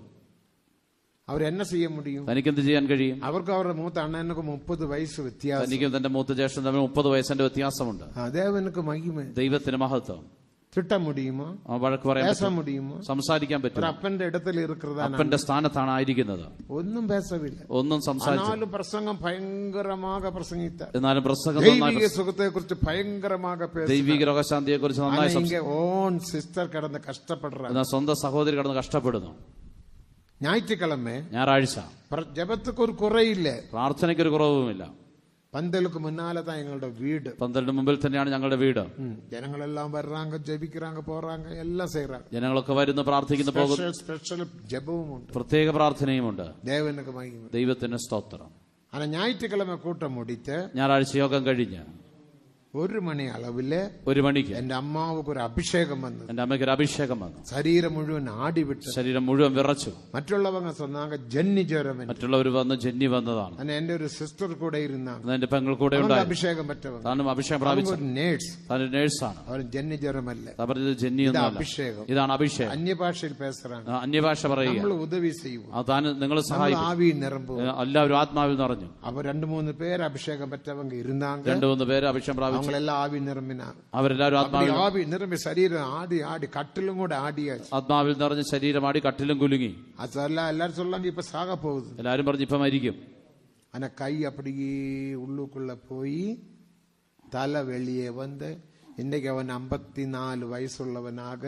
അവർ എന്നെ ചെയ്യാൻ മുടിയും? തനിക്കെന്ത് ചെയ്യാൻ കഴിയും? അവർക്ക് അവരുടെ മൂത്ത അണ്ണനക്ക് 30 വയസ്സ് വ്യത്യാസം. തനിക്കും തന്റെ മൂത്ത ജ്യേഷ്ഠൻ തമ്മിൽ 30 വയസ്സിന്റെ വ്യത്യാസമുണ്ട്. ദേവനക്ക് മഹിമ, ദൈവത്തിന് മഹത്വം. திட்ட முடியுமா? വഴക്ക് പറയാൻ பேச முடியுமா? സംസാരിക്കാൻ പറ്റും. അപ്പന്റെ ഇടത്തിൽ ഇരിക്കുന്നതാണ്, അപ്പന്റെ സ്ഥാനത്താണ് ആയിരിക്കുന്നത്. ഒന്നും പേസവില്ല, ഒന്നും സംസാരിച്ചു. പ്രസംഗം ഭയങ്കരமாக പ്രസംഗിത്ത, എന്നാലും പ്രസംഗം ദൈവിക സുഖത്തെ കുറിച്ച് ഭയങ്കരமாக പേസ, ദൈവിക രോഗശാന്തിയെ കുറിച്ച് നന്നായി സംസാരിച്ചു. ഓൺ സിസ്റ്റർ കിടന്ന് കഷ്ടപ്പെടുക, സ്വന്തം സഹോദരി കിടന്ന് കഷ്ടപ്പെടുന്നു. ഞായറാഴ്ച ജപത്തിക്ക് ഒരു കുറയില്ല, പ്രാർത്ഥനയ്ക്ക് ഒരു കുറവുമില്ല. പന്തലുക്ക് മുന്നാലതാ ഞങ്ങളുടെ വീട്, പന്തലിന് മുമ്പിൽ തന്നെയാണ് ഞങ്ങളുടെ വീട്. ജനങ്ങളെല്ലാം വരാങ്ക, ജപിക്கிறாங்க, പോറാങ്ക, എല്ലാം ചെയ്യறாங்க. ജനങ്ങളൊക്കെ വരുന്നു, പ്രാർത്ഥിക്കുന്നു, പോകുന്നു. സ്പെഷ്യൽ ജപവുമുണ്ട്, പ്രത്യേക പ്രാർത്ഥനയുമുണ്ട്. ദേവനക്ക് മഹിമ, ദൈവത്തിന് സ്തോത്രം. അങ്ങനെ ഞായറാഴ്ച കൂട്ടം മുടിച്ച് ഞായറാഴ്ച യോഗം കഴിഞ്ഞ് 1 മണി അളവില് 1 മണിക്ക് എന്റെ അമ്മാവക്ക് ഒരു അഭിഷേകം വന്നു. എന്റെ അമ്മയ്ക്ക് ഒരു അഭിഷേകം വന്നു. ശരീരം മുഴുവൻ ആടിവിട്ട്, ശരീരം മുഴുവൻ വിറച്ചു. മറ്റുള്ളവங்க சொன்னாங்க ജന്നി ജ്വരം. മറ്റുള്ളവർ വന്ന് ജന്നി വന്നതാണ്. എന്റെ ഒരു സിസ്റ്റർ കൂടെ ഇരുന്നാണ്, എന്റെ പെങ്ങൾ കൂടെ ഉണ്ടായി. അഭിഷേകം പറ്റവங்க, താനും അഭിഷേകം പ്രാപിച്ചു. നേഴ്സാണ്, അവർ ജന്നി ജ്വരമല്ല, ജന്നി അഭിഷേകം. ഇതാണ് അഭിഷേകം. അന്യഭാഷയിൽ പേசுறாங்க, അന്യഭാഷ പറയുക. നമ്മൾ ഉദവി ചെയ്യും, താൻ നിങ്ങളെ സഹായിക്കും. ആവി നിറമ്പും, എല്ലാവരും ആത്മാവിൽ നിറഞ്ഞു. അവർ 2-3 പേര് അഭിഷേകം പറ്റവங்க ഇരുന്നാங்க. 2-3 പേര് അഭിഷേകം പ്രാപിച്ചു. അവങ്ങളെല്ലാം ആവി നിറമ്പിനാർ. അവരെല്ലാവരും ആവി നിറമ്പി ശരീരം ആടി ആടി കട്ടിലും കൂടെ ആടിയാச்சு. ആത്മാവിൽ നിറഞ്ഞ ശരീരം ആടി കട്ടിലും കുലുങ്ങി. അതല്ല എല്ലാരും சொல்லாங்க ഇപ്പൊ സാക പോകുന്നു. എല്ലാരും പറഞ്ഞു ഇപ്പൊ മരിക്കും. അന കൈ അപ്പടിയേ ഉള്ളുക്കുള്ള പോയി, തല വെളിയെ വന്ന്, ഇന്നേക്ക് അവൻ 54 വയസ്സുള്ളവനാക,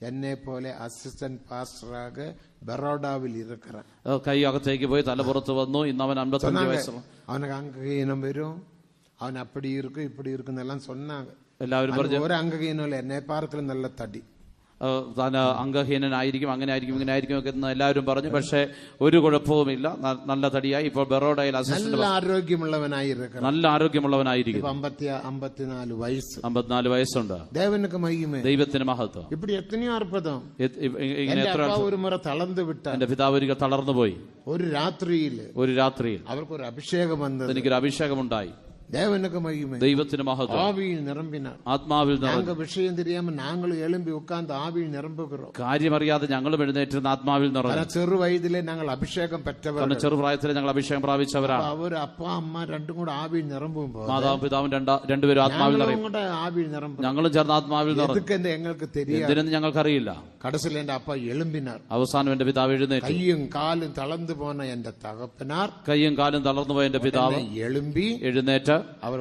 എന്നെ പോലെ അസിസ്റ്റന്റ് പാസ്റ്ററാക ബറോഡാവിൽ ഇരിക്கிறான். കൈ അകത്തേക്ക് പോയി, തല പുറത്ത് വന്നു. ഇന്ന് അവൻ 55 വയസ്സുള്ള. അവനക്ക് അംഗഹീനം വരും, അവൻ അപ്പടി ഇരിക്കും ഇപ്പടി ഇരിക്കുന്നെല്ലാം சொன்னாங்க. എല്ലാവരും പറഞ്ഞു ഒരു അംഗഹീനമല്ല, എന്നെ പാർക്കലും നല്ല തടി, താൻ അംഗഹീനനായിരിക്കും, അങ്ങനെ ആയിരിക്കും, ഇങ്ങനെ ആയിരിക്കും ഒക്കെ എല്ലാവരും പറഞ്ഞു. പക്ഷെ ഒരു കുഴപ്പവുമില്ല, നല്ല തടിയായി. ഇപ്പോൾ ബറോഡയിൽ നല്ല ആരോഗ്യമുള്ളവനായിരിക്കും, നല്ല ആരോഗ്യമുള്ളവനായിരിക്കും. 54 വയസ്സ്, 54 വയസ്സുണ്ട്. ദേവനക്ക് മഹിമ, ദൈവത്തിന് മഹത്വം. ഇപ്പടി എത്രയോ അർപ്പതം. ഇങ്ങനെ എത്ര ഒരു മുറ തളർന്നു വിട്ട, എന്റെ പിതാവ് ഒരിക്കൽ തളർന്നു പോയി. ഒരു രാത്രിയിൽ അവർക്കൊരു അഭിഷേകം വന്നത്, എനിക്കൊരു അഭിഷേകമുണ്ടായി. தேவனுக்கு மகிமை, ദൈവത്തിന് മഹത്വം. ആവിയിൽ നിറമ്പിനാർ, ആത്മാവിൽ നിറഞ്ഞു. വിഷയം தெரியாம நாங்கள் எழும்பி உட்கார்ந்து ആവിയിൽ നിറമ്പുகிறோம். കാര്യമറിയാതെ ഞങ്ങളും എഴുന്നേറ്റിരുന്ന ആത്മാവിൽ നിറഞ്ഞു. ചെറു വയതിലെ ഞങ്ങൾ അഭിഷേകം പെറ്റവർ, ചെറുപ്രായത്തിലെ ഞങ്ങൾ അഭിഷേകം പ്രാപിച്ചവരാണ്. അവർ അപ്പ അമ്മ രണ്ടും കൂടെ ആവിയിൽ നിറമ്പുമ്പോൾ, മാതാവും പിതാവും രണ്ടുപേരും ആത്മാവിൽ നിറയും. ആവിയിൽ നിറമ്പും, ഞങ്ങളും ചേർന്ന് ആത്മാവിൽ നിറഞ്ഞു. ഞങ്ങൾക്ക് தெரியாது, എന്തിനെന്ന് ഞങ്ങൾക്കറിയില്ല. കടസിൽ എന്റെ അപ്പ എളുമ്പിനാർ, അവസാനം എന്റെ പിതാവ് എഴുന്നേറ്റു. കയ്യും കാലും തളർന്നു പോന എന്റെ തകപ്പനാർ, കയ്യും കാലും തളർന്നു പോയ എന്റെ പിതാവ് എളുമ്പി എഴുന്നേറ്റ് അവർ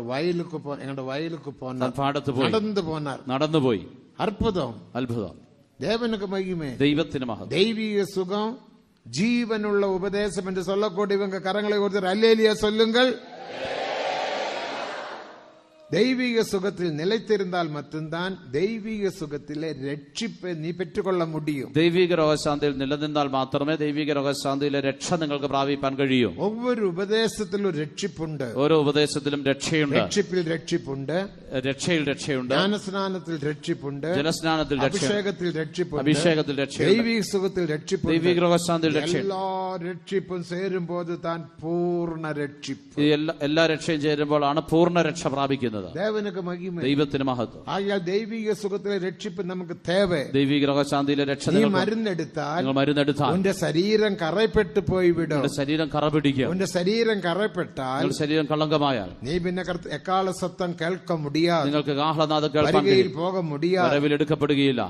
ഞങ്ങളുടെ വയലുക്ക് പോനാർ, പാടത്ത് പോയി, നടന്നുപോയി. അത്ഭുതം, അത്ഭുതം. ദേവനുക്ക് മഹിമേ, ദൈവത്തിന് മഹത്വം. ദൈവിക സുഖം, ജീവനുള്ള ഉപദേശം എന്ന് சொல்லக்கூடியவங்க കരങ്ങളെ കൊടുത്ത് அல்லேலூயா சொல்லுங்கள். தெய்வீக சுகத்தில் நிலைத்திருந்தால் மட்டும்தான் தெய்வீக சுகத்திலே ரட்சிப்பை நீ பெற்றுக்கொள்ள முடியும். ദൈവിക രോഗശാന്തിയിൽ നിലനിന്നാൽ മാത്രമേ ദൈവിക രോഗശാന്തിയിലെ രക്ഷ നിങ്ങൾക്ക് പ്രാപിക്കാൻ കഴിയൂ. ஒவ்வொரு ഉപദേശത്തിലും രക്ഷിപ്പുണ്ട്, ഓരോ ഉപദേശത്തിലും രക്ഷയുണ്ട്. രക്ഷിപ്പിൽ രക്ഷിപ്പുണ്ട്, രക്ഷയിൽ രക്ഷയുണ്ട്. ജ്ഞാനസ്നാനത്തിൽ രക്ഷിപ്പുണ്ട്, ജലസ്നാനത്തിൽ അഭിഷേകത്തിൽ രക്ഷിപ്പുണ്ട്, അഭിഷേകത്തിൽ രക്ഷയുണ്ട്, ദൈവിക സുഖത്തിൽ രക്ഷിപ്പുണ്ട്, ദൈവിക രോഗശാന്തിയിൽ രക്ഷയുണ്ട്. എല്ലാ രക്ഷിപ്പും ചേരുമ്പോൾ താൻ പൂർണ്ണ രക്ഷിപ്പ്. എല്ലാ രക്ഷയും ചേരുമ്പോഴാണ് പൂർണ്ണ രക്ഷ പ്രാപിക്കുന്നത്. ദേവനുക്ക് മഹിമ, ദൈവത്തിന് മഹത്വം. ആയാൽ ദൈവിക സുഖത്തിലെ രക്ഷിപ്പ് നമുക്ക് തേവ. ദൈവിക രോഗശാന്തിയിലെ രക്ഷ മരുന്നെടുത്താൽ നിന്റെ ശരീരം കറപ്പെട്ടു പോയിവിടും. ശരീരം കറ പിടിക്കും. നിന്റെ ശരീരം കറപ്പെട്ടാൽ, ശരീരം കളങ്കമായാൽ നീ പിന്നെ എക്കാല സത്തം കേൾക്ക മുടിയാതെ, നിങ്ങൾക്ക് കാഹളനാദം കേൾക്കാൻ പോക മുടിയാതെ, എടുക്കപ്പെടുകയില്ല.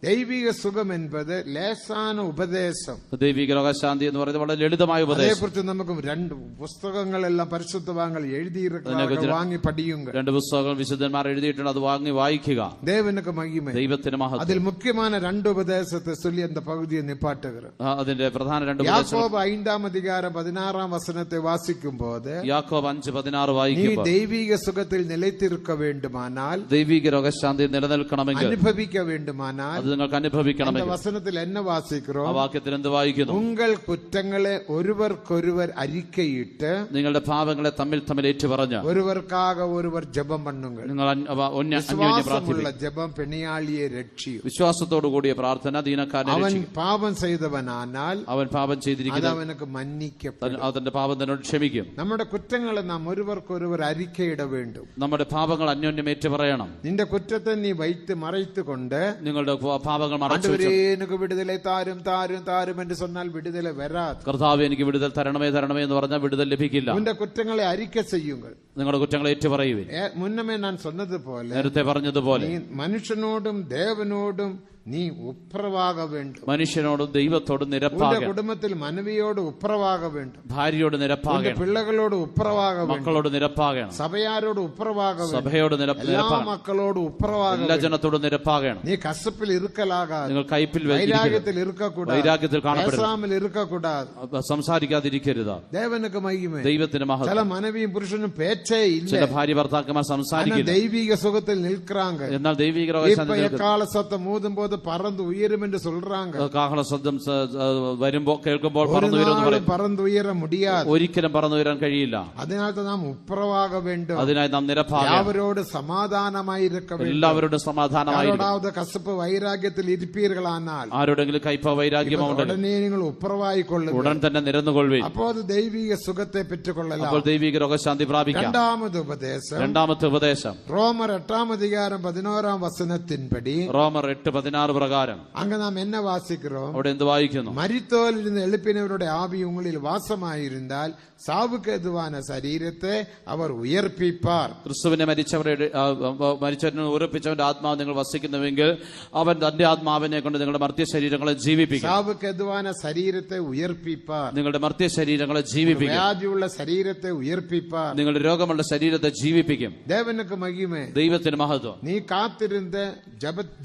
ദൈവിക സുഖം എന്നത് ലേസാന ഉപദേശം. ദൈവിക രോഗശാന്തി എന്ന് പറയുന്നത് വളരെ ലളിതമായ ഉപദേശം. അതേക്കുറിച്ച് നമുക്ക് 2 പുസ്തകങ്ങളെല്ലാം പരിശുദ്ധവാങ്ങൾ എഴുതിയിരിക്കുന്നത് വാങ്ങി പഠിയുക. 2 പുസ്തകങ്ങൾ വിശുദ്ധന്മാർ എഴുതിയിട്ടുണ്ട്, അത് വാങ്ങി വായിക്കുക. ദേവനുക്ക് മഹിമ. ദൈവത്തിന് മഹത്വം. അതിൽ മുഖ്യமான 2 ഉപദേശത്തെ ചൊല്ലി அந்த பகுதியை நிப்பாட்டுகிறேன். അതിന്റെ പ്രധാന 2 യാക്കോബ് 5-ാം അധികാരം 16-ാം വചനത്തെ വാസിക്കുമ്പോൾ യാക്കോബ് 5:16 വായിക്കുമ്പോൾ ദൈവിക സുഖത്തിൽ നിലനിൽക്ക വേണ്ടുമാനാൽ, ദൈവിക രോഗശാന്തി നിലനിൽക്കണമെങ്കിൽ, അനുഭവിക്ക വേണ്ടുമാനാൽ, അത് നിങ്ങൾക്ക് അനുഭവിക്കണമെങ്കിൽ വചനത്തിൽ എന്നെ വാസിக்கிறோம். ആ വാക്യത്തിൽ എന്ത് വായിക്കുന്നു? ഉങ്ങൾ കുറ്റങ്ങളെ ഒരുവർക്കൊരുവർ അറിക്കയിട്ട്, നിങ്ങളുടെ പാപങ്ങളെ തമ്മിൽ തമ്മിൽ ഏറ്റുപറഞ്ഞ് ഒരുവർക്കാക ഒരുവർ ജപം പണ്ണുങ്ങൾ. നിങ്ങൾ വിശ്വാസമുള്ള ജപം പെണിയാളിയെ രക്ഷിക്കും. വിശ്വാസത്തോടു കൂടിയ പ്രാർത്ഥന ദീനക്കാരനെ അവൻ രക്ഷിക്കും. പാപം ചെയ്തവനാനാൽ അവൻ പാപം ചെയ്തിരിക്കുന്നത് അവനക്ക് മന്നിക്കപ്പെടും. അവന്റെ പാപം തന്നോട് ക്ഷമിക്കും. നമ്മുടെ കുറ്റങ്ങളെ നാം ഒരുവർക്കൊരുവർ അറിക്കയിട വേണ്ടും. നമ്മുടെ പാപങ്ങൾ അന്യോന്യം ഏറ്റുപറയണം. നിന്റെ കുറ്റത്തെ നീ വൈത്ത് മറയ്ത്തുകൊണ്ട്, നിങ്ങളുടെ പാപങ്ങൾ മറച്ചു എനിക്ക് വിടുതലെ താരും താരും താരും എന്ന് சொன்னால் വിടുതലെ വരാതെ. കർത്താവ് എനിക്ക് വിടുതൽ തരണമേ തരണമേ എന്ന് പറഞ്ഞാൽ വിടുതൽ ലഭിക്കില്ല. നിന്റെ കുറ്റങ്ങളെ അറിക്ക ചെയ്യുക. നിങ്ങളുടെ കുറ്റങ്ങളെ ഏറ്റുപറയുവിൻ. മുന്നമേ ഞാൻ சொன்னதுപോലെ, നേരത്തെ പറഞ്ഞതുപോലെ, മനുഷ്യനോടും ദേവനോടും നീ ഉപ്രവാക വേണ്ടും. മനുഷ്യനോടും ദൈവത്തോടും നിരപ്പാകണം. കുടുംബത്തിൽ മനവിയോട് ഉപ്രവാക വേണ്ടും. ഭാര്യയോട് നിരപ്പാകണം. പിള്ളകളോട് ഉപ്രവാക വേണ്ടും. മക്കളോട് നിരപ്പാകണം. സഭയാരോട് ഉപ്രവാക വേണ്ടും. സഭയോട് എല്ലാ മക്കളോട് ഉപ്രവാക, എല്ലാ ജനത്തോടും നിരപ്പാകണം. നീ കസപ്പിൽ ഇറുക്കലാകാതെ, നിങ്ങൾ കയ്പിൽ വൈരാഗ്യത്തിൽ ഇറുക്കക്കൂടാതെ, വൈരാഗ്യത്തിൽ കാണപ്പെടരുത്, ഇറുക്കക്കൂടാതെ, സംസാരിക്കാതിരിക്കരുത്. ദേവനുക്ക് മഹിമ. ദൈവത്തിന് മഹത്വം. ചില മനവിയും പുരുഷനും പേച്ചേ ഇല്ല. ചില ഭാര്യ ഭർത്താക്കന്മാർ സംസാരിക്കില്ല, ദൈവിക സുഖത്തിൽ നിൽക്കാങ്ക. എന്നാൽ ദൈവിക രോഗശാന്തി എക്കാള സത്തം മൂതുമ്പോൾ പറന്ന് ഉയരും എന്ന് சொல்றாங்க. കാഹള ശബ്ദം വരുമ്പോൾ കേൾക്കുമ്പോൾ പറന്നുയര മുടിയാതെ, ഒരിക്കലും പറന്നുയരാൻ കഴിയില്ല. അതിനാൽ നാം ഉപ്രവാക വേണ്ടും. അതിനായി നാം നിരപ്പാകണം. അവരോട് സമാധാനമായിരിക്ക വേണ്ടും. എല്ലാവരോടും സമാധാനമായിരിക്കും. കസപ്പ് വൈരാഗ്യത്തിൽ ഇരിപ്പീர்களാനാൽ, ആരോടെങ്കിലും കയ്പ വൈരാഗ്യമുണ്ട്, ഉടനെ നിങ്ങൾ ഉപ്രവായിക്കൊള്ളുക. ഉടൻ തന്നെ നിരന്നുകൊള്ളുവിൻ. അപ്പോൾ അത് ദൈവിക സുഖത്തെ പെറ്റുകൊള്ളலாம். അപ്പോൾ ദൈവിക രോഗശാന്തി പ്രാപിക്കാം. രണ്ടാമത്തെ ഉപദേശം റോമർ 8-ാം അധികാരം 11-ാം വചനത്തിൻപടി, റോമർ 8:16 പ്രകാരം അങ്ങ് നാം എന്നെ വാസിக்கிறோம். അവിടെ എന്ത് വായിക്കുന്നു? മരിത്തോലിരുന്ന് എളുപ്പിനവരുടെ ആവി ഉങ്ങളിൽ വാസമായിരുന്നാൽ സാവുക്ക് എതുവാന ശരീരത്തെ അവർ ഉയർപ്പിപ്പാർ. ക്രിസ്തുവിനെ മരിച്ചവരെ ഉറപ്പിച്ചവന്റെ ആത്മാവ് നിങ്ങൾ വസിക്കുന്നുവെങ്കിൽ അവൻ തന്റെ ആത്മാവിനെ കൊണ്ട് നിങ്ങളുടെ മർത്യ ശരീരങ്ങളെ ജീവിപ്പിക്കും. സാവുക്ക് എതുവാന ശരീരത്തെ ഉയർപ്പിപ്പാർ. നിങ്ങളുടെ മർത്യ ശരീരങ്ങളെ ജീവിപ്പിക്കും. വ്യാധിയുള്ള ശരീരത്തെ ഉയർപ്പിപ്പാർ. നിങ്ങളുടെ രോഗമുള്ള ശരീരത്തെ ജീവിപ്പിക്കും. ദേവനുക്ക് മഹിമേ. ദൈവത്തിന് മഹത്വം. നീ കാത്തിരുന്ന്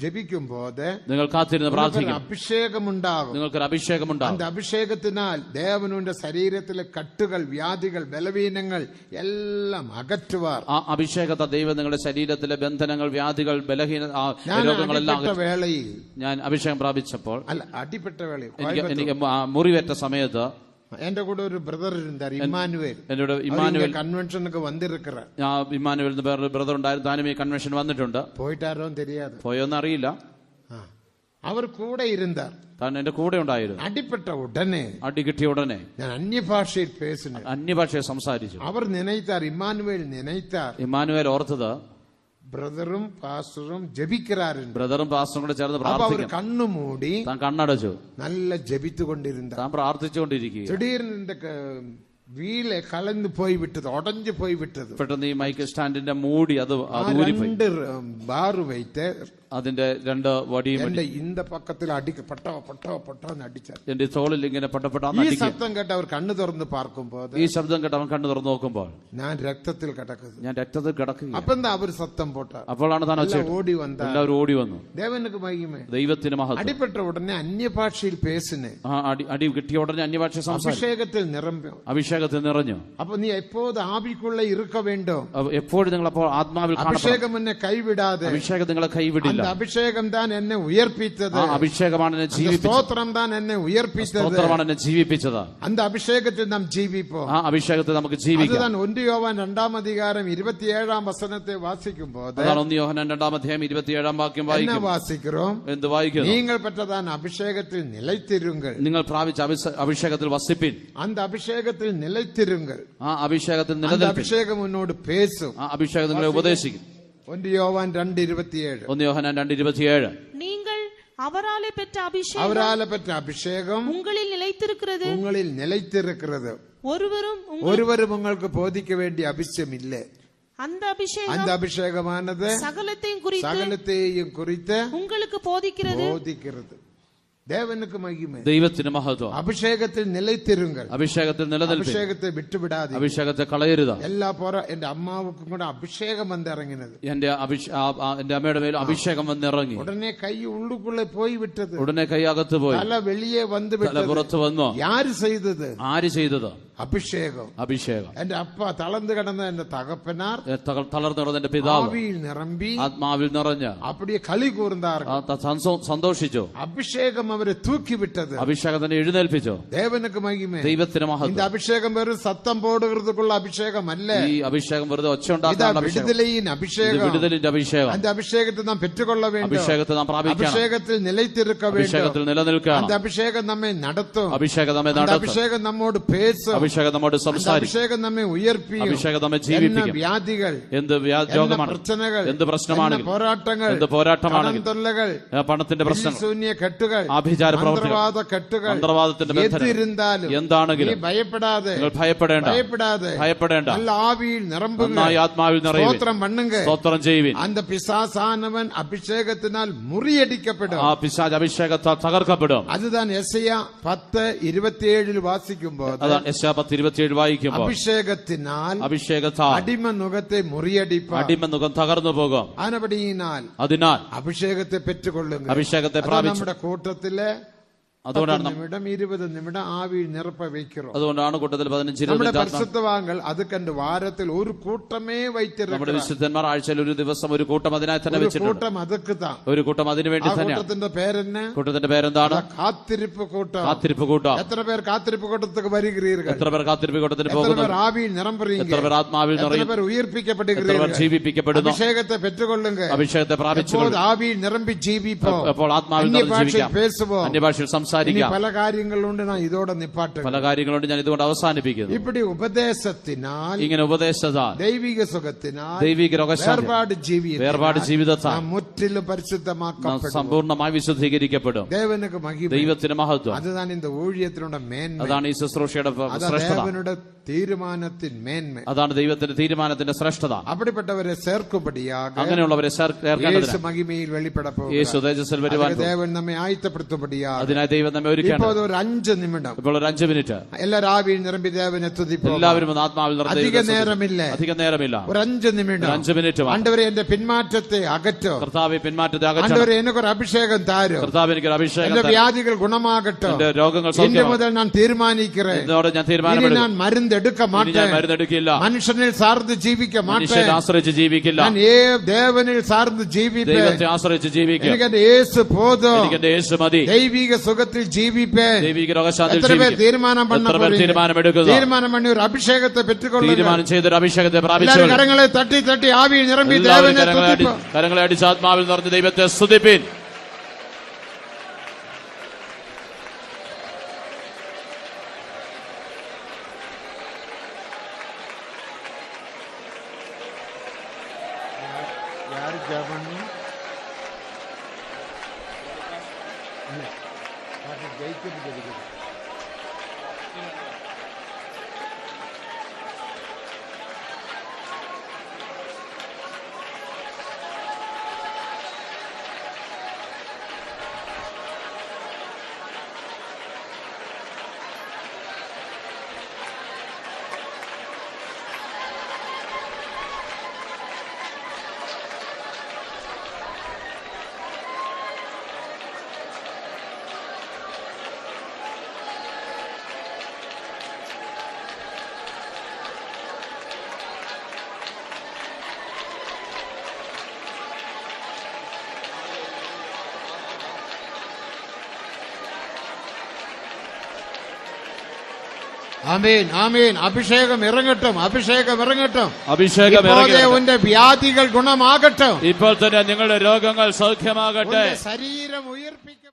ജപിക്കുമ്പോൾ നിങ്ങൾ കാത്തിരുന്ന് പ്രാർത്ഥിക്കും. അഭിഷേകമുണ്ടാകും. നിങ്ങൾക്കൊരു അഭിഷേകമുണ്ടാകും. அந்த അഭിഷേകത്തിനാൽ ദേവനുന്റെ ശരീരത്തിലെ കട്ടുകൾ, വ്യാധികൾ, ബലവീനങ്ങൾ എല്ലാം അകറ്റുവാർ. ആ അഭിഷേകത്തെ ദൈവം നിങ്ങളുടെ ശരീരത്തിലെ ബന്ധനങ്ങൾ, വ്യാധികൾ, ബലഹീന രോഗങ്ങളെല്ലാം വേളയിൽ, ഞാൻ അഭിഷേകം പ്രാപിച്ചപ്പോൾ, അല്ല അടിപ്പെട്ട വേളയിൽ, എനിക്ക് മുറിവേറ്റ സമയത്ത് എന്റെ കൂടെ ഒരു ബ്രദർ இருந்தார், ഇമ്മാനുവേൽ. എന്നോട് ഇമ്മാനുവേൽ കൺവെൻഷനുക്ക് വന്നിരിക്കറ. ഇമ്മാനുവേൽ വേറൊരു ഉണ്ടായിരുന്നു. താനും ഈ കൺവെൻഷൻ വന്നിട്ടുണ്ട്. പോയിട്ടാരോ தெரியாது, പോയോന്ന് അറിയില്ല. അവർ കൂടെ ഇരുന്നാർ. താൻ എന്റെ കൂടെ ഉണ്ടായിരുന്നു. അടിപ്പെട്ട ഉടനെ, അടി കിട്ടിയ ഉടനെ ഞാൻ അന്യഭാഷയിൽ പേസിന്, അന്യഭാഷയെ സംസാരിച്ചു. അവർ നിனைத்தார், ഇമ്മാനുവേൽ നിனைத்தார், ഇമ്മാനുവേൽ ഓർത്തത് ബ്രദറും പാസ്റ്ററും ജപിക്കാറുണ്ട്. ബ്രദറും പാസ്റ്ററും കൂടെ ചേർന്ന് പ്രാർത്ഥിക്കും. കണ്ണു മൂടി താൻ കണ്ണടച്ചു, നല്ല ജപിച്ചുകൊണ്ടിരുന്ന, താൻ പ്രാർത്ഥിച്ചുകൊണ്ടിരിക്കുക. திடீர்னு വീല് കളഞ്ഞു പോയി വിട്ടത്, ഉടഞ്ഞു പോയി വിട്ടത്. പെട്ടെന്ന് ഈ മൈക്ക് സ്റ്റാൻഡിന്റെ മൂടി അത് ബാറ് വൈറ്റ് അതിന്റെ 2 വടിയും എന്റെ ഇന്ത പക്കത്തിൽ അടിക്ക പൊട്ടോ പൊട്ടോ പൊട്ടോന്ന് അടിച്ചാൽ എന്റെ തോളിൽ ഇങ്ങനെ ഈ ശബ്ദം കേട്ട് അവർ കണ്ണു തുറന്ന് പാർക്കുമ്പോൾ, ഈ ശബ്ദം കേട്ട് അവൻ കണ്ണു തുറന്ന് നോക്കുമ്പോൾ, ഞാൻ രക്തത്തിൽ കിടക്കുന്നു, ഞാൻ രക്തത്തിൽ കിടക്കുക. അപ്പൊ എന്താ അവർ സത്തം പോട്ട. അപ്പോഴാണ് താൻ ഓടി വന്ന, എല്ലാവരും ഓടി വന്നു. ദേവനുക്ക് മഹിമേ. ദൈവത്തിന് മഹത്വം. അടിപ്പെട്ട ഉടനെ അന്യഭാഷയിൽ പേസിന്, അടി കിട്ടിയ ഉടനെ അന്യഭാഷ അഭിഷേകത്തിൽ നിറഞ്ഞു, അഭിഷേകത്തിൽ നിറഞ്ഞു. അപ്പൊ നീ എപ്പോഴും ആവിക്കുള്ള ഇരുക്ക വേണ്ടോ. എപ്പോഴും നിങ്ങൾ അപ്പോൾ ആത്മാവിൽ അഭിഷേകം എന്നെ കൈവിടാതെ, അഭിഷേകം നിങ്ങളെ കൈവിടില്ല. അഭിഷേകം താൻ എന്നെ ഉയർപ്പിച്ചത്, അഭിഷേകമാണ് എന്നെ ജീവിപ്പിച്ചത്. സ്തോത്രം താൻ എന്നെ ഉയർപ്പിച്ചത്, സ്തോത്രമാണ് എന്നെ ജീവിപ്പിച്ചത്. அந்த അഭിഷേകത്തിൽ നാം ജീവിപ്പോ. ആ അഭിഷേകത്തെ നമുക്ക് ജീവിക്കാം. അതാണ് 1 യോഹന്നാൻ 2-ാം അധികാരം 27-ാം വചനത്തെ വാസിക്കുമ്പോൾ, അതാണ് 1 യോഹന്നാൻ 2-ാം അധ്യായം 27-ാം വാക്യം വായിക്കും. എന്ത് വായിക്കുന്നു? നിങ്ങൾ പെട്ടതാൻ അഭിഷേകത്തിൽ നിലത്തിരുങ്ങൾ, നിങ്ങൾ പ്രാപിച്ച അഭിഷേകത്തിൽ വസിപ്പിൻ. அந்த അഭിഷേകത്തിൽ നിലത്തിരുങ്ങൾ, ആ അഭിഷേകത്തിൽ നിലനിൽപ്പിൻ. അഭിഷേകം മുന്നോട് പേസും, ആ അഭിഷേകം നിങ്ങളെ ഉപദേശിക്കും. 1 യോഹന്നാൻ 2:27. 1 യോഹന്നാൻ 2:27. நீங்கள் அவராலே பெற்ற அபிஷேகம், அவராலே பெற்ற அபிஷேகம் உங்களில் நிலைத்திருக்கிறது, உங்களில் நிலைத்திருக்கிறது. ஒருவரும் உங்களுக்கு போதிக்க வேண்டிய அவசியம் இல்லை. அந்த அந்த அபிஷேகம் அபிஷேகமானது சகலத்தையும் குறித்து உங்களுக்கு போதிக்கிறது. தேவனுக்கு மகிமை. ദൈവത്തിന് മഹത്വം. அபிஷேகத்தில் நிலைத்திருங்கள். അഭിഷേകത്തിൽ നിലനിൽക്കുക. அபிஷேகத்தை விட்டுவிடாதீங்க. അഭിഷേകത്തെ കളയരുത്. എല്ലാ പോരാ എന്റെ അമ്മാവുക്കും കൂടെ അഭിഷേകം വന്നിറങ്ങിനത്. എന്റെ അമ്മയുടെ മേൽ അഭിഷേകം വന്നിറങ്ങി. ഉടനെ കൈ ഉള്ളുക്കുള്ളേ പോയി വിട്ടത്. ഉടനെ കൈ അകത്ത് പോയി. തല വെളിയെ വന്ന് തല പുറത്ത് വന്നു. ആര് ചെയ്തത്? ആര് ചെയ്തത്? അഭിഷേകം. അഭിഷേകം. എന്റെ അപ്പ തളർന്നു കിടന്ന എന്റെ തകപ്പനാർ തളർന്നു കിടന്ന എന്റെ പിതാവ് ആവിയിൽ നിറമ്പി ആത്മാവിൽ നിറഞ്ഞ് അപ്പടിയെ കളി കൂർന്നാർ സന്തോഷിച്ചു. അഭിഷേകം അവരെ തൂക്കി വിട്ടത്. അഭിഷേകത്തിനെ എഴുന്നേൽപ്പിച്ചു. ദേവനുക്ക് മഹിമേ. ദൈവത്തിന് മഹത്വം. இந்த അഭിഷേകം വെറും സത്തം പോടുകൃതുക്കുള്ള അഭിഷേകമല്ല. ഈ അഭിഷേകം വെറുതെ ഒച്ച ഉണ്ടാക്കുന്ന അഭിഷേകം. വിടുതലിന്റെ അഭിഷേകം. அந்த അഭിഷേകത്തെ നാം പെറ്റുകൊള്ള வேண்டும். അഭിഷേകത്തെ നാം പ്രാപിക്കണം. അഭിഷേകത്തിൽ നിലനിൽക്ക வேண்டும். അഭിഷേകത്തിൽ നിലനിൽക്കണം. அந்த അഭിഷേകം നമ്മെ നടത്തും. അഭിഷേകം നമ്മെ നടത്തും. അഭിഷേകം നമ്മോട് പേസും. അഭിഷേകം നമ്മോട് സംസാരിക്കും. അഭിഷേകം നമ്മെ ഉയർപ്പിക്കും. അഭിഷേകം നമ്മെ ജീവിപ്പിക്കും. വ്യാധികൾ, എന്ത് രോഗമാണ്, പ്രശ്നങ്ങൾ, എന്ത് പ്രശ്നമാണ്, പോരാട്ടങ്ങൾ, എന്ത് പോരാട്ടമാണ്, തൊല്ലകൾ, പണത്തിന്റെ പ്രശ്നങ്ങൾ, ശൂന്യ കെട്ടുകൾ, ആഭിചാര പ്രവർത്തനങ്ങൾ, കെട്ടുകൾ, മന്ത്രവാദത്തിന്റെ ബന്ധനം എന്താണെങ്കിലും ഭയപ്പെടാതെ, നിങ്ങൾ ഭയപ്പെടേണ്ട നല്ല ആവിയിൽ നിറമ്പുക, നന്നായി ആത്മാവിൽ നിറയുവിൻ, സ്തോത്രം பண்ணுங்க, സ്തോത്രം ചെയ്യുവിൻ. அந்த பிசாசானவன் அபிஷேகத்தினால் முறியடிக்கப்படும். ആ പിശാച് അഭിഷേകത്താൽ തകർക്കപ്പെടും. அதுதான் எசையா 10:27 വാസിക്കുമ്പോൾ, അതാണ് യെശയ്യാ 10:27 വായിക്കുമ്പോൾ, അഭിഷേകത്താൽ അടിമ നുഖത്തെ മുറിയടിപ്പാൻ, അടിമ നുഖം തകർന്നു പോകും. അതിനാൽ അഭിഷേകത്തെ പെറ്റുകൊള്ളുക. അഭിഷേകത്തെ പ്രാപിച്ചു. നമ്മുടെ കൂട്ടത്തിലെ അതുകൊണ്ടാണ് 20 നിമിഷം ആവിയിൽ നിറപ്പ വയ്க்கிறோம். അതുകൊണ്ടാണ് കൂട്ടത്തിൽ 15-20 നമ്മുടെ പരിശുദ്ധവാങ്ങൾ അത് കണ്ട് വാരത്തിൽ ഒരു കൂട്ടമേ വൈത്തിരുന്നു. നമ്മുടെ വിശുദ്ധന്മാർ ആഴ്ചയിൽ ഒരു ദിവസം ഒരു കൂട്ടം അതിനായി തന്നെ വെച്ചിട്ടുണ്ട്. ഒരു കൂട്ടം അതിനു വേണ്ടി തന്നെയാണ്. കൂട്ടത്തിന്റെ പേരെന്നെ? കൂട്ടത്തിന്റെ പേരെന്താണ്? കാത്തിരിപ്പ് കൂട്ടം. കാത്തിരിപ്പ് കൂട്ടം. എത്ര പേർ കാത്തിരിപ്പ് കൂട്ടത്തിലേക്ക് വരുகிறீர்கள்? എത്ര പേർ കാത്തിരിപ്പ് കൂട്ടത്തിന് പോകുന്നു? എത്ര പേർ ആവിയിൽ നിറമ്പുറീங்க? എത്ര പേർ ആത്മാവിൽ നിറയും? എത്ര പേർ ഉയർപ്പിക്കപ്പെടുகிறீர்கள்? എത്ര പേർ ജീവിപ്പിക്കപ്പെടുന്നു? അഭിഷേകത്തെ പെറ്റുകൊള്ളുക. അഭിഷേകത്തെ പ്രാപിച്ചുകൊള്ളുക. ആവിയിൽ നിറമ്പി ജീവിപ്പോ. അപ്പോൾ ആത്മാവിൽ നിറഞ്ഞ് ജീവിക്കാം. അന്യഭാഷയിൽ സംസാരിക്കാം. പല കാര്യങ്ങളുണ്ട്. ഞാൻ ഇതോടെ നിപ്പാട്ട്. പല കാര്യങ്ങളുണ്ട്. ഞാൻ ഇതുകൊണ്ട് അവസാനിപ്പിക്കുന്നു. ഇപ്പടി ഉപദേശത്തിനാൽ, ഇങ്ങനെ ഉപദേശത്താൽ, ദൈവിക സുഖത്തിനാൽ, ദൈവിക വേർപാട് ജീവിതത്താൽ മുற்றிലും പരിശുദ്ധമാക്കപ്പെടും, സമ്പൂർണ്ണമായി വിശുദ്ധീകരിക്കപ്പെടും. ദേവനുക്ക് മഹിമ. ദൈവത്തിന് മഹത്വം. അതാണ് இந்த ஊழியத்தினுடைய മേന്മ. അതാണ് ഈ ശുശ്രൂഷയുടെ ശ്രേഷ്ഠത. ദേവനുടെ തീരുമാനത്തിൻ മേന്മ. അതാണ് ദൈവത്തിന്റെ തീരുമാനത്തിന്റെ ശ്രേഷ്ഠത. അപ്പടിപ്പെട്ടവരെ ചേർക്കുപടിയാക, അങ്ങനെയുള്ളവരെ യേശു മഹിമയിൽ വെളിപ്പെടപ്പോൾ, യേശു തേജസ്സിൽ വരുവാൻ ദേവൻ നമ്മെ ആയത്തപ്പെടുത്തുപടിയാക. അതിനായി ദൈവം നമ്മെ ഒരുക്കുകയാണ്. ഇപ്പോൾ ഒരു 5 നിമിഷം, ഇപ്പോൾ ഒരു 5 മിനിറ്റ് എല്ലാവരും ആവിയിൽ നിറമ്പി ദേവനെ തുതിപ്പോ. എല്ലാവരും ആത്മാവിൽ നിറഞ്ഞ് അധിക നേരമില്ല. ഒരു 5 നിമിഷം, 5 മിനിറ്റ്. ആണ്ടവരെ എന്റെ പിന്മാറ്റത്തെ അകറ്റോ. കർത്താവേ പിന്മാറ്റത്തെ അകറ്റോ. ആണ്ടവരെ എനിക്കൊരു അഭിഷേകം താരോ. കർത്താവേ എനിക്കൊരു അഭിഷേകം. എന്റെ വ്യാധികൾ ഗുണമാകട്ടോ. എന്റെ രോഗങ്ങൾ ഇന്ന് മുതൽ ഞാൻ തീരുമാനിக்கிறேன். ഇതോടെ ഞാൻ തീരുമാനമെടുക്കും. ഞാൻ മരുന്നെടുക്ക മാട്ടേൻ. മരുന്നെടുക്കില്ല. മനുഷ്യനിൽ സാർന്ന് ജീവിക്ക മാട്ടേൻ. മനുഷ്യനെ ആശ്രയിച്ച് ജീവിക്കില്ല. ഞാൻ ദേവനിൽ സാർന്ന് ജീവിപ്പേൻ. ദൈവത്തെ ആശ്രയിച്ച് ജീവിക്കും. എനിക്ക് എന്റെ യേശു പോതും. എനിക്ക് എന്റെ യേശു മതി. ദൈവിക സുഖത്തിൽ ജീവിപ്പേൻ. ദൈവിക രോഗശാന്തിയിൽ ജീവിക്കും. തീരുമാനമെടുക്കുന്നു. തീരുമാനം பண்ணி ഒരു അഭിഷേകത്തെ പെറ്റുകൊള്ളുക. തീരുമാനം ചെയ്തൊരു അഭിഷേകത്തെ പ്രാപിച്ചു. കരങ്ങളെ തട്ടി തട്ടി ആവിയിൽ നിറമ്പി ദേവനെ സ്തുതിപ്പോ. കരങ്ങളെ അടിച്ച് ആത്മാവിൽ നിറഞ്ഞ് ദൈവത്തെ സ്തുതിപ്പിൻ. ആമേൻ, ആമേൻ. അഭിഷേകം ഇറങ്ങട്ടും, അഭിഷേകം ഇറങ്ങട്ടും. അഭിഷേകം ഉന്റെ വ്യാധികൾ ഗുണമാകട്ടെ. ഇപ്പോൾ തന്നെ നിങ്ങളുടെ രോഗങ്ങൾ സൗഖ്യമാകട്ടെ. ശരീരം ഉയർപ്പിക്കും.